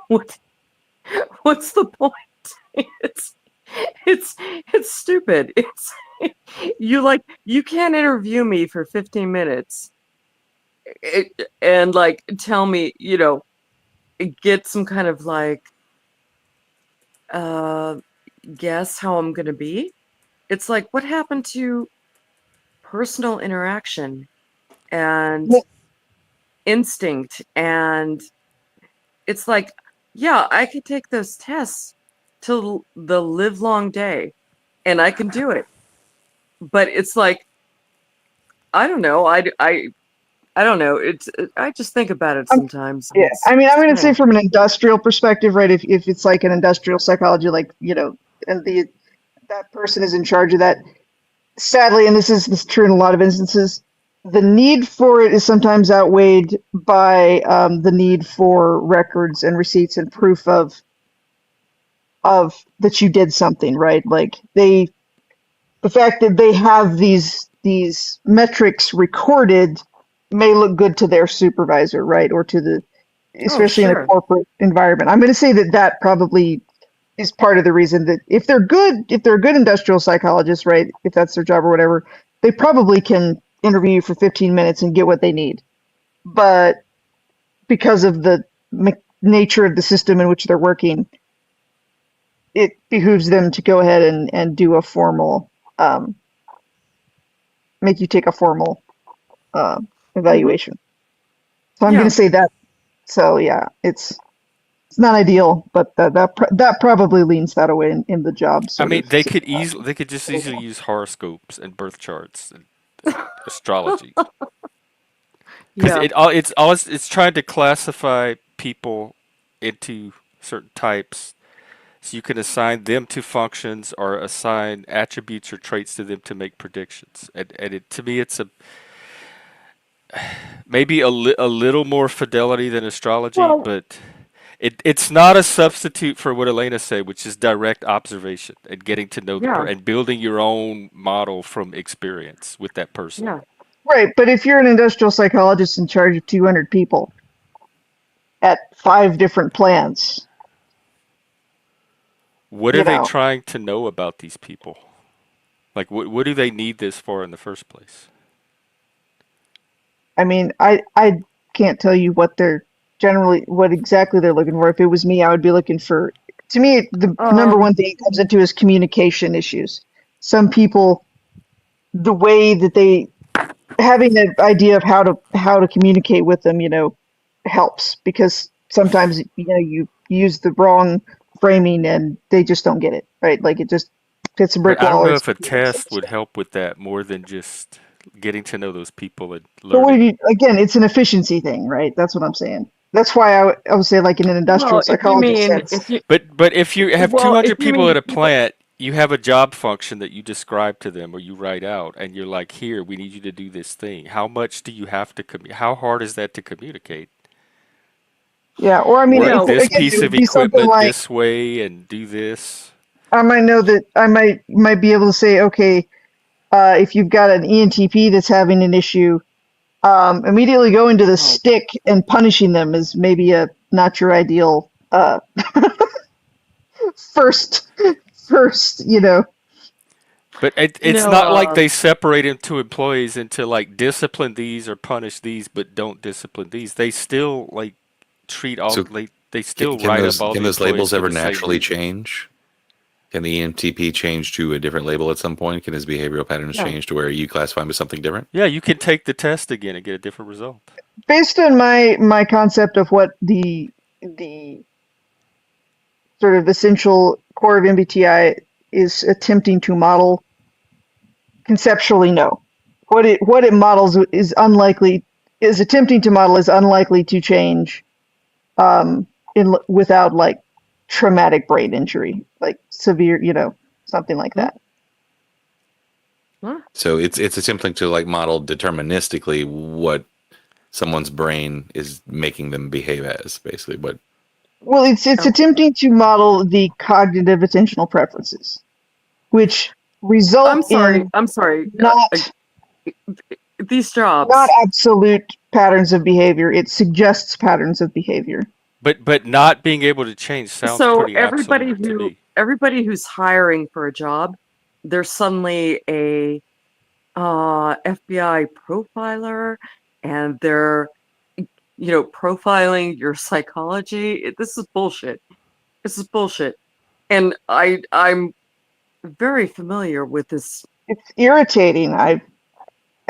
what what's the point? It's it's it's stupid. It's you can't interview me for 15 minutes and like tell me, get some kind of like uh guess how I'm gonna be. It's like what happened to personal interaction and Yeah, instinct, and it's like, yeah, I could take those tests till the live long day and I can do it. But it's like, I don't know. I don't know. I just think about it I'm, sometimes. And yeah. it's I mean, I'm going to say strange. from an industrial perspective, right? If it's like an industrial psychology, like and that person is in charge of that. Sadly, and this is true in a lot of instances, the need for it is sometimes outweighed by the need for records and receipts and proof of that you did something, right? Like the fact that they have these metrics recorded may look good to their supervisor, right? Or to the, Oh, especially in a sure. corporate environment. I'm going to say that probably is part of the reason that if they're good industrial psychologists, right? If that's their job or whatever, they probably can interview you for 15 minutes and get what they need. But because of the nature of the system in which they're working, it behooves them to go ahead and do a formal, make you take a formal Hmm. evaluation. So I'm going Yeah. to say that So yeah, it's not ideal, but that probably leans that away in the job I sort mean, of they could just easily use horoscopes and birth charts and astrology. Because Yeah. it's trying to classify people into certain types, so you can assign them to functions or assign attributes or traits to them to make predictions. And to me, it's maybe a little more fidelity than astrology, Well, but it's not a substitute for what Elena said, which is direct observation and getting to know yeah, and building your own model from experience with that person. yeah. right. But if you're an industrial psychologist in charge of 200 people at 5 different plants, What are you they know, trying to know about these people? Like, what do they need this for in the first place? I mean, I can't tell you what exactly they're looking for. If it was me, I would be looking for. To me, the number Um, one thing it comes into is communication issues. Some people, the way that they having an idea of how to communicate with them, helps because sometimes you use the wrong framing and they just don't get it, right? Like it just hits a But brick I don't wall or know it's if a a test would misunderstanding. help with that more than just getting to know those people and But what do learning. you, again, it's an efficiency thing, right? That's what I'm saying. That's why I would say like in an industrial well, if you psychologist mean sense. But if you have well, if 200 you people mean at a people, plant, you have a job function that you describe to them or you write out, and you're like, here, we need you to do this thing. How much do you have to how hard is that to communicate? Yeah, or I mean, Work no, this again, piece it would of be something equipment like this way and do this. I might know that I might be able to say, okay, if you've got an ENTP that's having an issue, immediately going to the oh, stick and punishing them is maybe a not your ideal first first. But it's no, not like they separate into employees into like discipline these or punish these, but don't discipline these. They still like treat all So they still can write up all can the those employees labels for ever the same naturally reason. change? Can the ENTP change to a different label at some point? Can his behavioral patterns yeah. change to where you classify him as something different? Yeah, you can take the test again and get a different result. Based on my concept of what the sort of essential core of MBTI is attempting to model conceptually, no. What it models is attempting to model is unlikely to change without like traumatic brain injury, like severe, something like Hmm? that. Huh? So it's attempting to like model deterministically what someone's brain is making them behave as, basically. What Well, it's Oh, attempting to model the cognitive attentional preferences, which result in I'm sorry. not These not jobs. absolute patterns of behavior. It suggests patterns of behavior. But not being able to change sounds So pretty absolute to me. everybody who's hiring for a job, they're suddenly a FBI profiler, and they're profiling your psychology. This is bullshit. This is bullshit. And I'm very familiar with this. It's irritating. I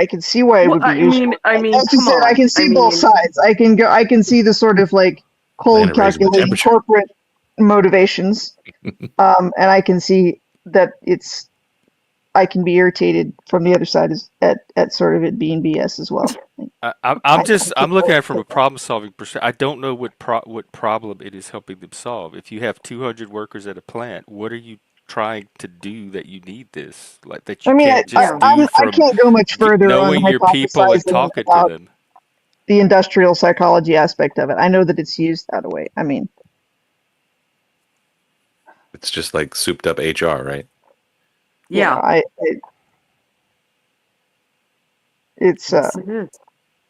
can see why it Well, would be useful. I mean, As you come said, I on. can I see both mean, sides. I can see the sort of like cold Atlanta raising the calculating temperature. corporate motivations, and I can see that I can be irritated from the other side at sort of it being BS as well. I'm looking at it from a problem solving perspective. I don't know what problem it is helping them solve. If you have 200 workers at a plant, what are you trying to do that you need this, like that I you mean, can't just yeah. do I from can't go much further on knowing your people and hypothesizing talking to about them? the industrial psychology aspect of it. I know that it's used that way. I mean, It's just like souped up HR, right? Yeah. It's Yes, it is.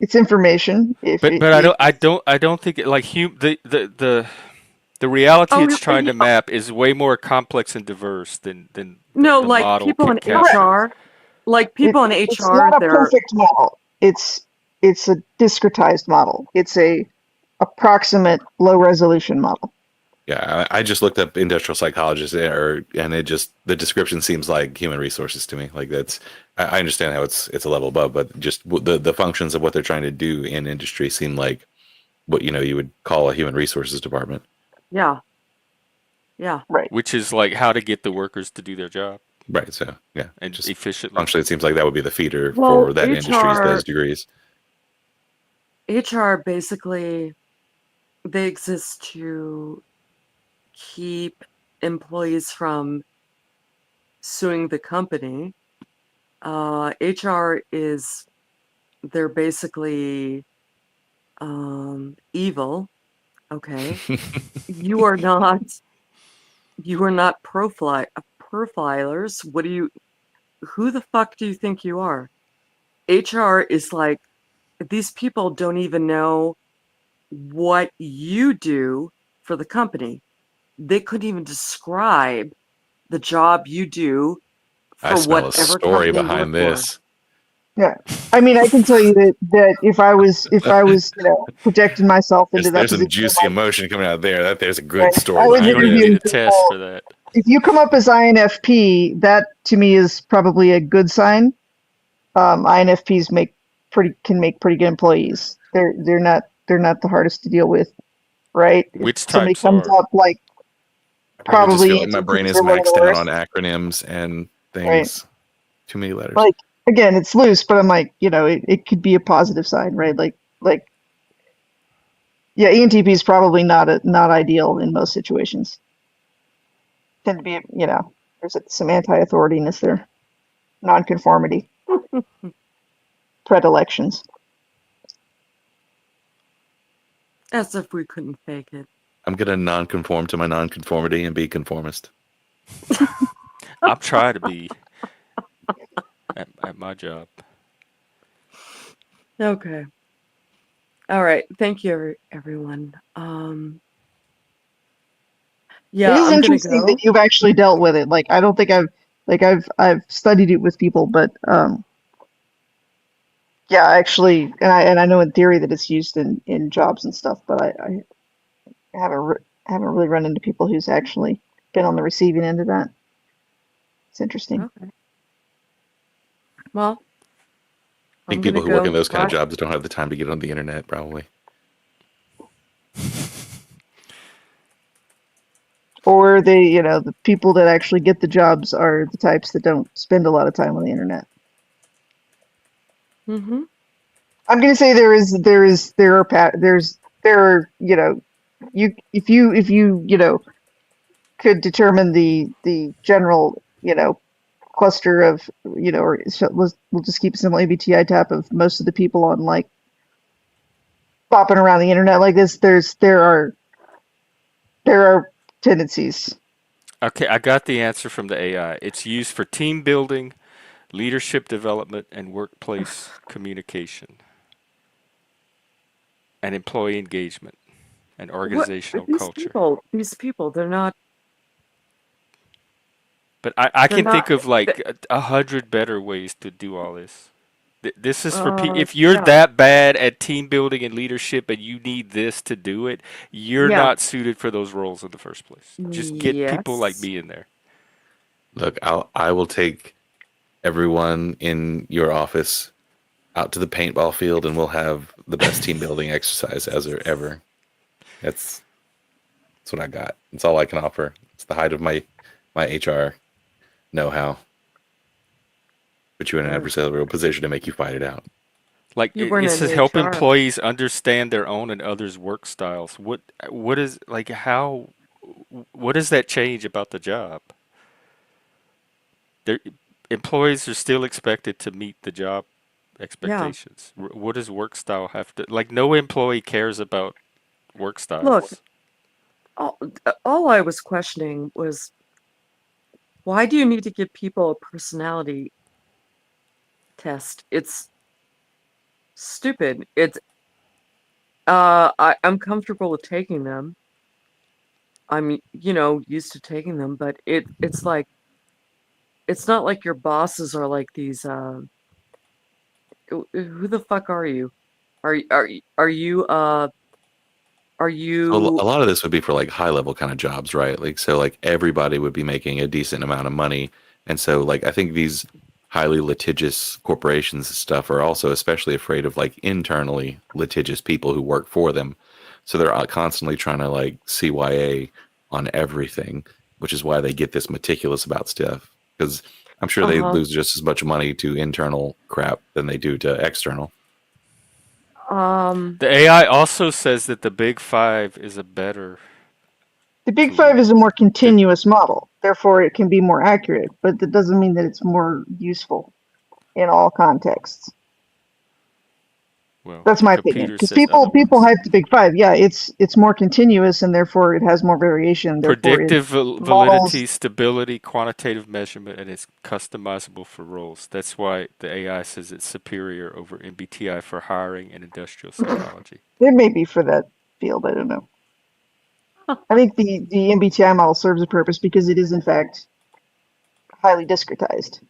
it's information. If But I don't think it, like the reality Oh, it's trying to map is way more complex and diverse than no, the like model people can in capture. HR, like people in it's HR, not a they're perfect model. It's a discretized model. It's a approximate low resolution model. Yeah, I just looked up industrial psychologists there, and it just the description seems like human resources to me. Like I understand how it's a level above, but just the functions of what they're trying to do in industry seem like what you would call a human resources department. Yeah. Yeah. Right. Which is like how to get the workers to do their job Right. So yeah, and just efficiently. functionally, it seems like that would be the feeder Well, for that industry's those degrees. HR basically, they exist to keep employees from suing the company. HR is, they're basically evil. Okay. You are not, profilers. Who the fuck do you think you are? HR is like, these people don't even know what you do for the company. They couldn't even describe the job you do I for smell a whatever story company you work behind for. this. Yeah. I mean, I can tell you that if I was projecting myself into that There's some position, juicy emotion coming out there. There's a right, good story I was You behind don't even this. need interviewing a test people. for that. If you come up as INFP, that to me is probably a good sign. INFPs can make pretty good employees. They're not the hardest to deal with, right? If Which somebody types comes are? up like I probably just feel probably like my brain ENTPs is are one of the maxed out on worst, acronyms and right? things. Too many letters. Like again, it's loose, but I'm like, it could be a positive sign, right? Like yeah, ENTP is probably not ideal in most situations. Tend to be, there's some anti-authorityness there, nonconformity, predilections. As if we couldn't fake it. I'm gonna non-conform to my non-conformity and be conformist. I'm trying to be at my job. Okay. All right. Thank you, everyone. It Yeah, is I'm gonna interesting go. that you've actually dealt with it. Like I don't think I've studied it with people, but yeah, actually, and I know in theory that it's used in jobs and stuff, but I haven't really run into people who's actually been on the receiving end of that. It's interesting. Okay. Well, I think I'm people gonna who work go. in those kind of Bye. jobs don't have the time to get on the internet, probably. Or the people that actually get the jobs are the types that don't spend a lot of time on the internet. Mm-hmm. I'm going to say there are you if you could determine the general cluster of or we'll just keep a simple ABTI type of most of the people on like bopping around the internet like this. There are tendencies. Okay, I got the answer from the AI. It's used for team building, leadership development, and workplace communication, and employee engagement, and What organizational these culture. people? These people, they're not. But I They're can think not. of like 100 better ways to do all this. This is for if you're Yeah. that bad at team building and leadership and you need this to do it, you're Yeah. not suited for those roles in the first place. Just get people like Yes. me in there. Look, I will take everyone in your office out to the paintball field, and we'll have the best team building exercise as ever. That's what I got. That's all I can offer. It's the height of my HR know-how. Put you in an Ugh. adversarial position to make you fight it out. Like You weren't it in says, help HR. employees understand their own and others' work styles. What is like how? What does that change about the job? Their employees are still expected to meet the job Yeah. expectations. What does work style have to like? No employee cares about work Look, styles. all I was questioning was, why do you need to give people a personality test? It's stupid. I'm comfortable with taking them. I'm used to taking them, but it's like, it's not like your bosses are like these who the fuck are you? Are you are So you a lot of this would be for like high level kind of jobs, right? Like so like everybody would be making a decent amount of money. And so like I think these highly litigious corporations and stuff are also especially afraid of like internally litigious people who work for them. So they're constantly trying to like CYA on everything, which is why they get this meticulous about stuff. Because I'm sure they Uh-huh. lose just as much money to internal crap than they do to external. Um, The AI also says that the Big Five is a better The Big Five tool. is a more continuous model, therefore it can be more accurate, but that doesn't mean that it's more useful in all contexts. Well, That's the my opinion. computer Because says people otherwise. hype the Big Five. Yeah, it's more continuous and therefore it has more variation. Therefore it Predictive models. validity, stability, quantitative measurement, and it's customizable for roles. That's why the AI says it's superior over MBTI for hiring and industrial psychology. It may be for that field. I don't know. I think the MBTI model serves a purpose because it is in fact highly discretized.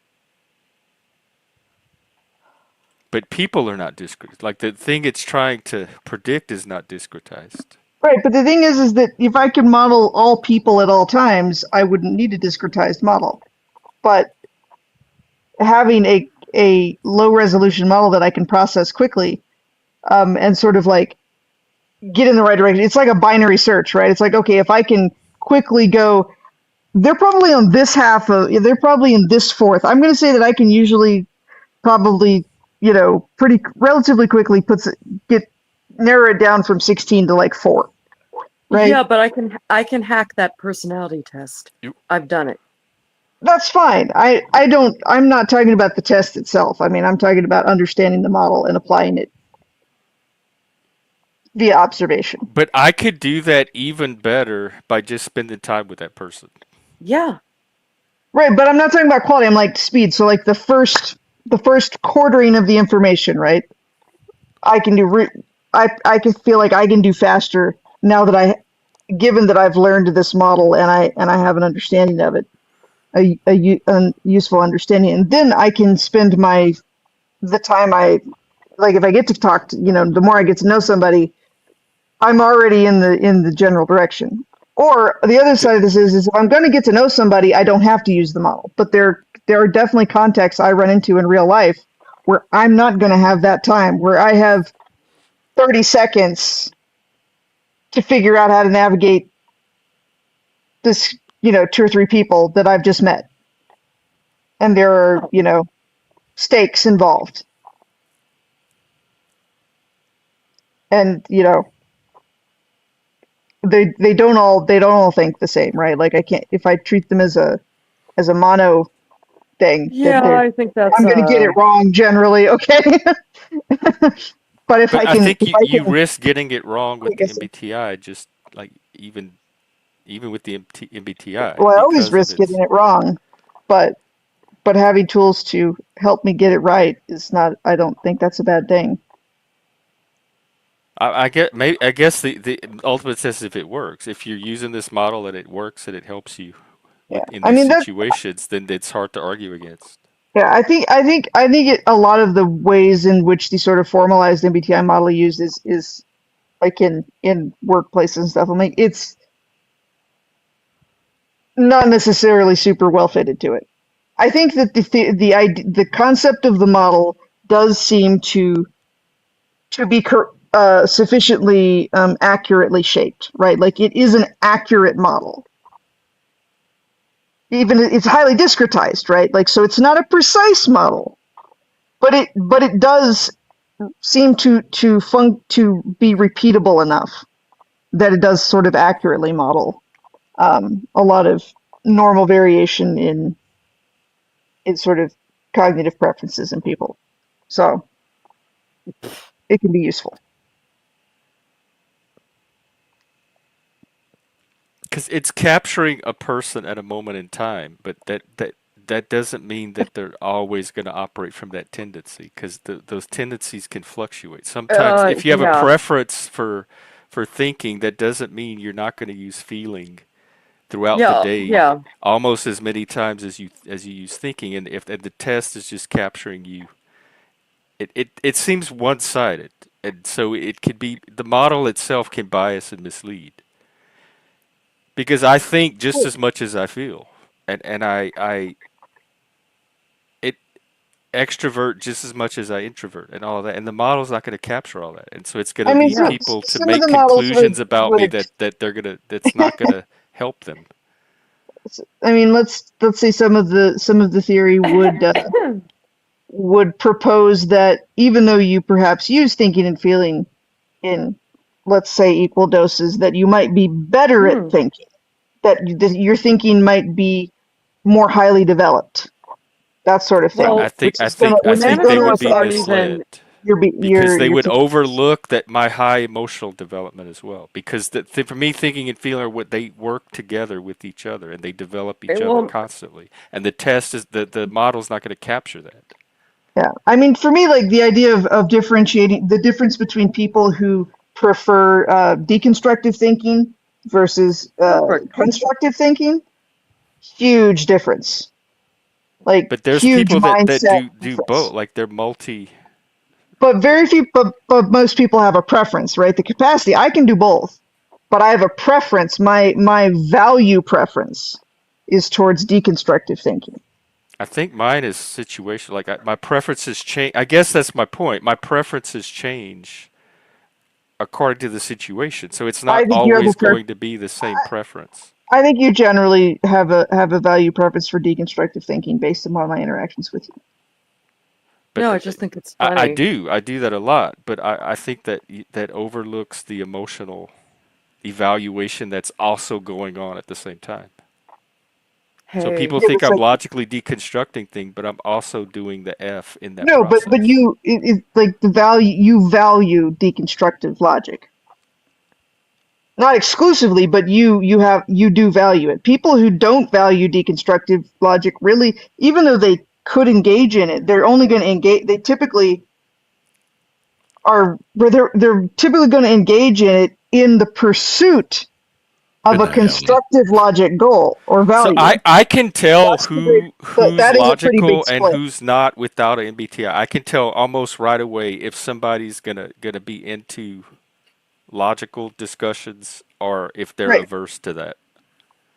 But people are not discretized. Like the thing it's trying to predict is not discretized. Right, but the thing is that if I could model all people at all times, I wouldn't need a discretized model. But having a low resolution model that I can process quickly, and sort of like get in the right direction. It's like a binary search, right? It's like, okay, if I can quickly go, they're probably on this half of, they're probably in this fourth. I'm going to say that I can usually probably, pretty relatively quickly get narrow it down from 16 to like 4, right? yeah, but I can hack that personality test. You- I've done it. That's fine. I'm not talking about the test itself. I mean, I'm talking about understanding the model and applying it via observation. But I could do that even better by just spending time with that person. Yeah. Right, but I'm not talking about quality. I'm like speed. So like the first quartering of the information, right? I can do I can feel like I can do faster now that given that I've learned this model and I have an understanding of it, a useful understanding, and then I can spend the time I like if I get to talk to, the more I get to know somebody, I'm already in the general direction. Or the other The, side of this is if I'm going to get to know somebody, I don't have to use the model. But there are definitely contexts I run into in real life where I'm not going to have that time, where I have 30 seconds to figure out how to navigate this, 2 or 3 people that I've just met, and there are, Oh, stakes involved, and they don't all think the same, right? Like I can't if I treat them as a mono thing, that yeah, I think that's I'm going to get it wrong generally, okay? But if but I I can, think if you, I you can, risk getting it wrong with like the I said, MBTI, just like even with the MBTI well, I always because of risk its. getting it wrong, but having tools to help me get it right is not. I don't think that's a bad thing. I get maybe I guess the ultimate test is if it works. If you're using this model and it works and it helps you Yeah, in I these mean that. situations, then it's hard to argue against. Yeah, a lot of the ways in which the sort of formalized MBTI model used is like in workplaces and stuff. I mean, it's not necessarily super well fitted to it. I think that the concept of the model does seem to be sufficiently accurately shaped, right? Like it is an accurate model. Even it's highly discretized, right? Like so, it's not a precise model, but it does seem to be repeatable enough that it does sort of accurately model a lot of normal variation in sort of cognitive preferences in people. So it can be useful. Because it's capturing a person at a moment in time, but that doesn't mean that they're always going to operate from that tendency. Because those tendencies can fluctuate. Sometimes, if you have a yeah, preference for thinking, that doesn't mean you're not going to use feeling throughout the yeah, day yeah, almost as many times as you use thinking. And if and the test is just capturing you, it seems one-sided, and so it could be the model itself can bias and mislead. Because I think just as much as I feel, and I it extrovert just as much as I introvert and all of that, and the model's not going to capture all that, and so it's going I to mean, lead Yeah. people to some of make the models conclusions about me would that's not going to help them. I mean, let's say some of the theory would propose that even though you perhaps use thinking and feeling in, let's say, equal doses, that you might be better at thinking, that your thinking might be more highly developed, that sort of thing, I Well, think I which is think going they to would be affect manifests aren't even. misled because they your would thinking. overlook that my high emotional development as well. Because for me, thinking and feeling are what they work together with each other and they develop It each other won't. constantly. And the test is the model's not going to capture that. Yeah, I mean, for me, like the idea of differentiating the difference between people who prefer deconstructive thinking versus Constructive. constructive thinking, huge difference. Like But there's huge people that mindset do both, difference. like they're multi. But very few, but most people have a preference, right? The capacity, I can do both, but I have a preference. My value preference is towards deconstructive thinking. I think mine is situational. Like my preferences change. I guess that's my point. My preferences change according to the situation, so it's I not think you have a always going to be the same preference. I think you generally have a value preference for deconstructive thinking based upon my interactions with you. But No, I just think it's I funny. do that a lot. But I think that that overlooks the emotional evaluation that's also going on at the same time. So Hey, people Yeah, think it's I'm like logically deconstructing thing, but I'm also doing the F in that no, but process. it's like the value you value deconstructive logic. Not exclusively, but you do value it. People who don't value deconstructive logic really, even though they could engage in it, they're only going to engage. They typically are, they're typically going to engage in it in the pursuit of Good a night, Ellen. constructive logic goal or So value. I can tell That's the big, who's that is a pretty big logical and split. who's not without an MBTI. I can tell almost right away if somebody's gonna be into logical discussions or if they're Right. averse to that.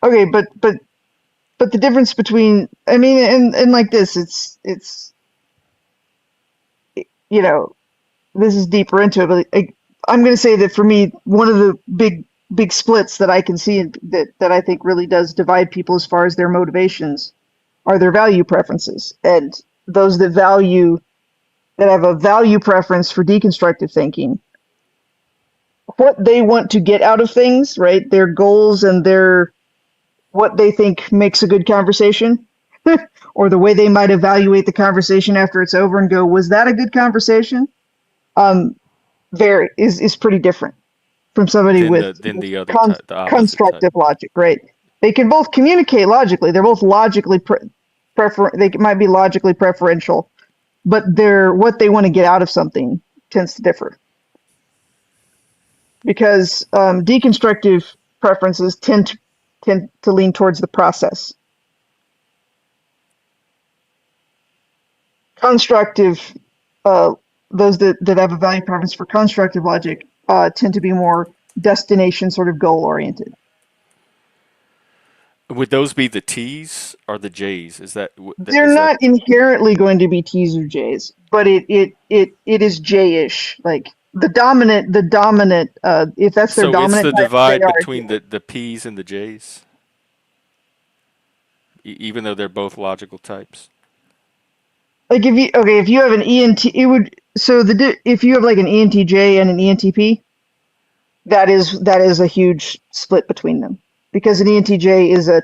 Okay, but the difference between, I mean, and like this, it's you know, this is deeper into it, but I'm going to say that for me, one of the big splits that I can see that I think really does divide people as far as their motivations are their value preferences, and those that have a value preference for deconstructive thinking, what they want to get out of things, right? Their goals and their what they think makes a good conversation, or the way they might evaluate the conversation after it's over and go, was that a good conversation? Um, very is pretty different from somebody Then with the other type, the opposite type. constructive logic, right? They can both communicate logically. They're both logically they might be logically preferential, but what they want to get out of something tends to differ because deconstructive preferences tend to lean towards the process. Constructive, those that have a value preference for constructive logic tend to be more destination sort of goal oriented. Would those be the T's or the J's? They're Is that not inherently going to be T's or J's, but it is J-ish. Like the dominant, if that's their so? It's dominant the type, they divide are between J. the P's and the J's, even though they're both logical types. Like if you have an ENT, it would if you have like an ENTJ and an ENTP, that is a huge split between them because an ENTJ is a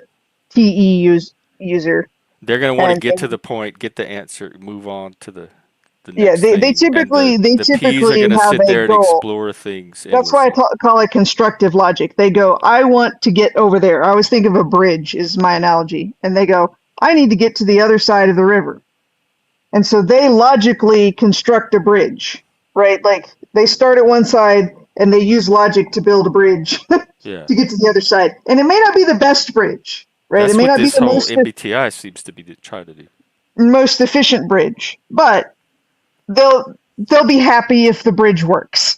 user, They're going to want to and get to the point, get the answer, move on to the yeah, next thing, and they the P's are typically going to have sit a there and goal. explore things That's why I endlessly. call it constructive logic. They go, I want to get over there. I always think of a bridge is my analogy, and they go, I need to get to the other side of the river. And so they logically construct a bridge, right? Like they start at one side and they use logic to build a bridge Yeah, to get to the other side. And it may not be the best bridge, right? It that's may what not be this the whole MBTI seems to be trying to do. most efficient bridge, but they'll be happy if the bridge works.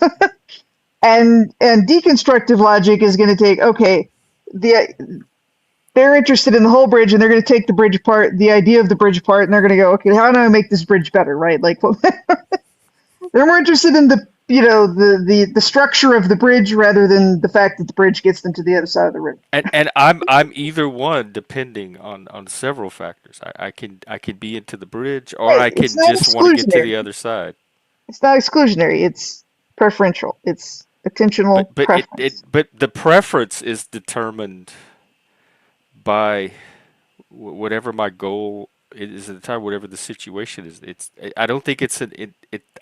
and deconstructive logic is going to take, okay, they're interested in the whole bridge, and they're going to take the bridge apart, the idea of the bridge apart, and they're going to go, okay, how do I make this bridge better, right? Like, they're more interested in the the structure of the bridge rather than the fact that the bridge gets them to the other side of the river. And I'm either one depending on several factors. I can be into the bridge or Right? I It's can not just want to get to the exclusionary. other side. It's not exclusionary. It's preferential. It's attentional preference. But the preference is determined by whatever my goal is at the time, whatever the situation is. I don't think it's an it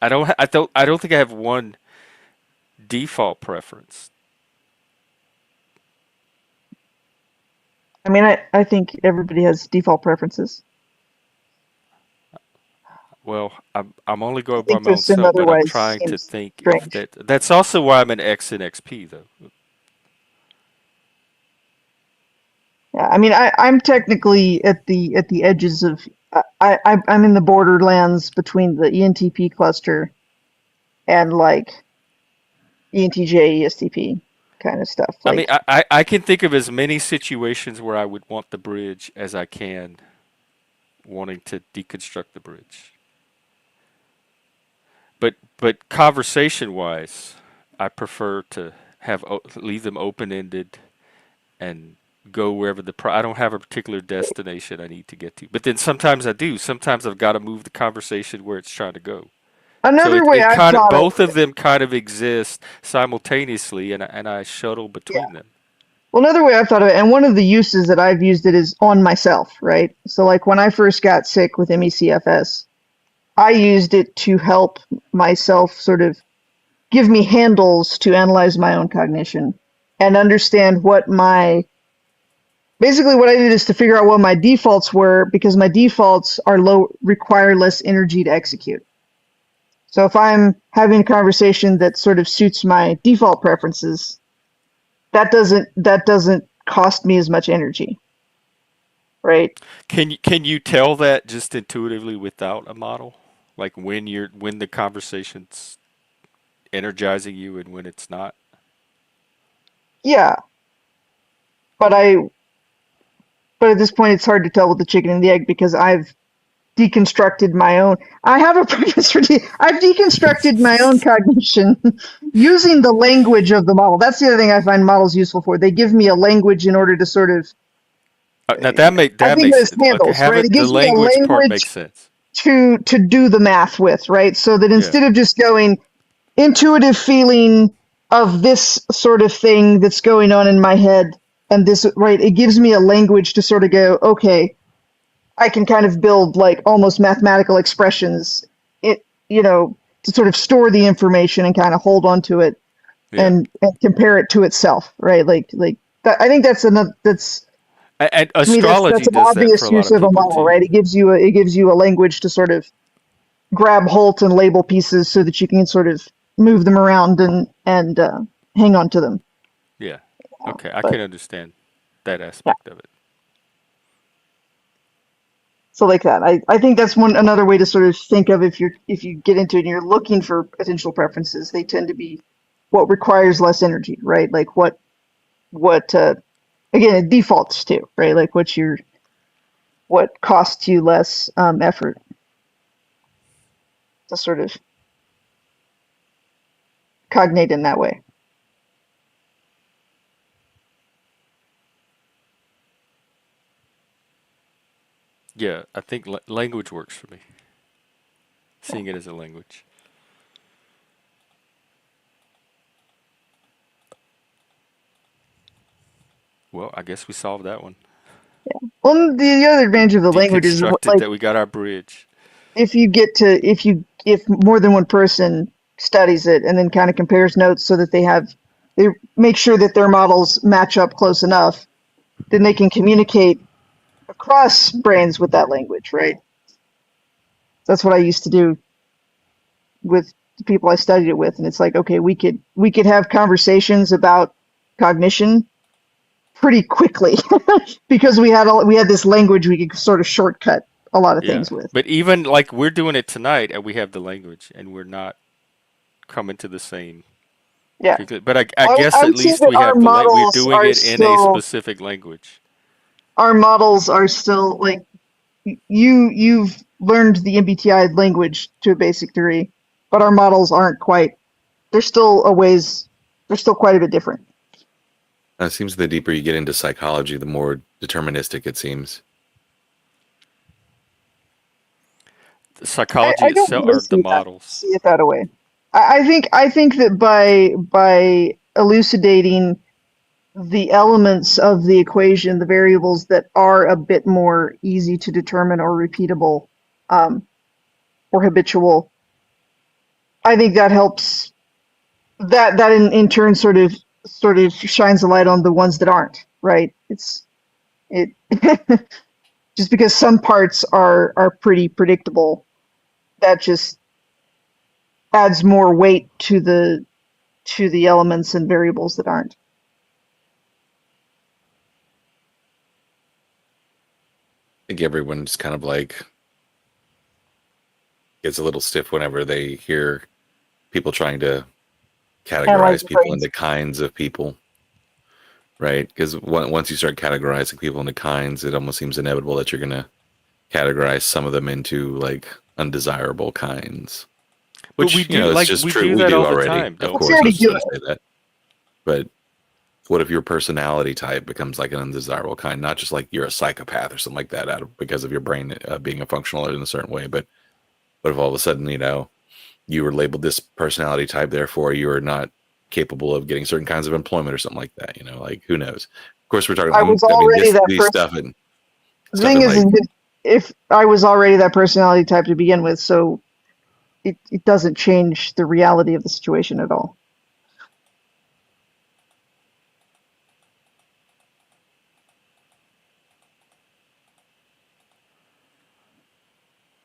I don't think I have one default preference. I mean, I think everybody has default preferences. Well, I'm only I going by think my to own assume self, but I'm otherwise trying to seems think if strange. that's also why I'm an X in XP though. Yeah, I mean, I'm technically at the edges of I'm in the borderlands between the ENTP cluster and like ENTJ, ESTP kind of stuff. I mean, Like, I can think of as many situations where I would want the bridge as I can wanting to deconstruct the bridge. But conversation wise, I prefer to leave them open ended and go wherever I don't have a particular destination I need to get to. But then sometimes I do. Sometimes I've got to move the conversation where it's trying to go. So another way it I've kind of thought of both of them kind of exist simultaneously, and I shuttle yeah. between them. Well, another way I've thought of it, and one of the uses that I've used it is on myself, right? So, like when I first got sick with MECFS, I used it to help myself sort of give me handles to analyze my own cognition and understand what my basically what I did is to figure out what my defaults were because my defaults are low, require less energy to execute. So if I'm having a conversation that sort of suits my default preferences, that doesn't cost me as much energy, right? Can you tell that just intuitively without a model? Like when the conversation's energizing you and when it's not? Yeah, but but at this point it's hard to tell with the chicken and the egg because I've deconstructed my own. I have a preference for I've deconstructed my own cognition using the language of the model. That's the other thing I find models useful for. They give me a language in order to sort of Now I that think makes there's sense. Okay, handles, right? It the gives me a language part makes language sense. to do the math with, right? So that Yeah. instead of just going intuitive feeling of this sort of thing that's going on in my head and this, right, it gives me a language to sort of go, okay, I can kind of build like almost mathematical expressions, to sort of store the information and kind of hold on to it Yeah. and compare it to itself, right? Like that, I think that's And to me that's astrology an does that for obvious a lot use of of a people model, too. right? It gives you a language to sort of grab hold and label pieces so that you can sort of move them around and hang on to them. Yeah. Okay, I But can understand that yeah, aspect of it. so like that. I think that's another way to sort of think of if you get into it and you're looking for potential preferences, they tend to be what requires less energy, right? Like what again it defaults to, right? Like what costs you less effort to sort of cognate in that way. Yeah, I think language works for me. Seeing it as a language. Well, I guess we solved that one. Well, the other We advantage of the language is deconstructed like that we got our bridge. if more than one person studies it and then kind of compares notes so that they make sure that their models match up close enough, then they can communicate across brains with that language, right? That's what I used to do with the people I studied it with, and it's like, okay, we could have conversations about cognition pretty quickly because we had this language we could sort of shortcut a lot of Yeah. things with. But even like we're doing it tonight and we have the language and we're not coming to the same Yeah. conclusion. But I I guess at would say least that we our have we're models doing are it in a still specific language. our models are still like you've learned the MBTI language to a basic degree, but our models aren't quite. They're still a ways. They're still quite a bit different. It seems the deeper you get into psychology, the more deterministic it seems. Psychology I don't itself really are the models. see it that way. I think that by elucidating the elements of the equation, the variables that are a bit more easy to determine or repeatable, or habitual, I think that helps. That in turn sort of shines a light on the ones that aren't, right? It just because some parts are pretty predictable, that just adds more weight to the elements and variables that aren't. I think everyone's kind of like gets a little stiff whenever they hear people trying to Analyze categorize the people brains. into kinds of people, right? Because once you start categorizing people into kinds, it almost seems inevitable that you're going to categorize some of them into like undesirable kinds. But we Which, do it's like just we true. do We that do all the already, time, of don't Let's we? course. I already was just do going it. to say that. But what if your personality type becomes like an undesirable kind? Not just like you're a psychopath or something like that because of your brain being a functional in a certain way, but what if all of a sudden, you were labeled this personality type, therefore you are not capable of getting certain kinds of employment or something like that, like who knows? Of course, we're talking, I was I mean, already that these person. stuff and The stuff thing in is like, that if I was already that personality type to begin with, so it doesn't change the reality of the situation at all.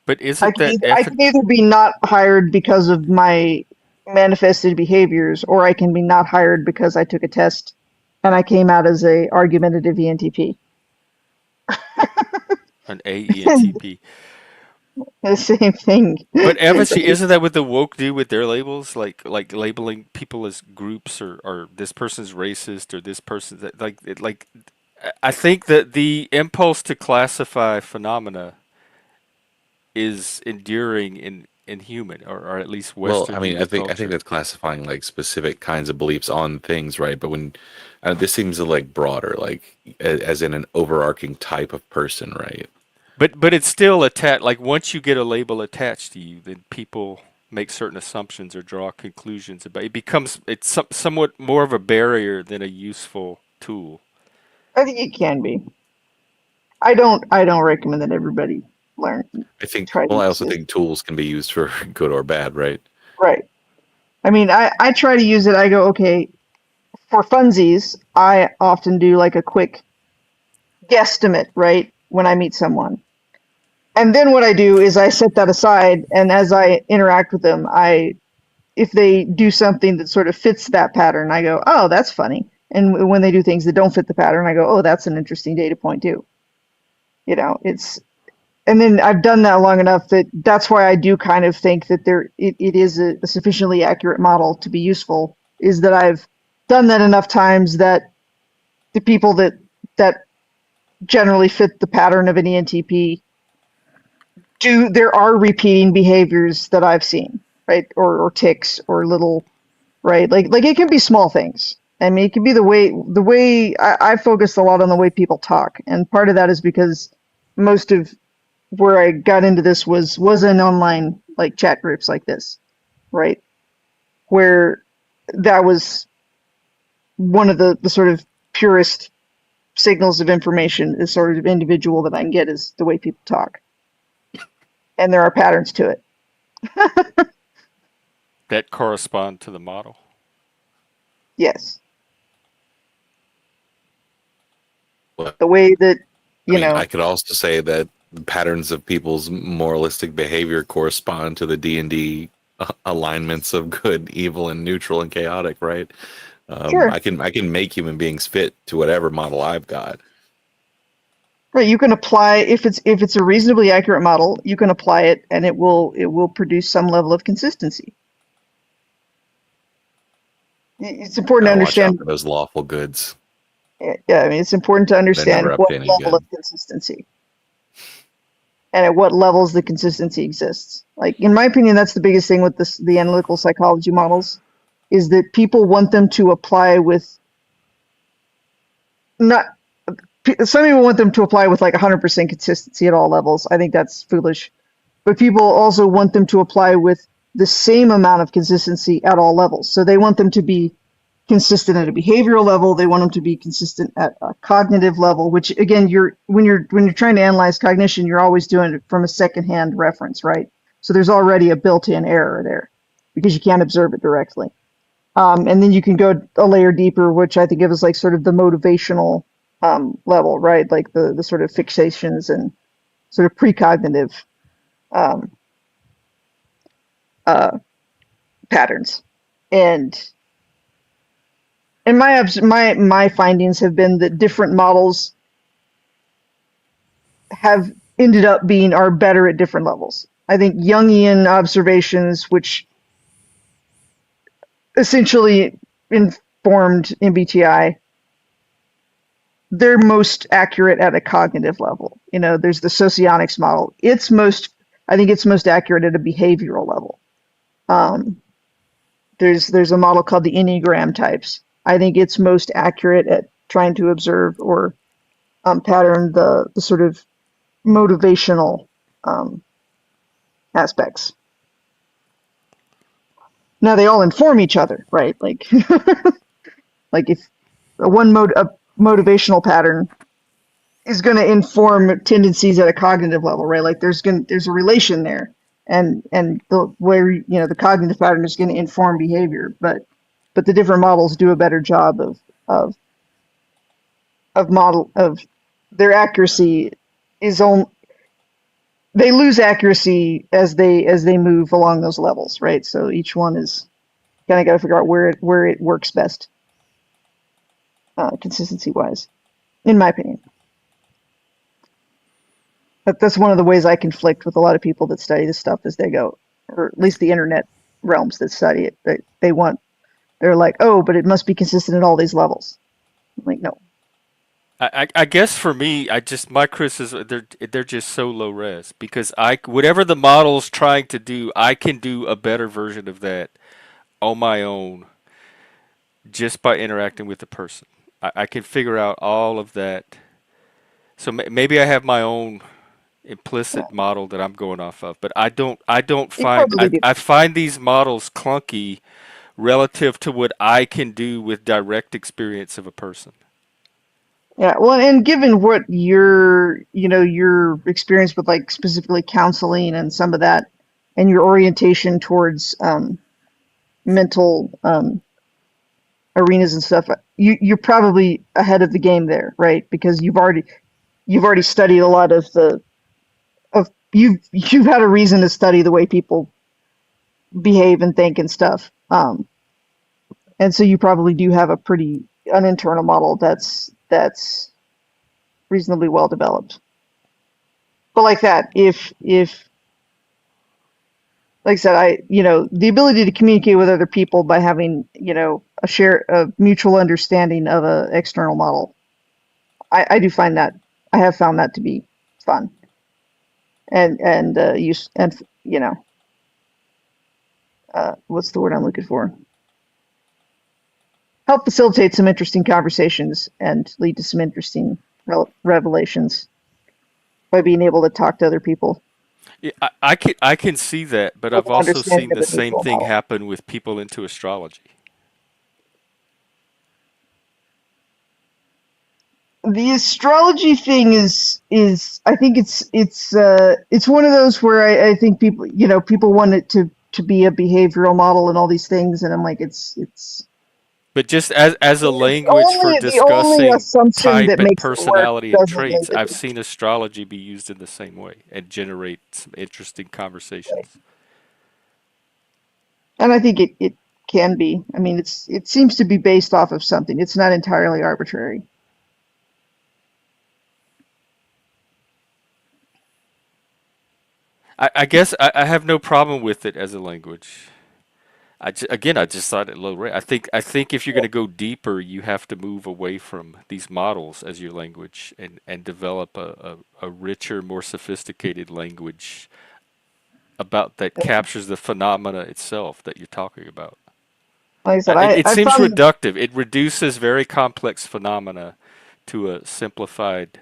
But isn't that I can either be not hired because of my manifested behaviors, or I can be not hired because I took a test and I came out as a argumentative ENTP. an AENTP? The same thing. But Evansy, isn't that what the woke do with their labels? Like labeling people as groups, or this person's racist, or this person's like. I think that the impulse to classify phenomena is enduring in human, or at least well, Western I mean, I human think culture. that's classifying like specific kinds of beliefs on things, right? But when this seems like broader, like as in an overarching type of person, right? But it's still attached. Like once you get a label attached to you, then people make certain assumptions or draw conclusions about it. It's somewhat more of a barrier than a useful tool. I think it can be. I don't recommend that everybody learn I think, try to well, I use also it. think tools can be used for good or bad, right? Right. I mean, I try to use it. I go, okay, for funsies, I often do like a quick guesstimate, right, when I meet someone. And then what I do is I set that aside, and as I interact with them, if they do something that sort of fits that pattern, I go, oh, that's funny. And when they do things that don't fit the pattern, I go, oh, that's an interesting data point too. And then I've done that long enough that that's why I do kind of think that it is a sufficiently accurate model to be useful, is that I've done that enough times that the people that generally fit the pattern of an ENTP there are repeating behaviors that I've seen, right? Or ticks or little, right? Like it can be small things. I mean, it can be the way I focused a lot on the way people talk, and part of that is because most of where I got into this was in online like chat groups like this, right? Where that was one of the sort of purest signals of information, is sort of individual that I can get, is the way people talk, and there are patterns to it. That correspond to the model. Yes, Well, the way that I you mean, know. I could also say that patterns of people's moralistic behavior correspond to the D&D alignments of good, evil, and neutral and chaotic, right? Sure. I can make human beings fit to whatever model I've got. Right, you can apply, if it's a reasonably accurate model, you can apply it, and it will produce some level of consistency. It's important to Gotta watch out understand. for those lawful goods. Yeah, I mean, it's important to They're never understand up what to any level good. of consistency and at what levels the consistency exists. Like, in my opinion, that's the biggest thing with the analytical psychology models, is that people want them to apply with not. Some people want them to apply with like 100% consistency at all levels. I think that's foolish. But people also want them to apply with the same amount of consistency at all levels. So they want them to be consistent at a behavioral level. They want them to be consistent at a cognitive level, which again, when you're trying to analyze cognition, you're always doing it from a secondhand reference, right? So there's already a built-in error there because you can't observe it directly. And then you can go a layer deeper, which I think it was like sort of the motivational level, right? Like the sort of fixations and sort of precognitive um, uh, patterns. And my findings have been that different models have ended up are better at different levels. I think Jungian observations, which essentially informed MBTI, they're most accurate at a cognitive level. There's the socionics model. I think it's most accurate at a behavioral level. There's a model called the Enneagram types. I think it's most accurate at trying to observe or pattern the sort of motivational aspects. Now they all inform each other, right? Like, like if a motivational pattern is going to inform tendencies at a cognitive level, right? Like there's a relation there, and the where the cognitive pattern is going to inform behavior, but the different models do a better job of of their accuracy is on. They lose accuracy as they move along those levels, right? So each one is kind of got to figure out where it works best, consistency wise, in my opinion. That's one of the ways I conflict with a lot of people that study this stuff as they go, or at least the internet realms that study it. They're like, oh, but it must be consistent at all these levels. I'm like, no. I guess for me, my criticism, they're just so low res because whatever the model's trying to do, I can do a better version of that on my own just by interacting with the person. I can figure out all of that. So maybe I have my own implicit model that I'm going off of, but I don't You find probably do. I find these models clunky relative to what I can do with direct experience of a person. Yeah, well, and given what your experience with like specifically counseling and some of that, and your orientation towards mental arenas and stuff, you're probably ahead of the game there, right? Because you've already studied a lot of you've had a reason to study the way people behave and think and stuff, and so you probably do have an internal model that's reasonably well developed. But like that, if like I said, the ability to communicate with other people by having a mutual understanding of a external model, I do find that I have found that to be fun and use and what's the word I'm looking for? Help facilitate some interesting conversations and lead to some interesting revelations by being able to talk to other people Yeah, I can see that, but with I've an also understanding seen of the the same mutual thing model. happen with people into astrology. The astrology thing is I think it's one of those where I think people want it to be a behavioral model and all these things, and I'm like it's But just as a language for the only discussing assumption type that and makes it work personality and doesn't make traits, it I've seen astrology be used in the same way and generate some interesting right. conversations. And I think it can be. I mean, it seems to be based off of something. It's not entirely arbitrary. I guess I have no problem with it as a language. Again, I just thought at low rate. I think if you're going to go deeper, you have to move away from these models as your language and develop a richer, more sophisticated language about that captures the phenomena itself that you're talking about. Like I said, It I seems found, reductive. It reduces very complex phenomena to a simplified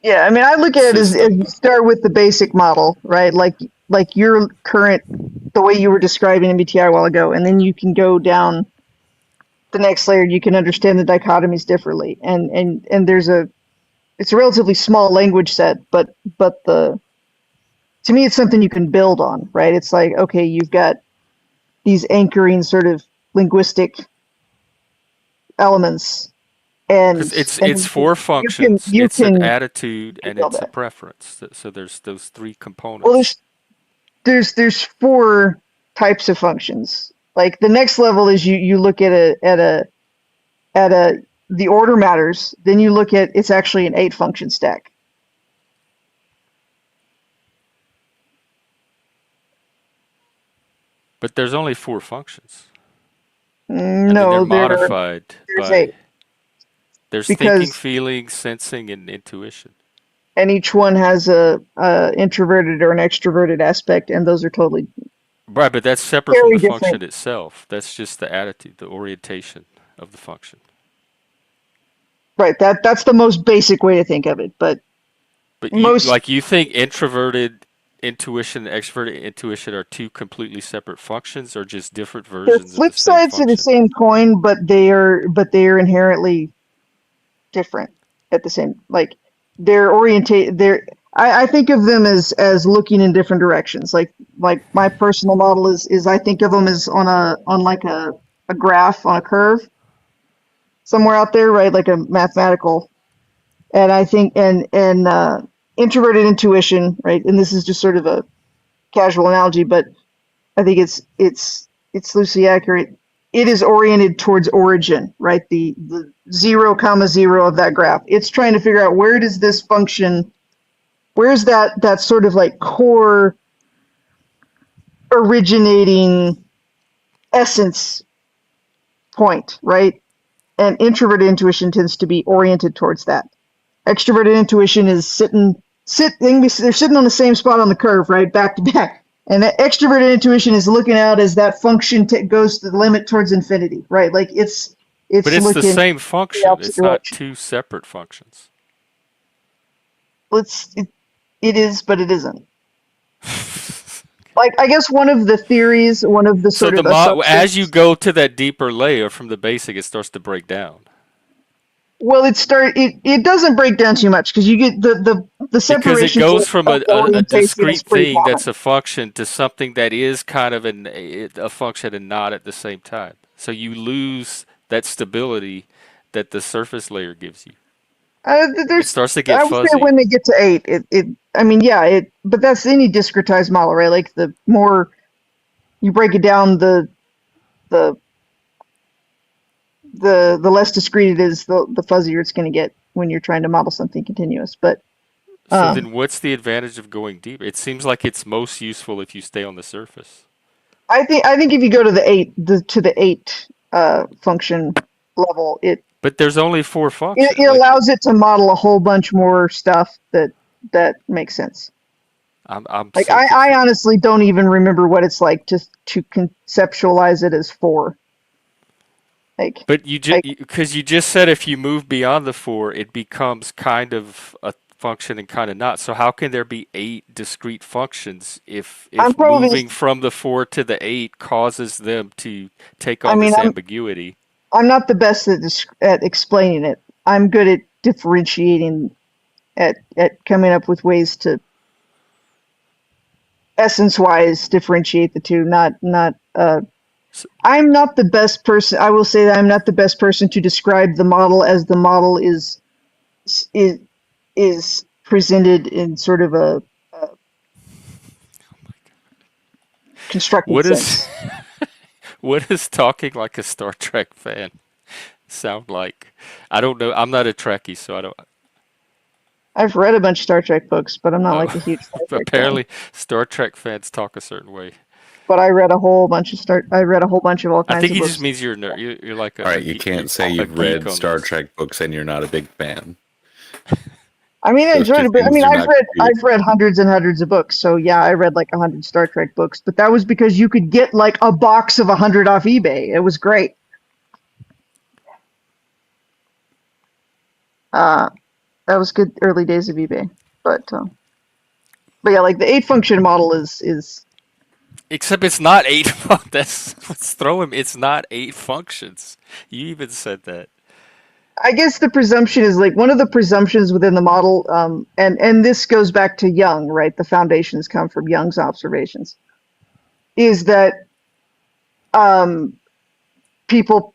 yeah, I mean, I look at it as system. you start with the basic model, right? Like your current, the way you were describing MBTI a while ago, and then you can go down the next layer. You can understand the dichotomies differently, and it's a relatively small language set, but the to me it's something you can build on, right? It's like, okay, you've got these anchoring sort of linguistic elements, Because it's and four you can functions. you It's an can attitude and build it's a that. preference. So there's those three Well, components. there's four types of functions. Like the next level is you look at a the order matters. Then you look at it's actually an 8 function stack. But there's only four functions. I mean, they're No, modified there's by 8 there's thinking, because feeling, sensing, and intuition. and each one has a introverted or an extroverted aspect, and those are totally Right, but that's separate from very the different. function itself. That's just the attitude, the orientation of the function. Right. That's the most basic way to think of it. But But most you think introverted intuition and extroverted intuition are two completely separate functions or just different they're versions of the flip same sides of the function? same coin, but they are inherently different at the same, like they're orientate they're I think of them as looking in different directions. Like my personal model is I think of them as on like a graph on a curve somewhere out there, right? Like a mathematical. And I think and introverted intuition, right? And this is just sort of a casual analogy, but I think it's loosely accurate. It is oriented towards origin, right? The 0, 0 of that graph. It's trying to figure out where does this function, where's that sort of like core originating essence point, right? And introverted intuition tends to be oriented towards that. Extroverted intuition is they're sitting on the same spot on the curve, right, back to back. And that extroverted intuition is looking out as that function goes to the limit towards infinity, right? Like But it's it's the looking same the function. opposite It's not direction. two separate functions. It is, but it isn't. Like I guess one of the theories, one of the So sort of assumptions. as you go to that deeper layer from the basic, it starts to break down. Well, it doesn't break down too much because you get the Because it separations goes from of the a orientation is discrete pretty thing that's common. a function to something that is kind of a function and not at the same time. So you lose that stability that the surface layer gives you. It There's, starts to get I would say fuzzy. when they get to 8, I mean, yeah, but that's any discretized model, right? Like the more you break it down, the the less discrete it is, the fuzzier it's going to get when you're trying to model something continuous. But So um, then what's the advantage of going deep? It seems like it's most useful if you stay on the surface. I think if you go to the 8 function level, But there's only four functions. it allows it to model a whole bunch more stuff that makes sense. I'm Like so I confused. honestly don't even remember what it's like to conceptualize it as 4. Like But like because you just said if you move beyond the four, it becomes kind of a function and kind of not. So how can there be eight discrete functions I'm if probably moving from the four to the eight causes them to take I on mean this ambiguity? I'm not the best at explaining it. I'm good at differentiating at coming up with ways to essence wise differentiate the two. Not S- I'm not the best person. I will say that I'm not the best person to describe the model as the model is is presented in sort of a constructed What is sense. what is talking like a Star Trek fan sound like? I don't know. I'm not a Trekkie, so I don't. I've read a bunch of Star Trek books, but I'm not like a Oh, huge Star Trek fan. apparently Star Trek fans talk a certain way. but I read a whole bunch of all I kinds think of he just books. means you're a nerd. You're like All right, you can't say a you've geek read on Star this. Trek books and you're not a big fan. I mean, I Those enjoyed two it, but I things mean, do not compute. I've read hundreds and hundreds of books. So yeah, I read like 100 Star Trek books, but that was because you could get like a box of 100 off eBay. It was great. Uh, that was good early days of eBay. But yeah, like the 8-function model is Except it's not eight. That's let's throw him. It's not eight functions. You even said that. I guess the presumption is like one of the presumptions within the model, and this goes back to Jung, right? The foundations come from Jung's observations, is that um, people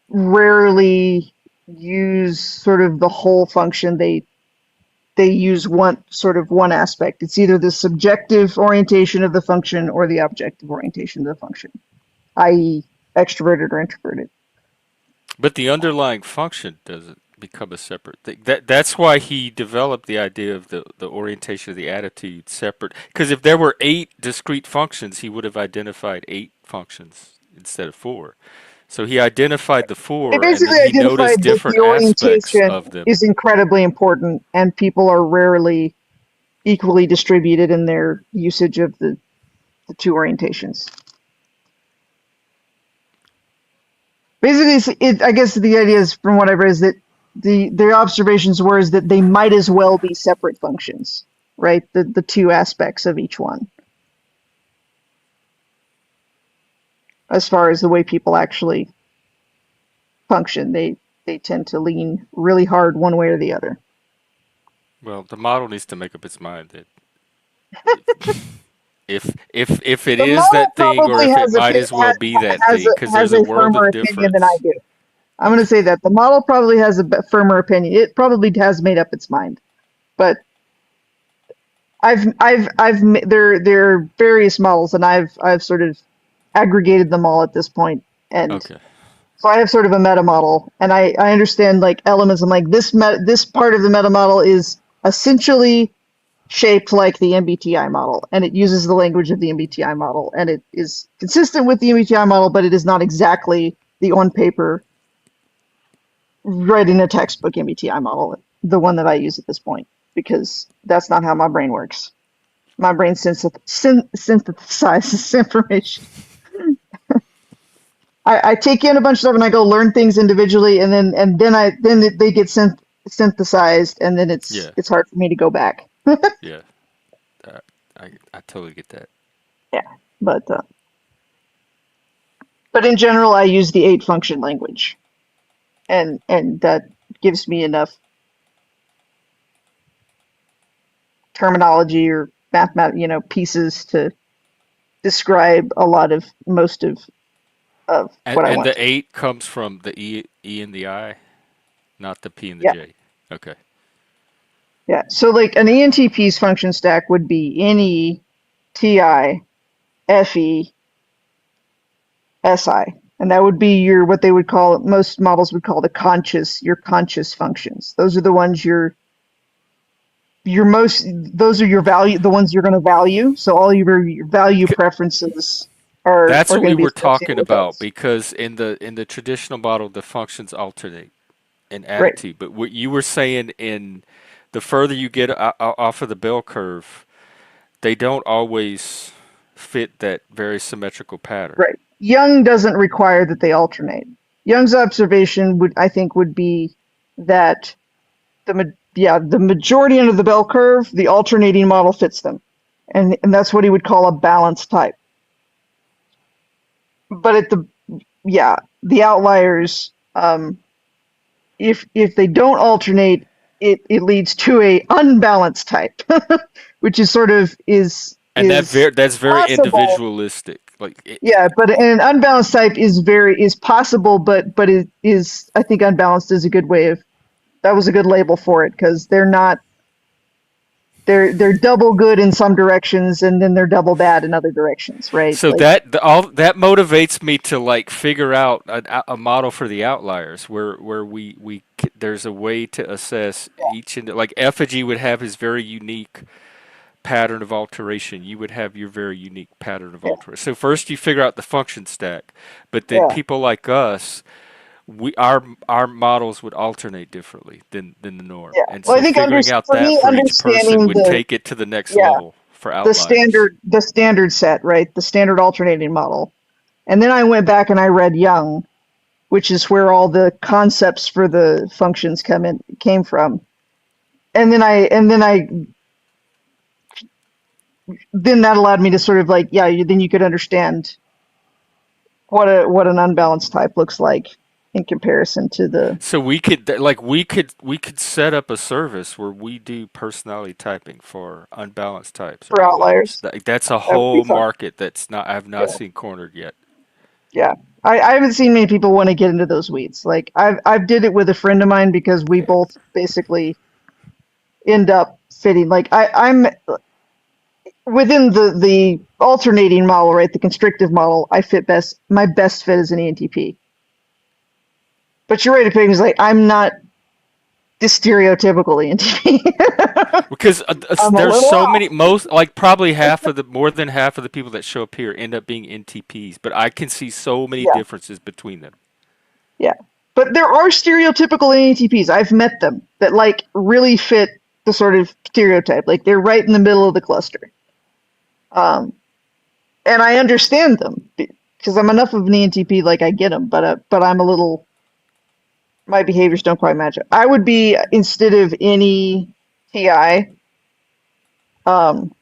rarely use sort of the whole function. They use one aspect. It's either the subjective orientation of the function or the objective orientation of the function, i.e., extroverted or introverted. But the underlying function doesn't become a separate thing. That's why he developed the idea of the orientation of the attitude separate. Because if there were eight discrete functions, he would have identified eight functions instead of four. So he identified the They four, and then basically he noticed identified that different the aspects orientation of them. is incredibly important, and people are rarely equally distributed in their usage of the two orientations. Basically, I guess the idea is, from what I've read, is that the observations were is that they might as well be separate functions, right? The two aspects of each one, as far as the way people actually function, they tend to lean really hard one way or the other. Well, the model needs to make up its mind that if it The is model that thing, or probably if it might as well be that thing, because has there's a a world firmer of opinion than I difference. do. I'm going to say that the model probably has a firmer opinion. It probably has made up its mind, but there are various models, and I've sort of aggregated them all at this point, and Okay. so I have sort of a meta model, and I understand like elements. I'm like this part of the meta model is essentially shaped like the MBTI model, and it uses the language of the MBTI model, and it is consistent with the MBTI model, but it is not exactly the on paper writing a textbook MBTI model, the one that I use at this point, because that's not how my brain works. My brain synthesizes information. I take in a bunch of stuff and I go learn things individually, and then they get synthesized, and then Yeah. it's hard for me to go back. Yeah. Uh, I totally get that. Yeah, but in general, I use the 8-function language, and that gives me enough terminology or pieces to describe most of what I And want the to. eight comes from the E and the I, not the P and the Yeah, J. Okay. yeah. So like an ENTP's function stack would be NE, TI, FE, SI. And that would be what they would call, most models would call your conscious functions. Those are the ones those are your value, the ones you're going to value. So all your value preferences are That's what going we to be were associated talking with about, those. because in the traditional model the functions alternate in Right. attitude. But what you were saying, in the further you get off of the bell curve, they don't always fit that very symmetrical pattern. Right. Young doesn't require that they alternate. Young's observation I think would be that the majority under the bell curve, the alternating model fits them. And that's what he would call a balanced type. But the outliers, if they don't alternate, it leads to a unbalanced type, which is sort of And is that's very possible. individualistic. Like Yeah, but an unbalanced type is possible, but it is, I think unbalanced is a good way of, that was a good label for it, because they're double good in some directions, and then they're double bad in other directions, right? so Like, all that motivates me to like figure out a model for the outliers where there's a way to assess each, like Effigy would have his very unique pattern of alteration, you would have your very unique pattern of alteration. So first you figure out the function stack, but then Yeah. people like us, our models would alternate differently than the norm. Yeah. And Well, I so think figuring out for that me, for each person understanding would the take it to the next yeah level for outliers. the standard set, right? The standard alternating model. And then I went back and I read Young, which is where all the concepts for the functions came from. And then that allowed me to sort of like, yeah, then you could understand what an unbalanced type looks like in comparison to the So we could set up a service where we do personality typing for unbalanced types or for outliers. outliers. That's a That would be whole fun. market that's not I've not Yeah. seen cornered yet. Yeah. I haven't seen many people want to get into those weeds. Like I've did it with a friend of mine because we Yeah. both basically end up fitting. Like I'm within the alternating model, right? The constrictive model, I fit best. My best fit is an ENTP. But you're right, opinions like I'm not the stereotypical ENTP. Because I'm a there's little so off. many, probably more than half of the people that show up here end up being NTPs, but I can see so many Yeah, differences between them. yeah. But there are stereotypical ENTPs. I've met them that like really fit the sort of stereotype. Like they're right in the middle of the cluster. Um, and I understand them because I'm enough of an ENTP. Like I get them, but I'm a little. My behaviors don't quite match up. I would be instead of any TI. Um,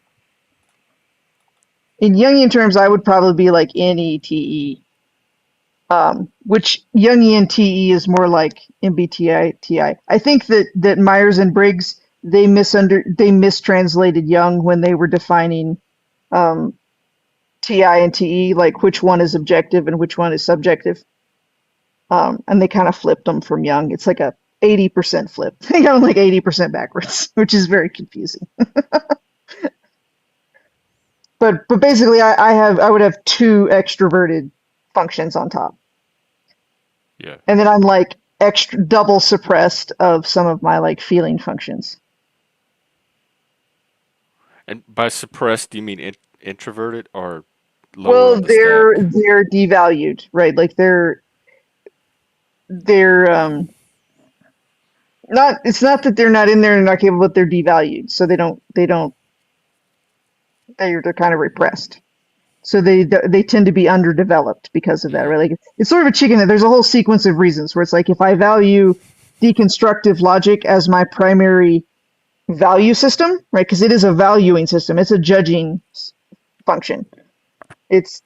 in Jungian terms, I would probably be like NETE, which Jungian TE is more like MBTI TI. I think that Myers and Briggs they mistranslated Jung when they were defining um, TI and TE, like which one is objective and which one is subjective, and they kind of flipped them from Jung. It's like a 80% flip. They got them like 80% backwards, which is very confusing. But basically, I would have two extroverted functions on top, Yeah. and then I'm like extra double suppressed of some of my like feeling functions. And by suppressed, do you mean introverted or lower Well, on the stack? they're devalued, right? Like they're not. It's not that they're not in there and not capable, but they're devalued, so they're kind of repressed. So they tend to be underdeveloped because of that, Yeah. right? Like it's sort of a chicken. There's a whole sequence of reasons where it's like if I value deconstructive logic as my primary value system, right? Because it is a valuing system. It's a judging function. It's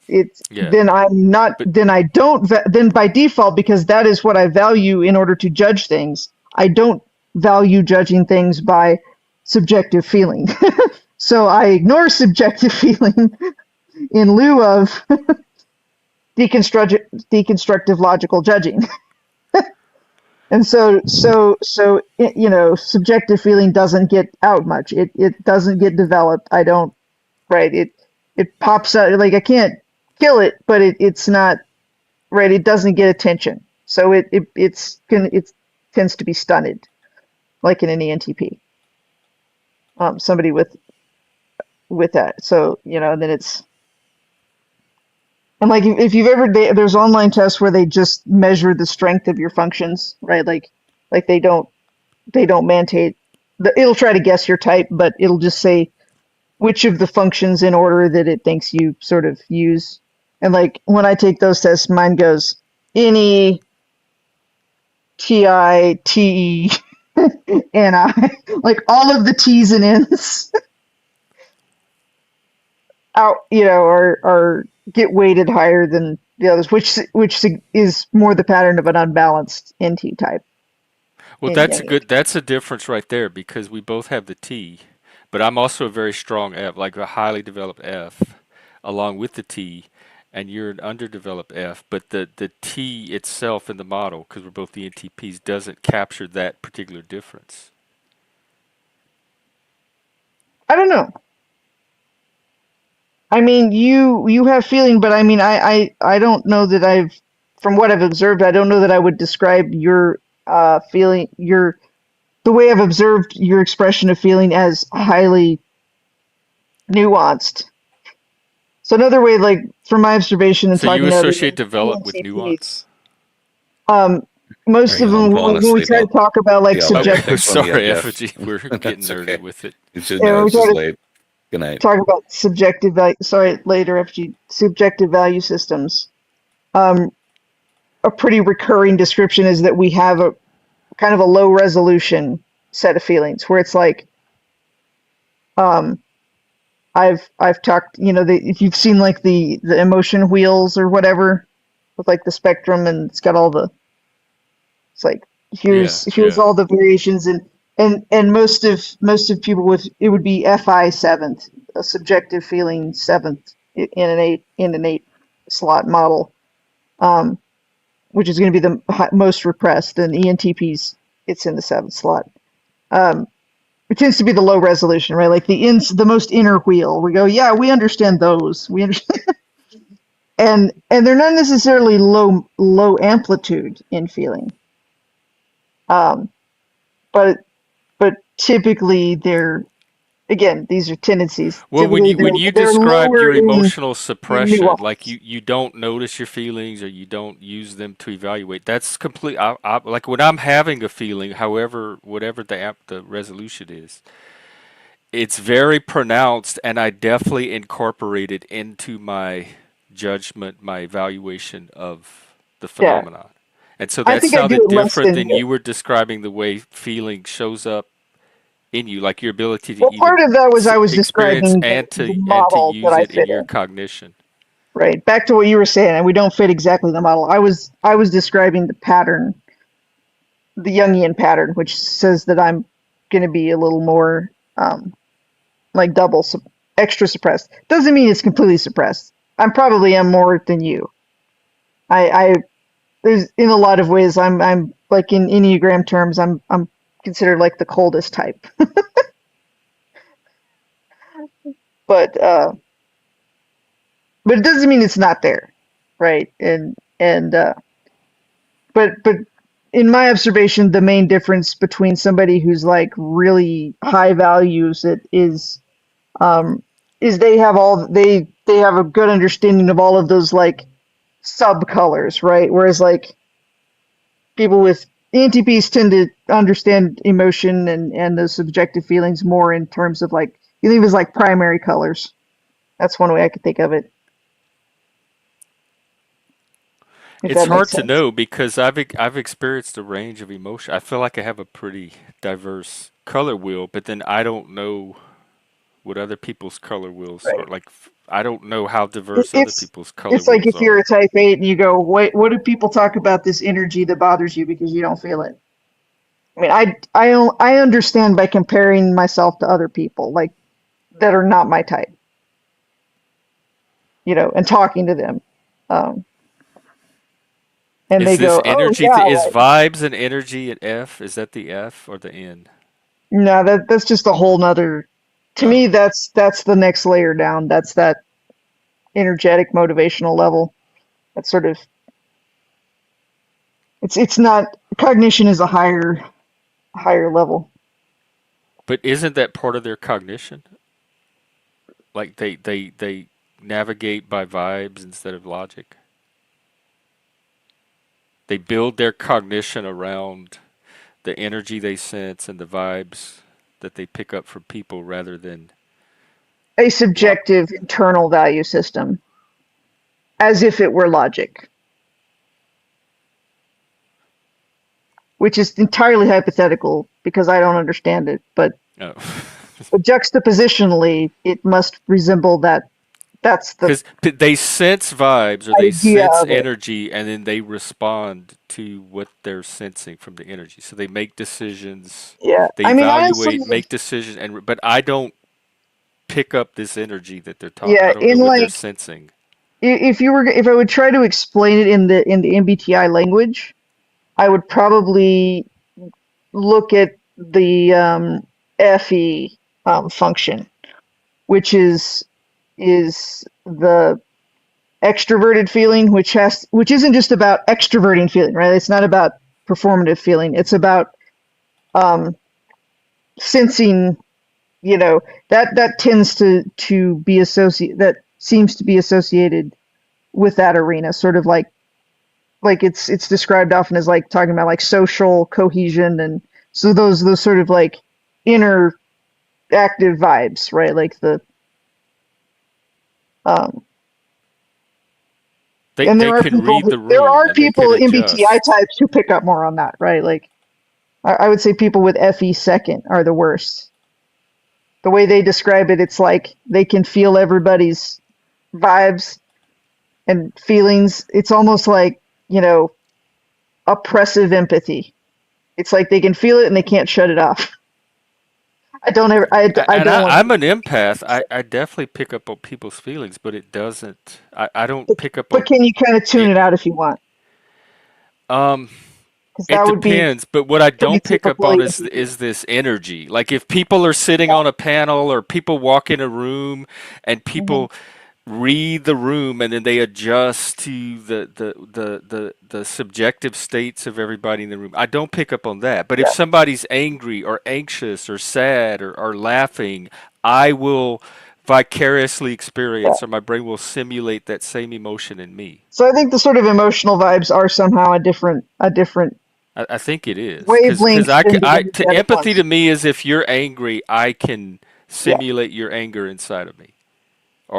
Yeah. then I'm not But then I don't then by default because that is what I value in order to judge things. I don't value judging things by subjective feeling. So I ignore subjective feeling in lieu of deconstructive logical judging. And subjective feeling doesn't get out much. It doesn't get developed. I don't right. It pops out like I can't kill it, but it's not right. It doesn't get attention, so it tends to be stunted, like in an ENTP. Somebody with that. So and then it's. And like if you've ever there's online tests where they just measure the strength of your functions, right? Like they don't mandate. It'll try to guess your type, but it'll just say which of the functions in order that it thinks you sort of use. And like when I take those tests, mine goes NE, TI, TE, NI, like all of the T's and N's out, are get weighted higher than the others, which is more the pattern of an unbalanced NT type well, in Jungian. that's a difference right there because we both have the T, but I'm also a very strong F, like a highly developed F, along with the T, and you're an underdeveloped F. But the T itself in the model, because we're both the NTPs, doesn't capture that particular difference. I don't know. I mean, you have feeling, but I mean, I don't know that from what I've observed, I don't know that I would describe your feeling, the way I've observed your expression of feeling as highly nuanced. So another way, like from my observation and So you talking to other associate develop with ENTPs, nuance? most Very of them, helpful, when we honestly, try to about talk about like theology. subjective, Okay, Thanks for letting me up, sorry, Jeff. effigy. We're getting That's nerdy okay. with it. You should yeah, know when we it's try just to late. Good night. talk about subjective value, sorry, later, subjective value systems, um, a pretty recurring description is that we have a kind of a low resolution set of feelings where it's like, um, I've talked, if you've seen like the emotion wheels or whatever with like the spectrum and it's got all the, it's like Yeah, here's yeah. all the variations and most of people with it would be FI seventh, a subjective feeling seventh in an eight slot model, um, which is going to be the most repressed, and ENTPs it's in the seventh slot. Um, it tends to be the low resolution, right? Like the most inner wheel. We go, yeah, we understand those. We understand, and they're not necessarily low amplitude in feeling, um, but typically they're again these are tendencies. Well, when Typically you they're described lower your emotional in suppression, like nuance. you don't notice your feelings or you don't use them to evaluate. That's complete. Like when I'm having a feeling, however, whatever the resolution is, it's very pronounced, and I definitely incorporate it into my judgment, my evaluation of the Yeah, phenomenon. And so I that think I do sounded it less different than than you. you were describing the way feeling shows up in you, like your ability to Well, even part of that was I was experience describing and the to model that use I it in fit your in. cognition. Right. Back to what you were saying, and we don't fit exactly the model. I was describing the pattern, the Jungian pattern, which says that I'm going to be a little more like extra suppressed. Doesn't mean it's completely suppressed. I probably am more than you. I there's in a lot of ways I'm like in Enneagram terms I'm considered like the coldest type. But but it doesn't mean it's not there, right? And but in my observation, the main difference between somebody who's like really high values it um, is they have a good understanding of all of those like sub colors, right? Whereas like people with ENTPs tend to understand emotion and those subjective feelings more in terms of like you think of it as like primary colors. That's one way I could think of it, if It's that makes hard to sense. know because I've experienced a range of emotion. I feel like I have a pretty diverse color wheel, but then I don't know what other people's color wheels are Right. like. I don't know how diverse other It's people's color it's like wheels if you're are. a type 8 and you go, wait, what do people talk about this energy that bothers you because you don't feel it? I mean, I understand by comparing myself to other people like that are not my type, and talking to them, um, and Is they this go, oh energy? yeah, Is like, vibes and energy an F? Is that the F or the N? no, that's just a whole nother. To Oh, me, that's the next layer down. That's that energetic motivational level. That's sort of it's not cognition is a higher level. but isn't that part of their cognition? Like they navigate by vibes instead of logic. They build their cognition around the energy they sense and the vibes that they pick up from people rather than A lot. subjective internal value system, as if it were logic, which is entirely hypothetical because I don't understand it. Oh. But juxtapositionally, it must resemble that. That's the Because they sense vibes or they idea sense of it. energy and then they respond to what they're sensing from the energy. So they make decisions, Yeah. they I mean, I also, evaluate, make decisions, but I don't pick up this energy that they're talking. yeah, I don't know in what they're like, sensing. if I would try to explain it in the MBTI language, I would probably look at the FE function, which is the extroverted feeling, which isn't just about extroverting feeling, right? It's not about performative feeling. It's about um, sensing, that tends to be associated, that seems to be associated with that arena, sort of like it's described often as like talking about like social cohesion, and so those sort of like inner active vibes, right? Like the um and They can read the there room are and they can people MBTI adjust. types who pick up more on that, right? Like I would say people with FE second are the worst. The way they describe it, it's like they can feel everybody's vibes and feelings. It's almost like, oppressive empathy. It's like they can feel it and they can't shut it off. I don't ever, I And don't want I'm an empath. I definitely pick up on people's feelings, but it doesn't. I don't to, pick up but on can you kind of tune it. it out if you want? Um, Because it that would be depends, but what I pretty don't pick up on typically empathy. is this energy. Like if people are sitting on a panel or people walk in a room and Hmm. people read the room and then they adjust to the subjective states of everybody in the room. I don't pick up on that. But if Yeah, somebody's angry or anxious or sad or laughing, I will vicariously yeah. experience, or my brain will simulate that same emotion in me. So I think the sort of emotional vibes are somehow a different I think it is because wavelength than the to energetic empathy ones. to me is if you're angry, I can Yeah, simulate your anger inside of me,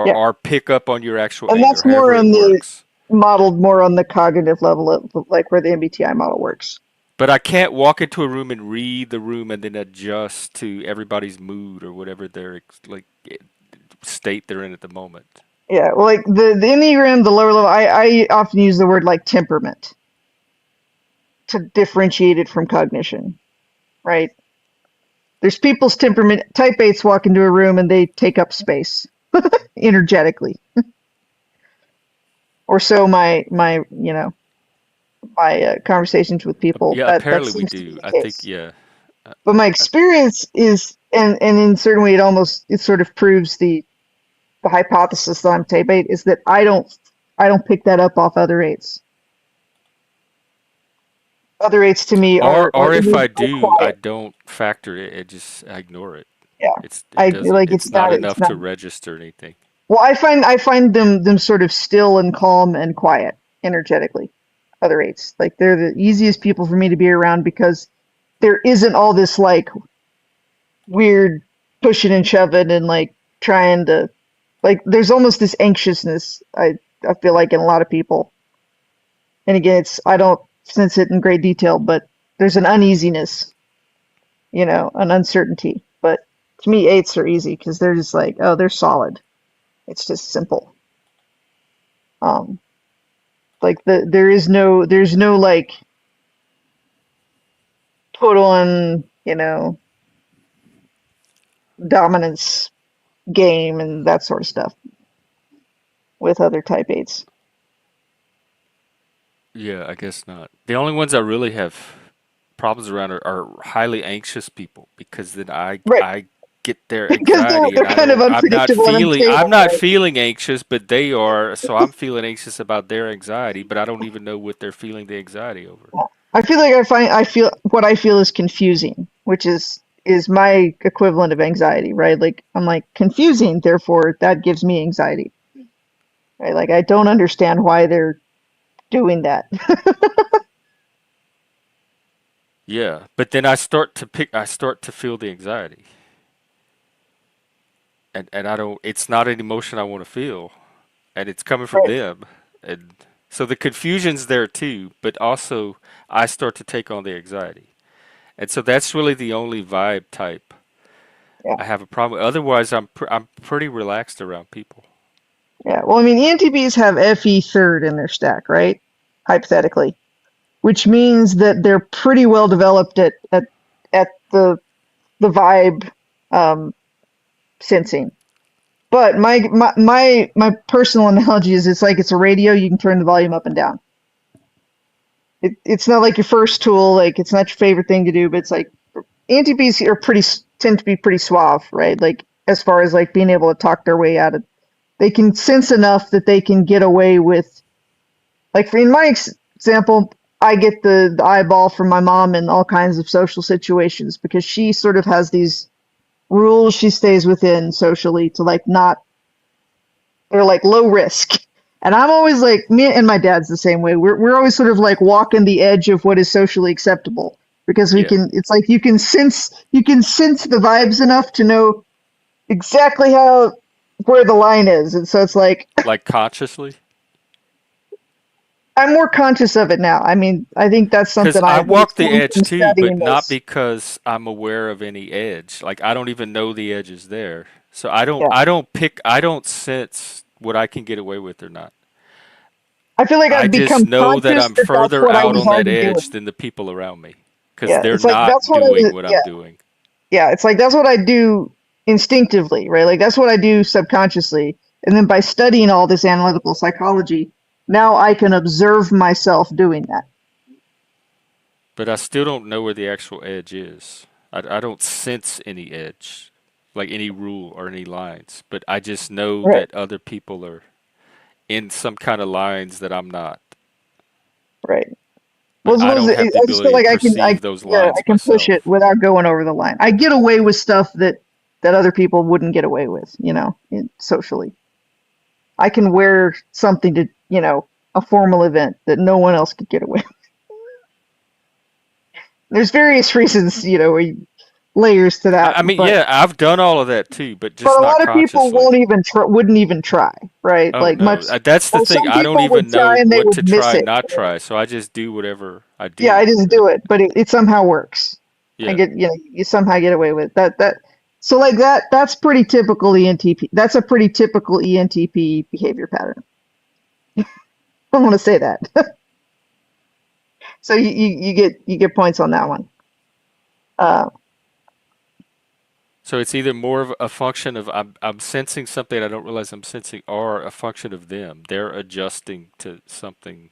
yeah. or pick up on your actual And anger, that's more however it on the works. modeled more on the cognitive level, like where the MBTI model works. But I can't walk into a room and read the room and then adjust to everybody's mood or whatever their state they're in at the moment. Yeah, well, like the Enneagram, the lower level, I often use the word like temperament to differentiate it from cognition, right? There's people's temperament. Type 8s walk into a room and they take up space energetically, or so my conversations with people Yeah, that apparently we seems to be do. the I think case. yeah. But my I, experience is, and in a certain way, it sort of proves the hypothesis that I'm type 8 is that I don't pick that up off other 8s. Other 8s to me are or if I emotionally do, I quiet. don't factor it. I ignore it. Yeah, It doesn't. like It's it's not not it's enough not. to register anything. Well, I find them sort of still and calm and quiet energetically. Other 8s, like they're the easiest people for me to be around because there isn't all this like weird pushing and shoving and like trying to, like there's almost this anxiousness I feel like in a lot of people. And again, it's I don't sense it in great detail, but there's an uneasiness, an uncertainty. But to me, 8s are easy because they're just like, oh, they're solid. It's just simple. Um, like there's no like put on, dominance game and that sort of stuff with other type 8s. Yeah, I guess not. The only ones I really have problems around are highly anxious people because then Right. I get their Because they're anxiety and they're kind of unpredictable and I'm unstable, not right? feeling anxious, but they are, so I'm feeling anxious about their anxiety, but I don't even know what they're feeling the anxiety over. Yeah. I feel like I feel what I feel is confusing, which is my equivalent of anxiety, right? Like I'm like confusing, therefore that gives me anxiety, right? Like I don't understand why they're doing that. Yeah, but then I start to feel the anxiety. And I don't, it's not an emotion I want to feel, and it's coming from Right. them. And so the confusion's there too, but also I start to take on the anxiety. And so that's really the only vibe type Yeah. I have a problem with. Otherwise, I'm pretty relaxed around people. Yeah. Well, I mean, ENTPs have FE third in their stack, right? Hypothetically, which means that they're pretty well developed at the vibe um, sensing. But my personal analogy is it's like it's a radio. You can turn the volume up and down. It's not like your first tool. Like it's not your favorite thing to do, but it's like ENTPs are tend to be pretty suave, right? Like as far as like being able to talk their way out of, they can sense enough that they can get away with. Like in my example, I get the eyeball from my mom in all kinds of social situations because she sort of has these rules she stays within socially to like not, they're like low risk. And I'm always like, me and my dad's the same way. We're always sort of like walking the edge of what is socially acceptable because we Yeah. can, it's like you can sense the vibes enough to know exactly how, where the line is. And so it's like, Like consciously? I'm more conscious of it now. I mean, I think that's Because something I I've walk the come edge from too, but studying not this. because I'm aware of any edge. Like I don't even know the edge is there. So Yeah. I don't sense what I can get away with or not. I feel like I I've just become know that conscious I'm that that's further what I out was on that already edge doing. than the people around me because Yeah. they're It's like, not that's what I doing was, what I'm yeah. doing. Yeah. It's like, that's what I do instinctively, right? Like, that's what I do subconsciously. And then by studying all this analytical psychology, now I can observe myself doing that. But I still don't know where the actual edge is. I don't sense any edge, like any rule or any lines. But I just know Right. that other people are in some kind of lines that I'm not. Right. But Well, I suppose don't have the I just feel ability to like perceive those yeah, I lines can push myself. it without going over the line. I get away with stuff that other people wouldn't get away with, socially. I can wear something to, a formal event that no one else could get away with. There's various reasons, layers to that, I mean, but yeah, I've done all of that too, but a just not lot of people consciously. wouldn't even try, right? Oh Like no, much, that's the well, thing. some I don't people would even know try and they what would to miss try and it. not try, so I just do whatever I Yeah, do. I just do it, but it somehow works. I Yeah. get, you somehow get away with that. So like that's pretty typical ENTP. That's a pretty typical ENTP behavior pattern. I want to say that. So you get points on that one. Uh, So it's either more of a function of I'm sensing something I don't realize I'm sensing, or a function of them. They're adjusting to something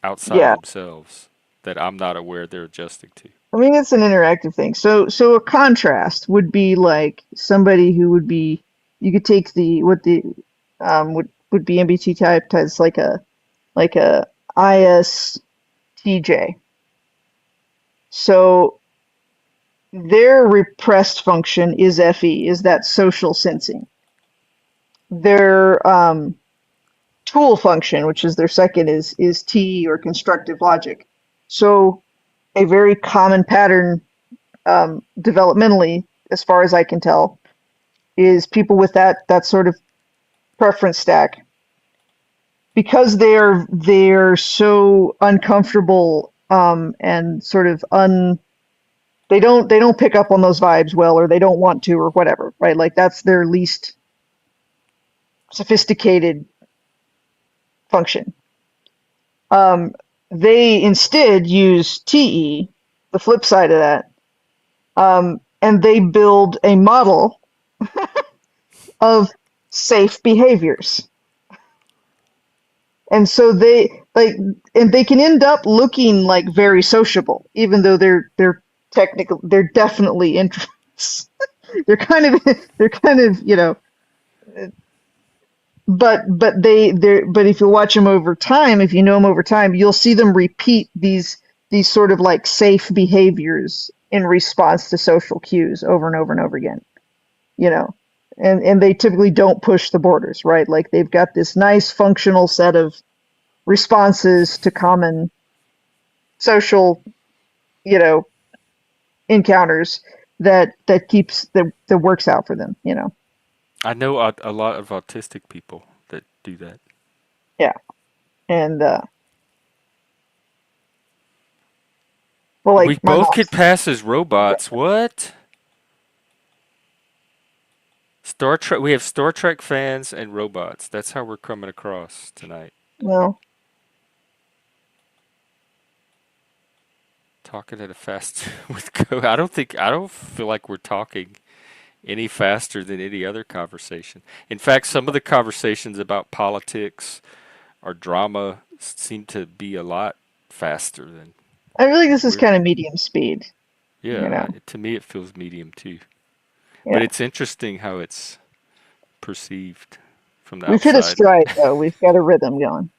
outside of yeah, themselves that I'm not aware they're adjusting to. I mean it's an interactive thing. So a contrast would be like somebody who would be, you could take the would be MBT typed as like a ISTJ. So their repressed function is FE, is that social sensing. Their tool function, which is their second, is T or constructive logic. So a very common pattern developmentally, as far as I can tell, is people with that sort of preference stack, because they're so uncomfortable and sort of they don't pick up on those vibes well, or they don't want to, or whatever, right? Like that's their least sophisticated function. Um, they instead use TE, the flip side of that, and they build a model of safe behaviors. And so and they can end up looking like very sociable, even though they're definitely introverts. they're kind of but if you watch them over time, if you know them over time, you'll see them repeat these sort of like safe behaviors in response to social cues over and over and over again. You know, and they typically don't push the borders, right? Like they've got this nice functional set of responses to common social, you know, encounters that works out for them. I know a lot of autistic people that do that. Yeah, and well, We like my both could mom's. pass as robots. What? Star Trek. We have Star Trek fans and robots. That's how we're coming across tonight. Well, Talking at a fast with go. I don't feel like we're talking any faster than any other conversation. In fact, some of the conversations about politics or drama seem to be a lot faster than I feel like this is we're. kind of medium speed. You Yeah, know, to me it feels medium too. But yeah. it's interesting how it's perceived from the We've hit a outside. stride though. We've got a rhythm going.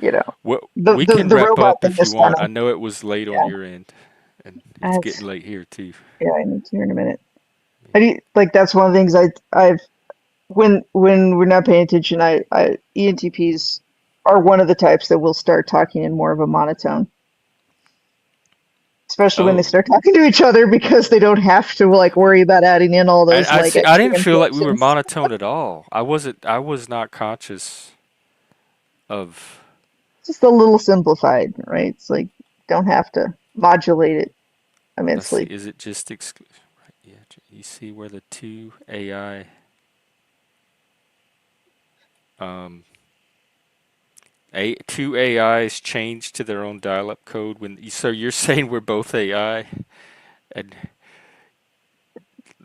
you know, Well, the we the, can the wrap robot up thing if you is kind want. of, I know it was late on yeah. your end, and it's getting late here too. Yeah, I need to hear in a minute. I do, like that's one of the things I've when we're not paying attention, I ENTPs are one of the types that will start talking in more of a monotone, especially when they Oh, start talking to each other because they don't have to like worry about adding in all those I like see. I extra didn't feel like we were inflections. monotone at all. I wasn't. I was not conscious of. Just a little simplified, right? It's like don't have to modulate it Let's see. immensely. Is it just right? Yeah. You see where the two AI um two AIs change to their own dial-up code so you're saying we're both AI and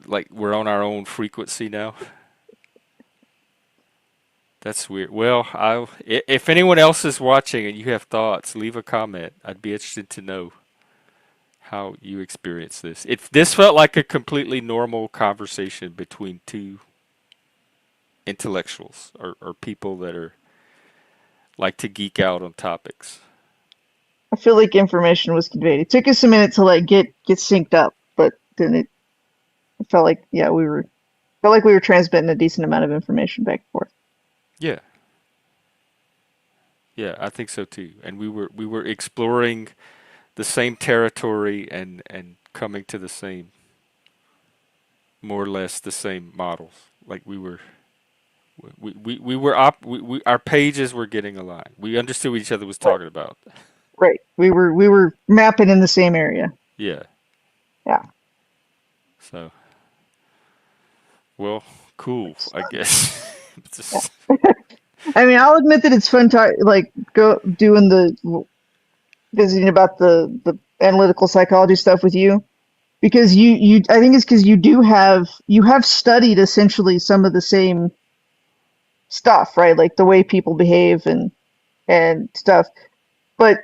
like we're on our own frequency now? That's weird. Well, if anyone else is watching and you have thoughts, leave a comment. I'd be interested to know how you experience this. This felt like a completely normal conversation between two intellectuals or people that are like to geek out on topics. I feel like information was conveyed. It took us a minute to like get synced up, but then it felt like yeah we were transmitting a decent amount of information back and forth. Yeah. Yeah, I think so too. And we were exploring the same territory and coming to the same, more or less the same models. Like our pages were getting aligned. We understood what each other was Right. talking about. Right. We were mapping in the same area. Yeah. Yeah. So, well, cool, It's I fun. guess. Yeah. I mean, I'll admit that it's fun like go doing the visiting about the analytical psychology stuff with you because you I think it's because you have studied essentially some of the same stuff, right? Like the way people behave and stuff. But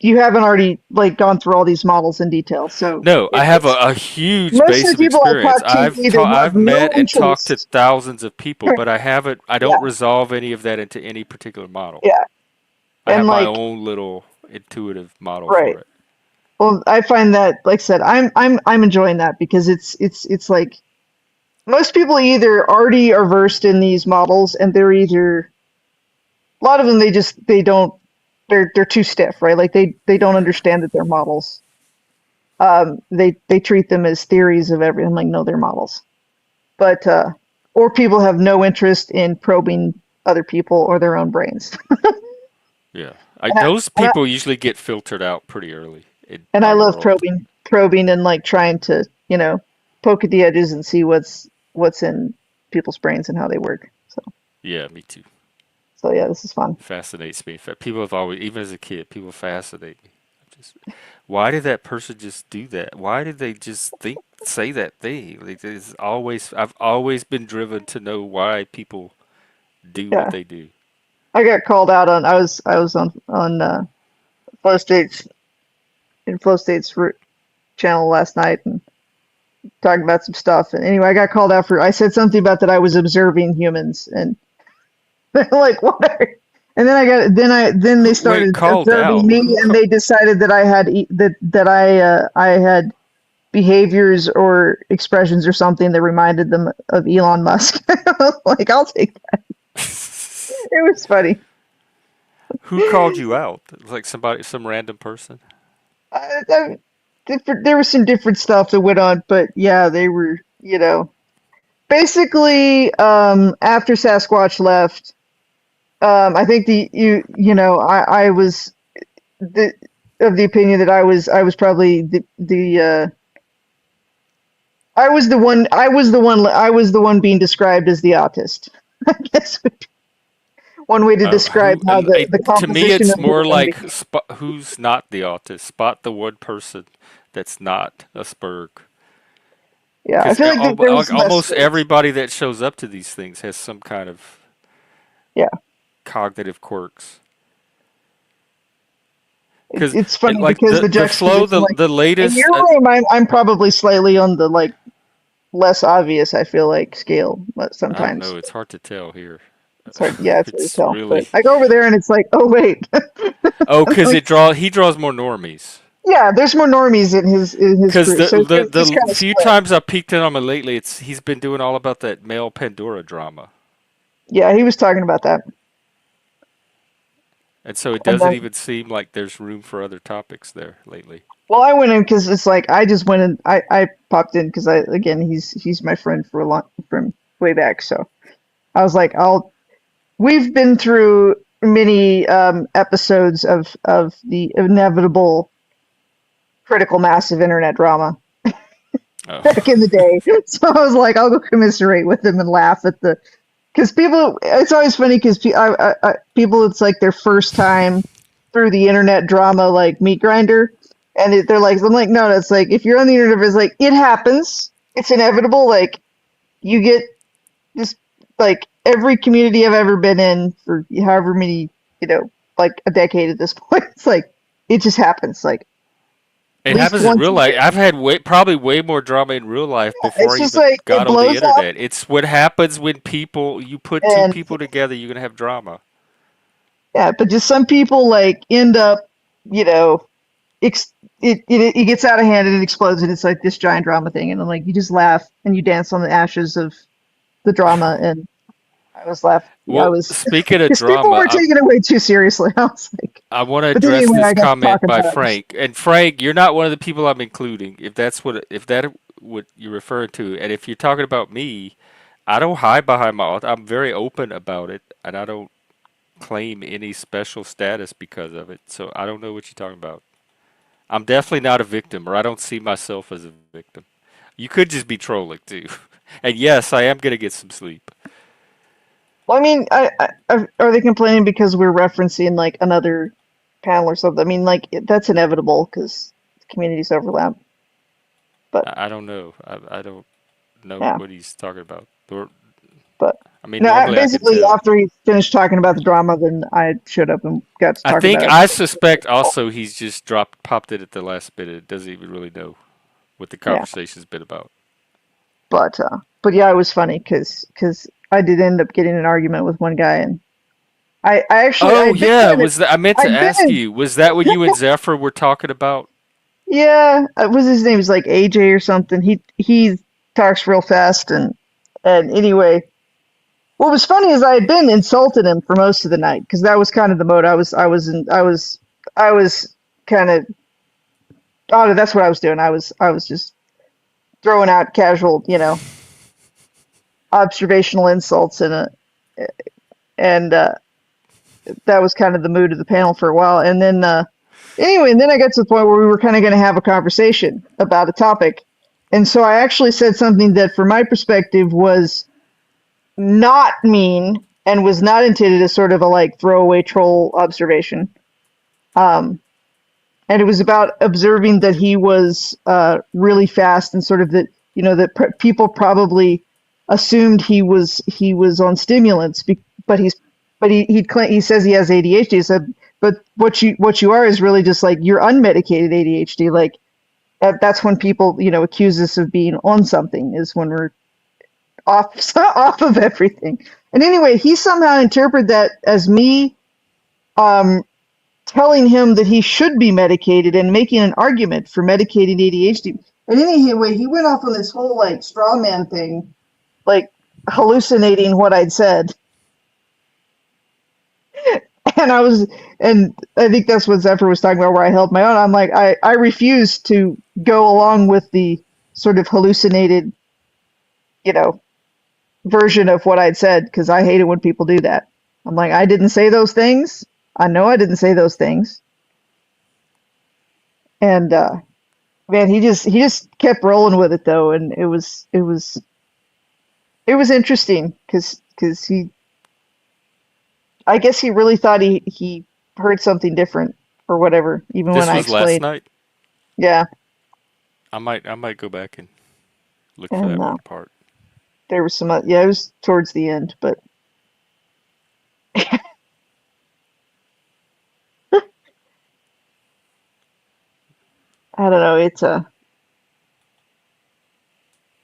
you haven't already like gone through all these models in detail. So No, I have it's a huge most of base the of people I experience. talk to either have I've no met and talked to interest. thousands of people, but I Yeah, don't resolve any of that into any particular model. yeah. I have And my like own little intuitive model right. for it. Well, I find that, like I said, I'm enjoying that because it's like most people either already are versed in these models and they're either a lot of them they don't they're too stiff, right? Like they don't understand that they're models. They treat them as theories of everything. Like no, they're models. But or people have no interest in probing other people or their own brains. Yeah. And I, Those and I people usually get filtered out pretty early in and I our love world. probing and like trying to, poke at the edges and see what's in people's brains and how they work. Yeah, me too. So yeah, this is fun. Fascinates me. In fact, people have always, even as a kid, people fascinate me. Just, why did that person just do that? Why did they just say that thing? Like, I've always been driven to know why people do what Yeah, they do. I got called out on. I was on Flow State's in Flow State's channel last night and talking about some stuff. And anyway, I got called out for. I said something about that I was observing humans, and they're like, "What?" And then they Wait, started called observing out? me, and they decided that I had I had behaviors or expressions or something that reminded them of Elon Musk. Like, I'll take that. It was funny. Who called you out? Like some random person? I, there was some different stuff that went on, but yeah, they were, basically, after Sasquatch left, I think I was the of the opinion that I was probably the I was the one being described as the autist. I guess would be one way to describe how the To me, composition it's of the more room like became. who's not the autist. Spot the one person that's not a Spurg. Yeah, I Because feel like there was less almost space. everybody that shows up to these things has some kind of Yeah, cognitive quirks. Because it's funny like because the the flow, juxtaposition, like the in latest. your room, I'm probably slightly on the like less obvious. I feel like scale, but I don't sometimes. know. It's hard to tell here. Yeah, it's hard to It's tell. But really I go over there and it's like, oh wait, because he draws more normies. yeah, there's more normies in his Because crew, so he's the kind of few split. times I peeked in on him lately, he's been doing all about that male Pandora drama, Yeah, he was talking about that, and so it and doesn't then even seem like there's room for other topics there lately. well, I went in because it's like I just went in. I popped in because he's my friend for a long from way back, so I was like, I'll. We've been through many episodes of the inevitable critical mass of internet drama Oh, back in the day. So I was like, I'll go commiserate with them and laugh at the, because people, it's always funny because people, it's like their first time through the internet drama, like meat grinder. And they're like, I'm like, no, it's like, if you're on the internet, it's like, it happens. It's inevitable. Like, you get this, like, every community I've ever been in for however many, like a decade at this point, it's like, it just happens. Like, at it least happens in once real a life. year. I've had probably way more drama in real life before It's I just even like, it got on the blows up. internet. It's what happens when you put two And people together, you're gonna have drama. yeah, but just some people like end up, you know, ex it gets out of hand and it explodes and it's like this giant drama thing. And I'm like, you just laugh and you dance on the ashes of the drama. And I was laughing. Yeah, I Well, was, speaking of because people drama, were taking it way too seriously. I was like, I want to but then address anyway, this I got to comment talking by about it. Frank. And Frank, you're not one of the people I'm including. If that what you're referring to, and if you're talking about me, I don't hide behind I'm very open about it, and I don't claim any special status because of it. So I don't know what you're talking about. I'm definitely not a victim, or I don't see myself as a victim. You could just be trolling too. And yes, I am gonna get some sleep. Well, I mean, are they complaining because we're referencing like another panel or something? I mean, like that's inevitable because communities overlap. But I don't know. I don't know yeah, what he's talking about. but I mean, no, normally I can basically tell. after he finished talking about the drama, then I showed up and got to I talking think about I it. suspect also he's just popped it at the last minute. It doesn't even really know what the Yeah, conversation's been about. but yeah, it was funny because I did end up getting an argument with one guy, and I actually Oh I'd been yeah, in it. I meant to I'd been ask in. you, was that what you and Zephyr were talking about? Yeah, what's his name? Is like AJ or something. He talks real fast, and anyway, what was funny is I had been insulting him for most of the night because that was kind of the mode I was kind of, oh, that's what I was doing. I was just throwing out casual, observational insults and that was kind of the mood of the panel for a while. And then anyway, and then I got to the point where we were kind of going to have a conversation about a topic. And so I actually said something that from my perspective was not mean and was not intended as sort of a like throwaway troll observation. Um, and it was about observing that he was really fast and sort of that that people probably assumed he was on stimulants, but he says he has ADHD. He said, but what you are is really just like you're unmedicated ADHD. Like that's when people accuse us of being on something, is when we're off off of everything. And anyway, he somehow interpreted that as me um, telling him that he should be medicated and making an argument for medicating ADHD. And anyway, he went off on this whole like straw man thing, like hallucinating what I'd said. And I think that's what Zephyr was talking about, where I held my own. I'm like, I refuse to go along with the sort of hallucinated, you know, version of what I'd said because I hate it when people do that. I'm like, I didn't say those things. I know I didn't say those things. And man, he just kept rolling with it though, and it was interesting because I guess he really thought he heard something different or whatever, even when This I was last explained. night. Yeah, I might go back and look for and that one part. there was some yeah, it was towards the end, but I don't know.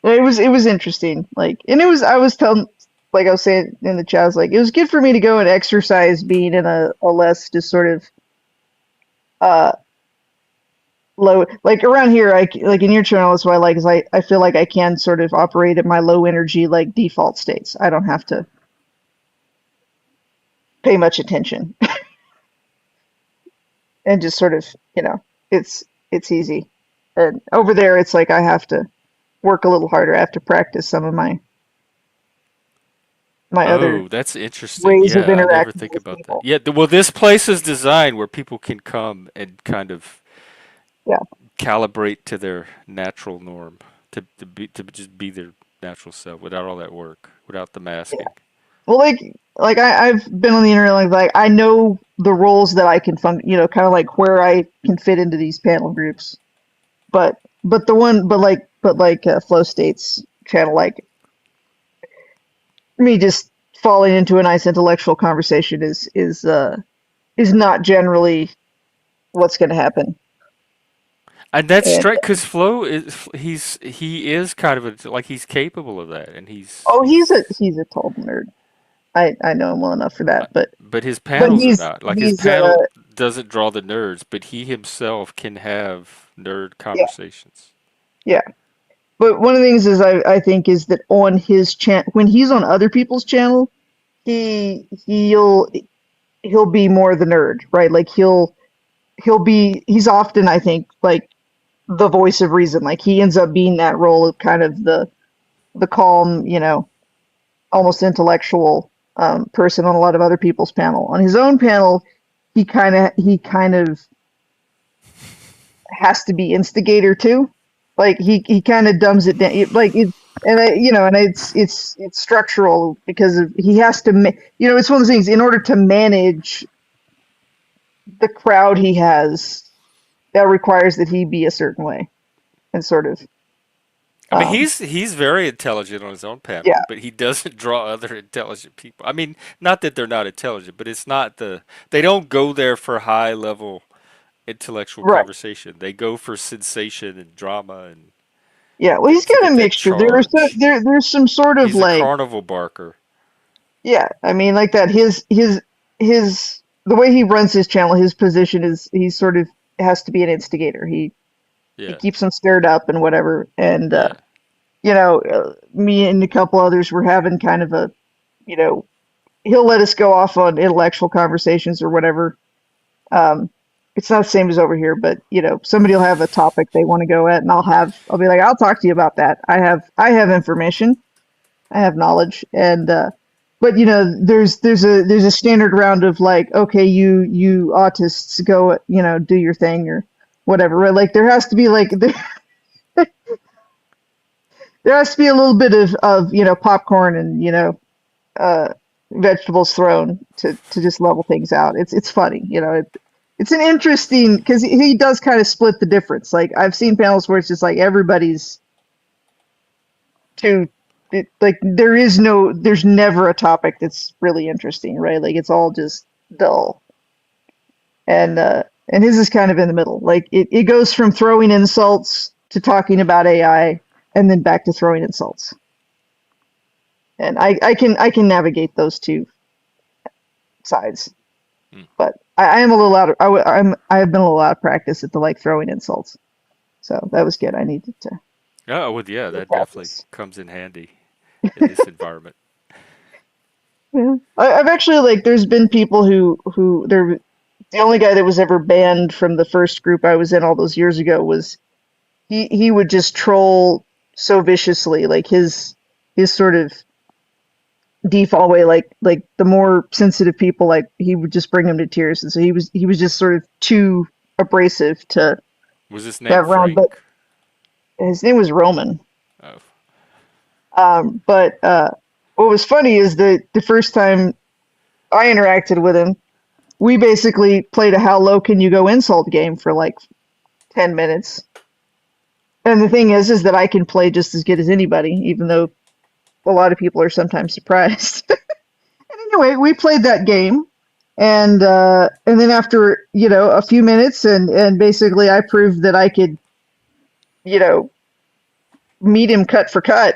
It was interesting. Like, and I was telling like I was saying in the chat, I was like, it was good for me to go and exercise being in a less just sort of uh low, like around here, like in your channel, that's what I like, is I feel like I can sort of operate at my low energy, like default states. I don't have to pay much attention and just sort of, it's easy. And over there, it's like I have to work a little harder. I have to practice some of my other Oh, that's interesting. ways of Yeah, I never interacting think with about that. people. Yeah, well, this place is designed where people can come and kind of Yeah. calibrate to their natural norm, to just be their natural self without all that work, without the masking. Well, like I've been on the internet, like I know the roles that I can fund, kind of like where I can fit into these panel groups. But the one, but like Flow State's channel, like me just falling into a nice intellectual conversation is not generally what's going to happen. And that's And straight because Flo he is kind of like he's capable of that, and oh, he's he's a total nerd. I know him well enough for uh, that, but his but panels are not. Like his he's panel doesn't draw the nerds, but he himself can have nerd yeah, conversations. yeah. But one of the things is I think is that on his channel, when he's on other people's channel, he'll be more the nerd, right? Like he's often, I think, like the voice of reason. Like he ends up being that role of kind of the calm, almost intellectual person on a lot of other people's panel. On his own panel, he kind of has to be instigator too. Like he kind of dumbs it down, and it's structural because he has to. It's one of those things. In order to manage the crowd he has, that requires that he be a certain way, and sort of. I mean, Um, he's very intelligent on his own panel, yeah, but he doesn't draw other intelligent people. I mean, not that they're not intelligent, but it's not they don't go there for high level intellectual right. conversation. They go for sensation and drama and Yeah, well, he's to got get a that mixture. charge. There's some sort of He's a like, carnival barker. yeah, I mean, like that. His the way he runs his channel, his position is he sort of has to be an instigator. He Yeah, keeps them stirred up and whatever. And yeah. me and a couple others were having kind of a, you know, he'll let us go off on intellectual conversations or whatever. Um, it's not the same as over here, but somebody will have a topic they want to go at, and I'll be like, I'll talk to you about that. I have information, I have knowledge, and but there's a standard round of like, okay, you autists go, do your thing or whatever, right? Like there has to be like there has to be a little bit of popcorn and uh, vegetables thrown to just level things out. It's funny, it's an interesting because he does kind of split the difference. Like I've seen panels where it's just like everybody's too like there's never a topic that's really interesting, right? Like it's all just dull. And his is kind of in the middle. Like it goes from throwing insults to talking about AI and then back to throwing insults. And I can navigate those two sides. Mm. But I am a little out of I have been a little out of practice at the like throwing insults. So that was good. I needed to Oh, well, yeah, that definitely practice. comes in handy in this environment. Yeah. I've actually like there's been people who the only guy that was ever banned from the first group I was in all those years ago was he would just troll so viciously, like his sort of default way, like the more sensitive people, like he would just bring them to tears, and so he was just sort of too abrasive to Was his name that round. But Frank? his name was Roman. Oh, But what was funny is that the first time I interacted with him, we basically played a how low can you go insult game for like 10 minutes. And the thing is that I can play just as good as anybody, even though a lot of people are sometimes surprised. And anyway, we played that game, and then after a few minutes, and basically I proved that I could meet him cut for cut.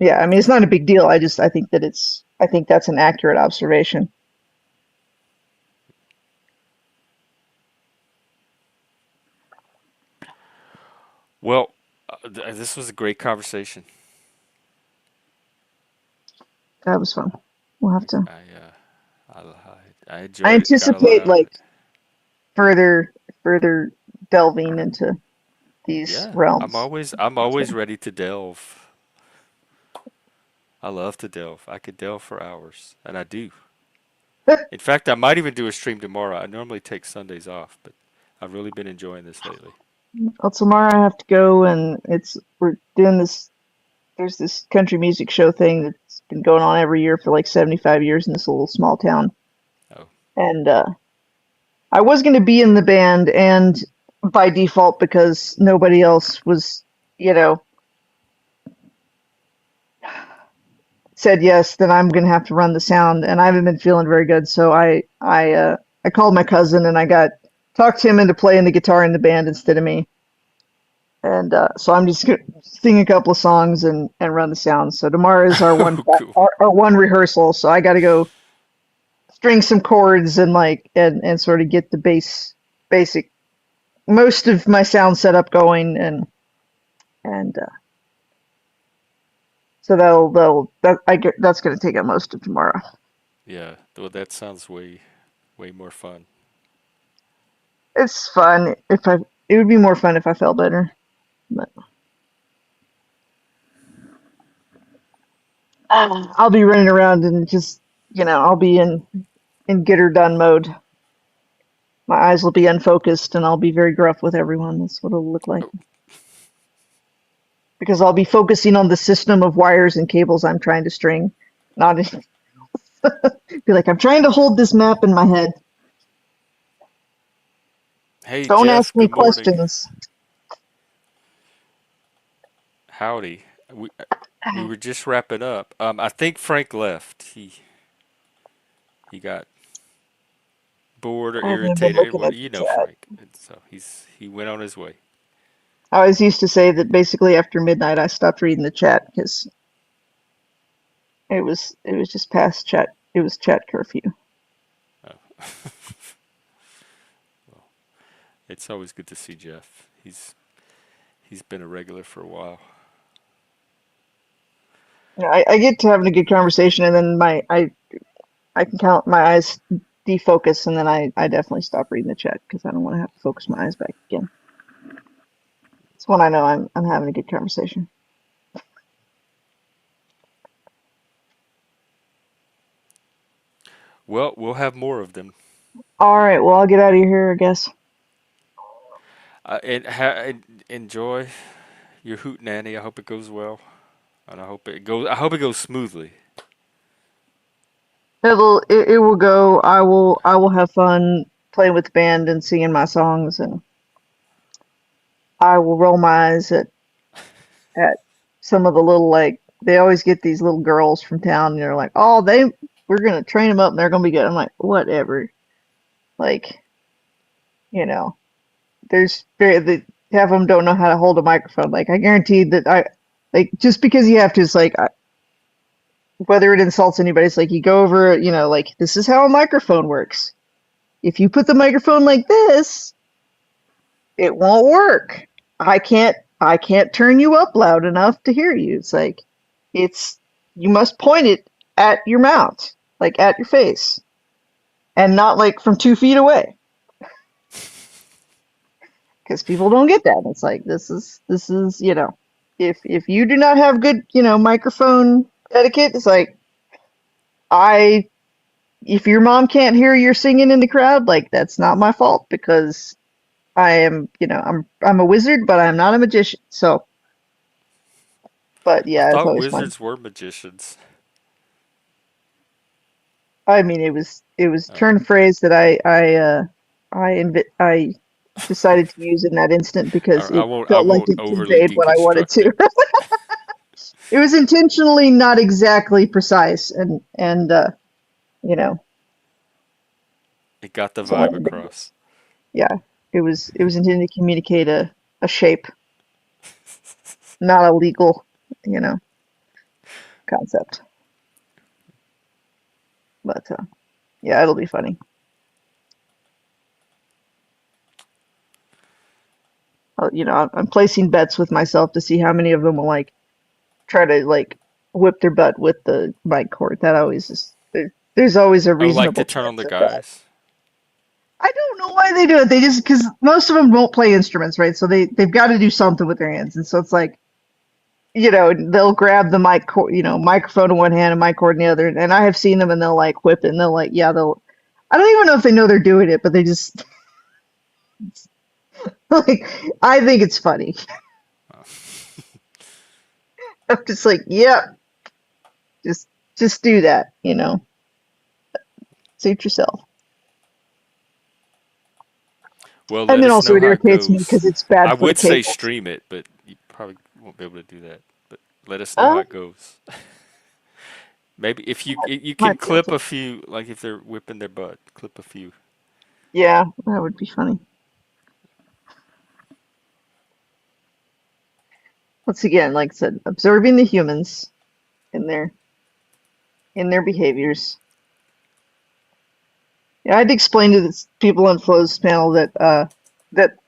Yeah, I mean, it's not a big deal. I think I think that's an accurate observation. Well, this was a great conversation. That was fun. We'll have to. I I enjoyed it. Got a lot anticipate out of like it. further delving into these Yeah, realms. I'm So, always ready to delve. I love to delve. I could delve for hours, and I do. In fact, I might even do a stream tomorrow. I normally take Sundays off, but I've really been enjoying this lately. well, tomorrow I have to go, and we're doing this. There's this country music show thing that's been going on every year for like 75 years in this little small town. Oh, And I was going to be in the band, and by default, because nobody else was, you know, said yes, then I'm going to have to run the sound, and I haven't been feeling very good. So I called my cousin, and I got talked him into playing the guitar in the band instead of me. And so I'm just gonna sing a couple of songs and run the sounds. So tomorrow is oh, cool. our one rehearsal. So I got to go string some chords and and sort of get the basic most of my sound setup going, and so that's going to take up most of tomorrow. Yeah, well, that sounds way more fun. It's fun if I it would be more fun if I felt better. But I'll be running around and just I'll be in get her done mode. My eyes will be unfocused and I'll be very gruff with everyone. That's what it'll look like. Oh, Because I'll be focusing on the system of wires and cables I'm trying to string. Not be like, I'm trying to hold this map in my head. hey, Don't ask Jeff. me Good morning. questions. Howdy. We we were just wrapping up. I think Frank left. He got bored or I haven't been irritated. looking Well, at the you know chat. Frank, and so he went on his way. I always used to say that basically after midnight I stopped reading the chat because it was just past chat. It was chat curfew. Oh. Well, it's always good to see Jeff. He's been a regular for a while. I get to having a good conversation and then I can count my eyes defocus and then I definitely stop reading the chat because I don't want to have to focus my eyes back again. It's when I know I'm having a good conversation. Well, we'll have more of them. All right, well I'll get out of here, I guess. And enjoy your hoot nanny. I hope it goes well, and I hope it goes smoothly. It will go. I will have fun playing with the band and singing my songs, and I will roll my eyes at some of the little like they always get these little girls from town and they're like, "Oh, we're gonna train them up and they're gonna be good." I'm like, "Whatever." Like, you know, the half of them don't know how to hold a microphone. Like, I guarantee that I like just because you have to, it's like whether it insults anybody, it's like you go over, like this is how a microphone works. If you put the microphone like this, it won't work. I can't turn you up loud enough to hear you. It's like it's you must point it at your mouth, like at your face, and not like from 2 feet away. Because people don't get that. It's like this is if you do not have good microphone etiquette, it's like I if your mom can't hear you're singing in the crowd, like that's not my fault because I am, I'm a wizard, but I'm not a magician. So, but I yeah, it's thought always fun. wizards were magicians. I mean, it was Oh, turn phrase that I decided to use in that instant because it I felt like won't it overly conveyed what I wanted deconstruct to. it. It was intentionally not exactly precise, and you know, It got the so vibe across. yeah, it was intended to communicate a shape, not a legal, you know. concept. But yeah, it'll be funny. I'm placing bets with myself to see how many of them will like try to like whip their butt with the mic cord. That always is. There's always a Oh, like reasonable to turn on chance the of that. guys. I don't know why they do it. They just because most of them won't play instruments, right? So they've got to do something with their hands, and so it's like they'll grab the microphone in one hand and mic cord in the other. And I have seen them, and they'll like whip it, and they'll like they'll. I don't even know if they know they're doing it, but they just like I think it's funny. I'm just like, yep, just do that, suit yourself. Well, And let then us also know it how it irritates me goes. because it's bad I for the would say cables. stream it, but you probably won't be able to do that. But let us know how Uh, it goes. Maybe if you can might be able clip to. a few, like if they're whipping their butt, clip a few. Yeah, that would be funny. Once again, like I said, observing the humans in their behaviors. Yeah, I had to explain to the people on Flo's panel that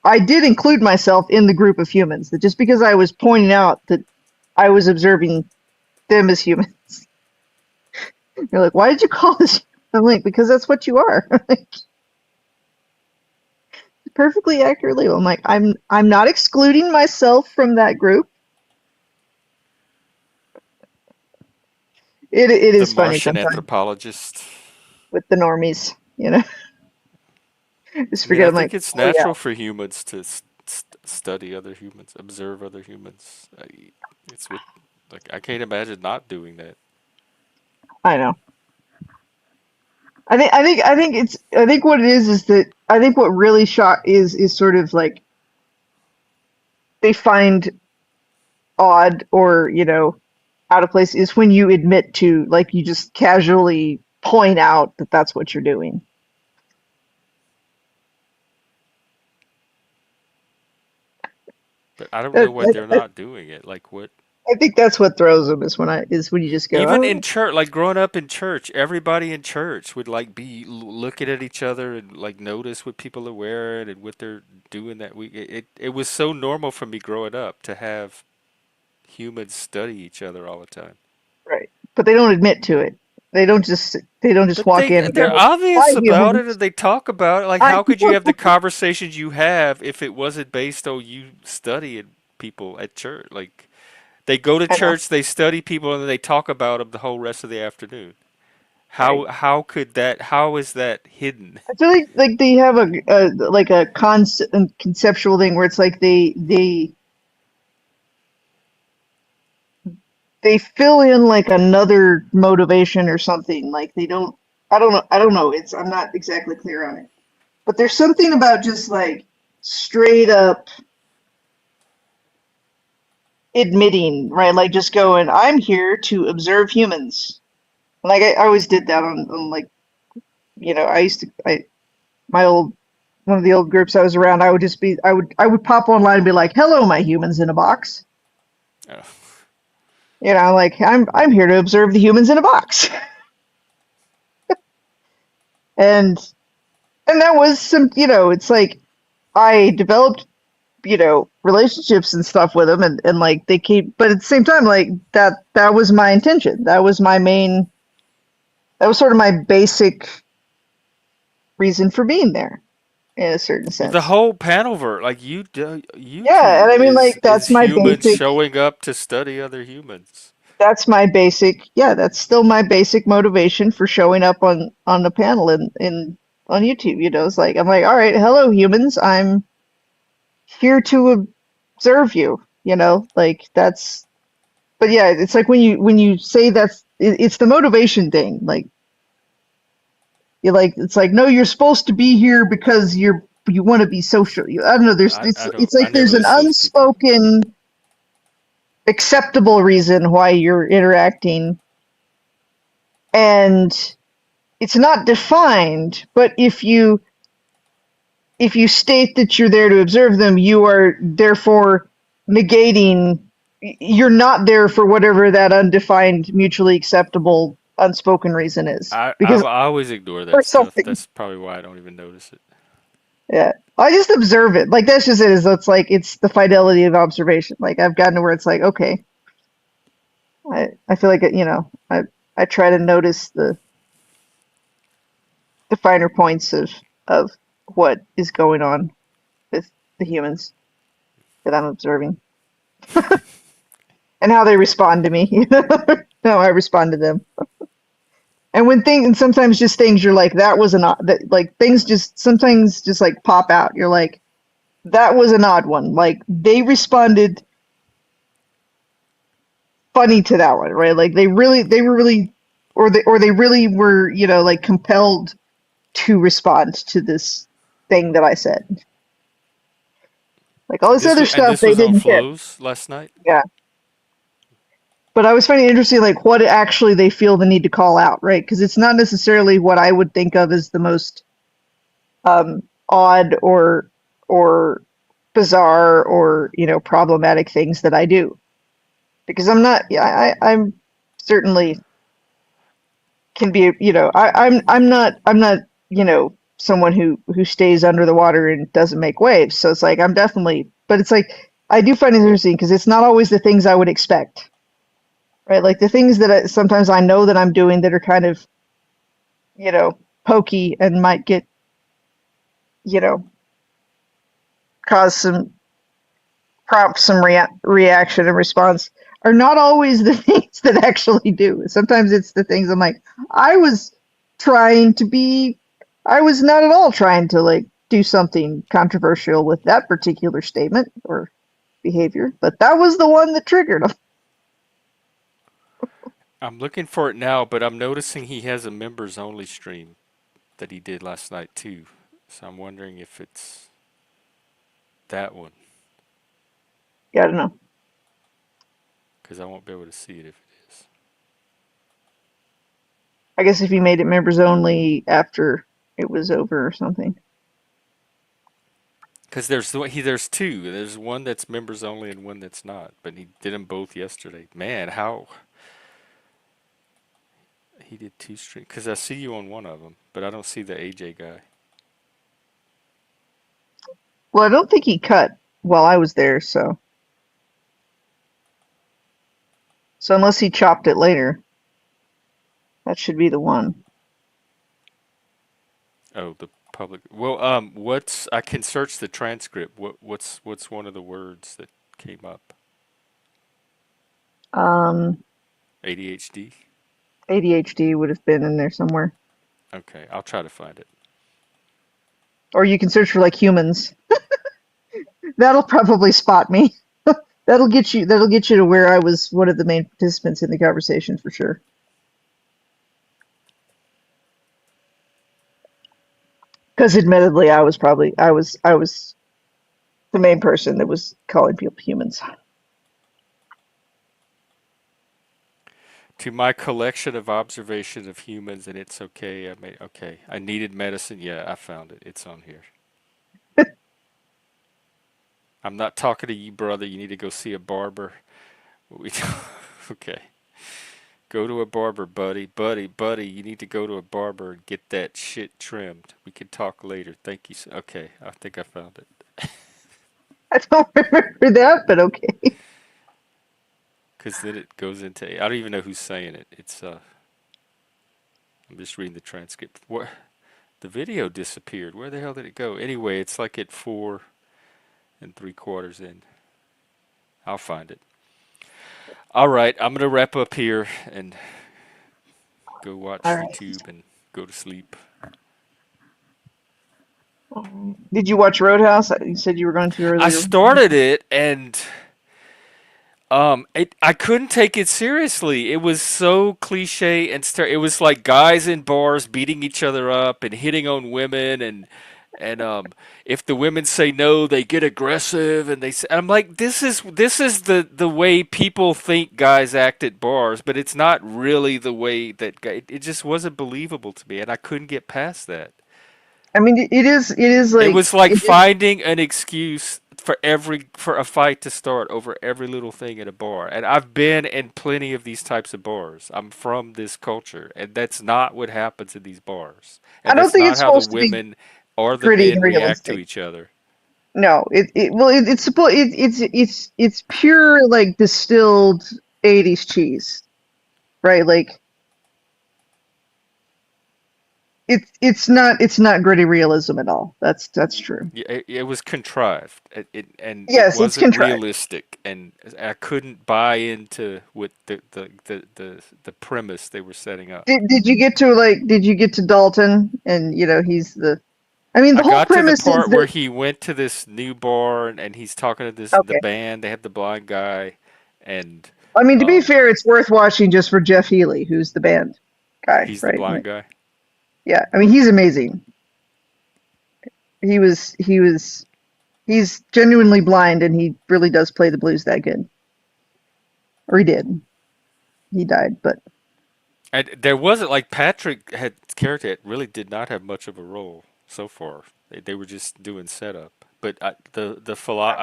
I did include myself in the group of humans. That just because I was pointing out that I was observing them as humans, you're like, why did you call this? I'm like, because that's what you are. Perfectly accurately. I'm like, I'm not excluding myself from that group. It The is funny Martian sometimes anthropologist. with the normies, just I mean, I forget. I'm think like, it's oh yeah, natural for humans to study other humans, observe other humans. It's what, like, I can't imagine not doing that. I know. I think what it is that I think what really shock is sort of like they find odd or out of place is when you admit to like you just casually point out that that's what you're doing. But I don't know That, why that, they're that- not doing it. Like, what? I think that's what throws them is when you just go, Even oh in church, like growing up in church, everybody in church would like be looking at each other and like notice what people are wearing and what they're doing that week. It was so normal for me growing up to have humans study each other all the time. right, but they don't admit to it. They don't just But walk in and they're go, hi obvious about it humans. and they talk about it. Like, I how could you have the conversations you have if it wasn't based on you studying people at church? Like, they go to I know, church, they study people, and then they talk about them the whole rest of the afternoon. right. How could that? How is that hidden? I feel like they have a conceptual thing where it's like they fill in like another motivation or something. Like they don't. I don't know. I'm not exactly clear on it. But there's something about just like straight up admitting, right? Like just going, I'm here to observe humans. Like I always did that on like I used to my old one of the old groups I was around. I would pop online and be like, hello, my humans in a box. Oh, Like I'm here to observe the humans in a box. and and that was some it's like I developed relationships and stuff with them and like they keep but at the same time like that was my intention. That was sort of my basic reason for being there in a certain well, the sense. whole panelverse, like Yeah, and YouTube I mean like is humans showing up to study other humans. that's still my basic motivation for showing up on the panel in on YouTube. It's like I'm like, all right, hello humans, I'm here to observe you. Like that's. But yeah, it's like when you say it's the motivation thing. Like you like it's like no, you're supposed to be here because you want to be social. I don't know. There's I don't. it's I like never there's an listen to those people. unspoken acceptable reason why you're interacting, and it's not defined. But if you state that you're there to observe them, you are therefore negating you're not there for whatever that undefined, mutually acceptable, unspoken reason is. Because I always ignore or that stuff. something. That's probably why I don't even notice it. Yeah. I just observe it. Like that's just it. Is it's like it's the fidelity of observation. Like I've gotten to where it's like, okay, I feel like I try to notice the finer points of what is going on with the humans that I'm observing and how they respond to me. How I respond to them. And when things, and sometimes just things you're like, that was an odd, that, like things just sometimes just like pop out. You're like, that was an odd one. Like they responded funny to that one, right? Like they were really, or they really were, like compelled to respond to this thing that I said. Like all this other stuff This they was on didn't get. Flows last night. Yeah. But I was finding it interesting, like what actually they feel the need to call out, right? Because it's not necessarily what I would think of as the most odd or bizarre or problematic things that I do. Because I'm not, yeah, I'm certainly can be, I'm not, someone who stays under the water and doesn't make waves. So it's like I'm definitely, but it's like I do find it interesting because it's not always the things I would expect, right? Like the things that sometimes I know that I'm doing that are kind of, pokey and might get, you know, cause some prompt some reaction and response are not always the things that actually do. Sometimes it's the things I'm like, I was trying to be, I was not at all trying to like do something controversial with that particular statement or behavior, but that was the one that triggered them. I'm looking for it now, but I'm noticing he has a members only stream that he did last night too. So I'm wondering if it's that one, Yeah, I don't know. because I won't be able to see it if it is. I guess if you made it members only after it was over or something. Because there's two. There's one that's members only and one that's not. But he did them both yesterday. Man, how he did two streams? Because I see you on one of them, but I don't see the AJ guy. Well, I don't think he cut while I was there, so unless he chopped it later, that should be the one. Oh, the public. Well, what's I can search the transcript. What's one of the words that came up? Um, ADHD. ADHD would have been in there somewhere. Okay, I'll try to find it. Or you can search for like humans. That'll probably spot me. That'll get you to where I was one of the main participants in the conversation for sure. Because admittedly I was the main person that was calling people humans. To my collection of observations of humans, and it's okay. Okay. I needed medicine. Yeah, I found it. It's on here. I'm not talking to you, brother. You need to go see a barber. We, okay. Go to a barber, buddy. Buddy. You need to go to a barber and get that shit trimmed. We can talk later. Thank you. Okay, I think I found it. I don't remember that, but okay. Because then it goes into. I don't even know who's saying it. I'm just reading the transcript. What? The video disappeared. Where the hell did it go? Anyway, it's like at 4 3/4 in. I'll find it. All right, I'm gonna wrap up here and go watch All right. YouTube and go to sleep. Did you watch Roadhouse? You said you were going to I earlier. started it and I couldn't take it seriously. It was so cliche and it was like guys in bars beating each other up and hitting on women and if the women say no, they get aggressive and I'm like, this is the way people think guys act at bars, but it's not really the way that it just wasn't believable to me, and I couldn't get past that. I mean, it is It like was like finding an excuse for a fight to start over every little thing at a bar. And I've been in plenty of these types of bars. I'm from this culture, and that's not what happens in these bars. I And don't that's think not it's how the supposed to be women or the gritty men and react to realistic. each other. No, it's supposed it's pure like distilled 80s cheese, right? Like it's not gritty realism at all. That's true. Yeah, it was contrived, and it Yes, it's wasn't contrived. realistic, and I couldn't buy into what the premise they were setting up. Did you get to Dalton and he's the I mean I the whole got to the premise is part where that he went to this new bar and he's talking to the okay. band. They have the blind guy, and I mean to be um, fair, it's worth watching just for Jeff Healey, who's the band guy, he's the right? blind Like guy. yeah, I mean he's amazing. He was he's genuinely blind and he really does play the blues that good. Or he did. He died, but And there wasn't like Patrick had character really did not have much of a role so far. They were just doing setup. But I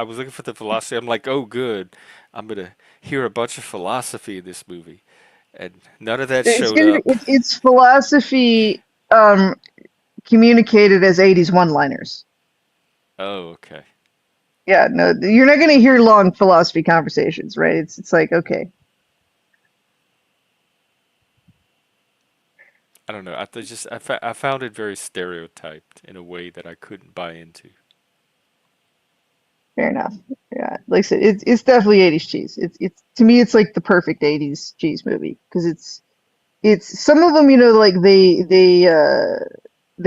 was looking for the philosophy. I'm like, oh, good. I'm gonna hear a bunch of philosophy in this movie, and none of that it's showed gonna be up. it's philosophy um communicated as 80s one-liners. Oh, okay. Yeah, no, you're not going to hear long philosophy conversations, right? It's like, okay, I don't know. I found it very stereotyped in a way that I couldn't buy into. fair enough. Yeah, like I said, it's definitely 80s cheese. It's to me, it's like the perfect 80s cheese movie because it's some of them, like they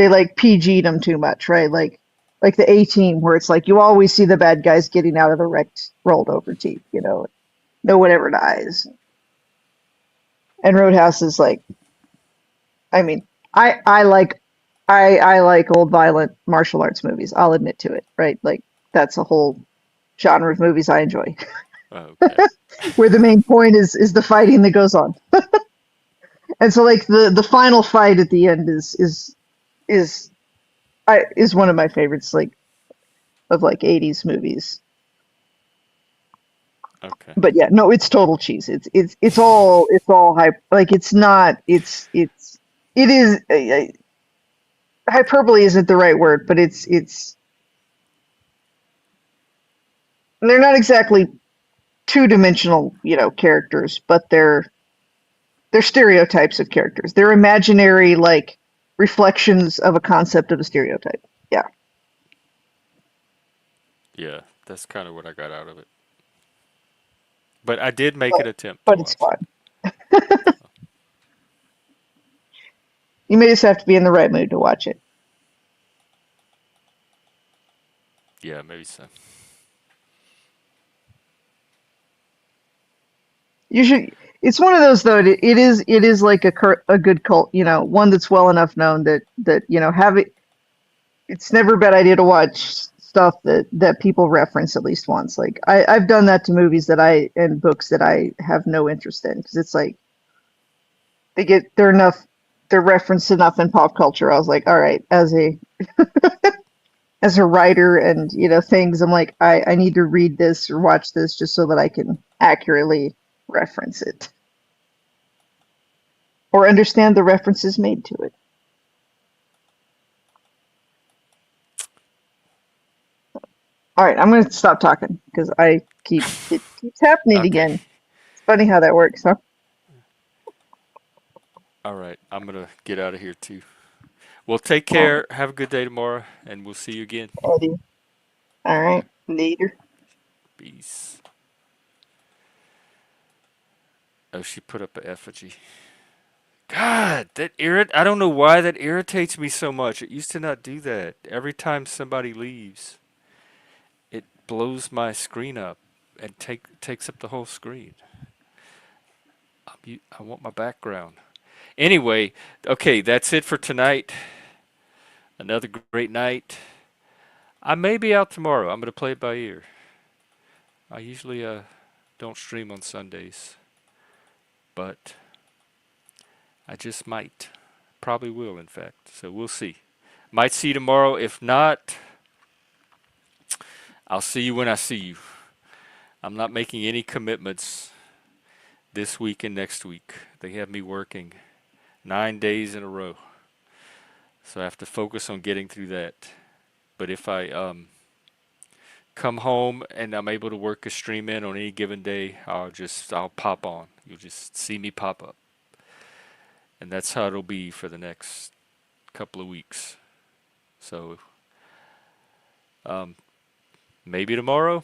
like PG'd them too much, right? Like the A-Team, where it's like you always see the bad guys getting out of the wrecked, rolled over Jeep, no one ever dies. And Roadhouse is like, I mean, I like I like old violent martial arts movies. I'll admit to it, right? Like that's a whole genre of movies I enjoy, Okay. where the main point is the fighting that goes on. And so like the final fight at the end is is one of my favorites, like of like 80s movies. Okay. But yeah, no, it's total cheese. It's all hype. Like it's not. It is. Hyperbole isn't the right word, but it's. They're not exactly two-dimensional, characters, but they're stereotypes of characters. They're imaginary, like reflections of a concept of a stereotype. Yeah, Yeah, that's kind of what I got out of it. But I did make but an attempt to but it's watch it. fun. You may just have to be in the right mood to watch it. Yeah, maybe so. You should. It's one of those though. It is like a good cult. One that's well enough known that have it. It's never a bad idea to watch stuff that people reference at least once. Like I've done that to movies and books that I have no interest in because it's like they're referenced enough in pop culture. I was like, all right, as a writer and things, I'm like I need to read this or watch this just so that I can accurately reference it or understand the references made to it. All right, I'm going to stop talking because it keeps happening Okay. again. It's funny how that works, huh? All right. I'm gonna get out of here too. Well, take All care. Have a good day tomorrow, and we'll see you again. righty. All right, later. Peace. Oh, she put up an effigy. God, I don't know why that irritates me so much. It used to not do that. Every time somebody leaves, it blows my screen up and takes up the whole screen. I want my background. Anyway, okay, that's it for tonight. Another great night. I may be out tomorrow. I'm gonna play it by ear. I usually don't stream on Sundays, but I just might. Probably will, in fact. So we'll see. Might see you tomorrow. If not, I'll see you when I see you. I'm not making any commitments this week and next week. They have me working 9 days in a row. So I have to focus on getting through that. But if I come home and I'm able to work a stream in on any given day, I'll pop on. You'll just see me pop up. And that's how it'll be for the next couple of weeks. So maybe tomorrow,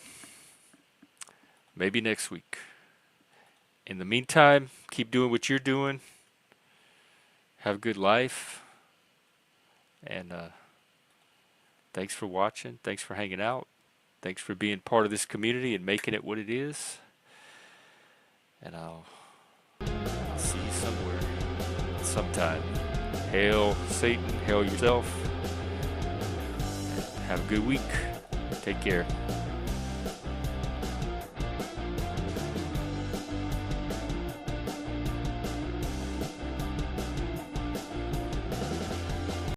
maybe next week. In the meantime, keep doing what you're doing. Have a good life. And thanks for watching. Thanks for hanging out. Thanks for being part of this community and making it what it is. And I'll see you somewhere, sometime. Hail Satan, hail yourself. Have a good week. Take care.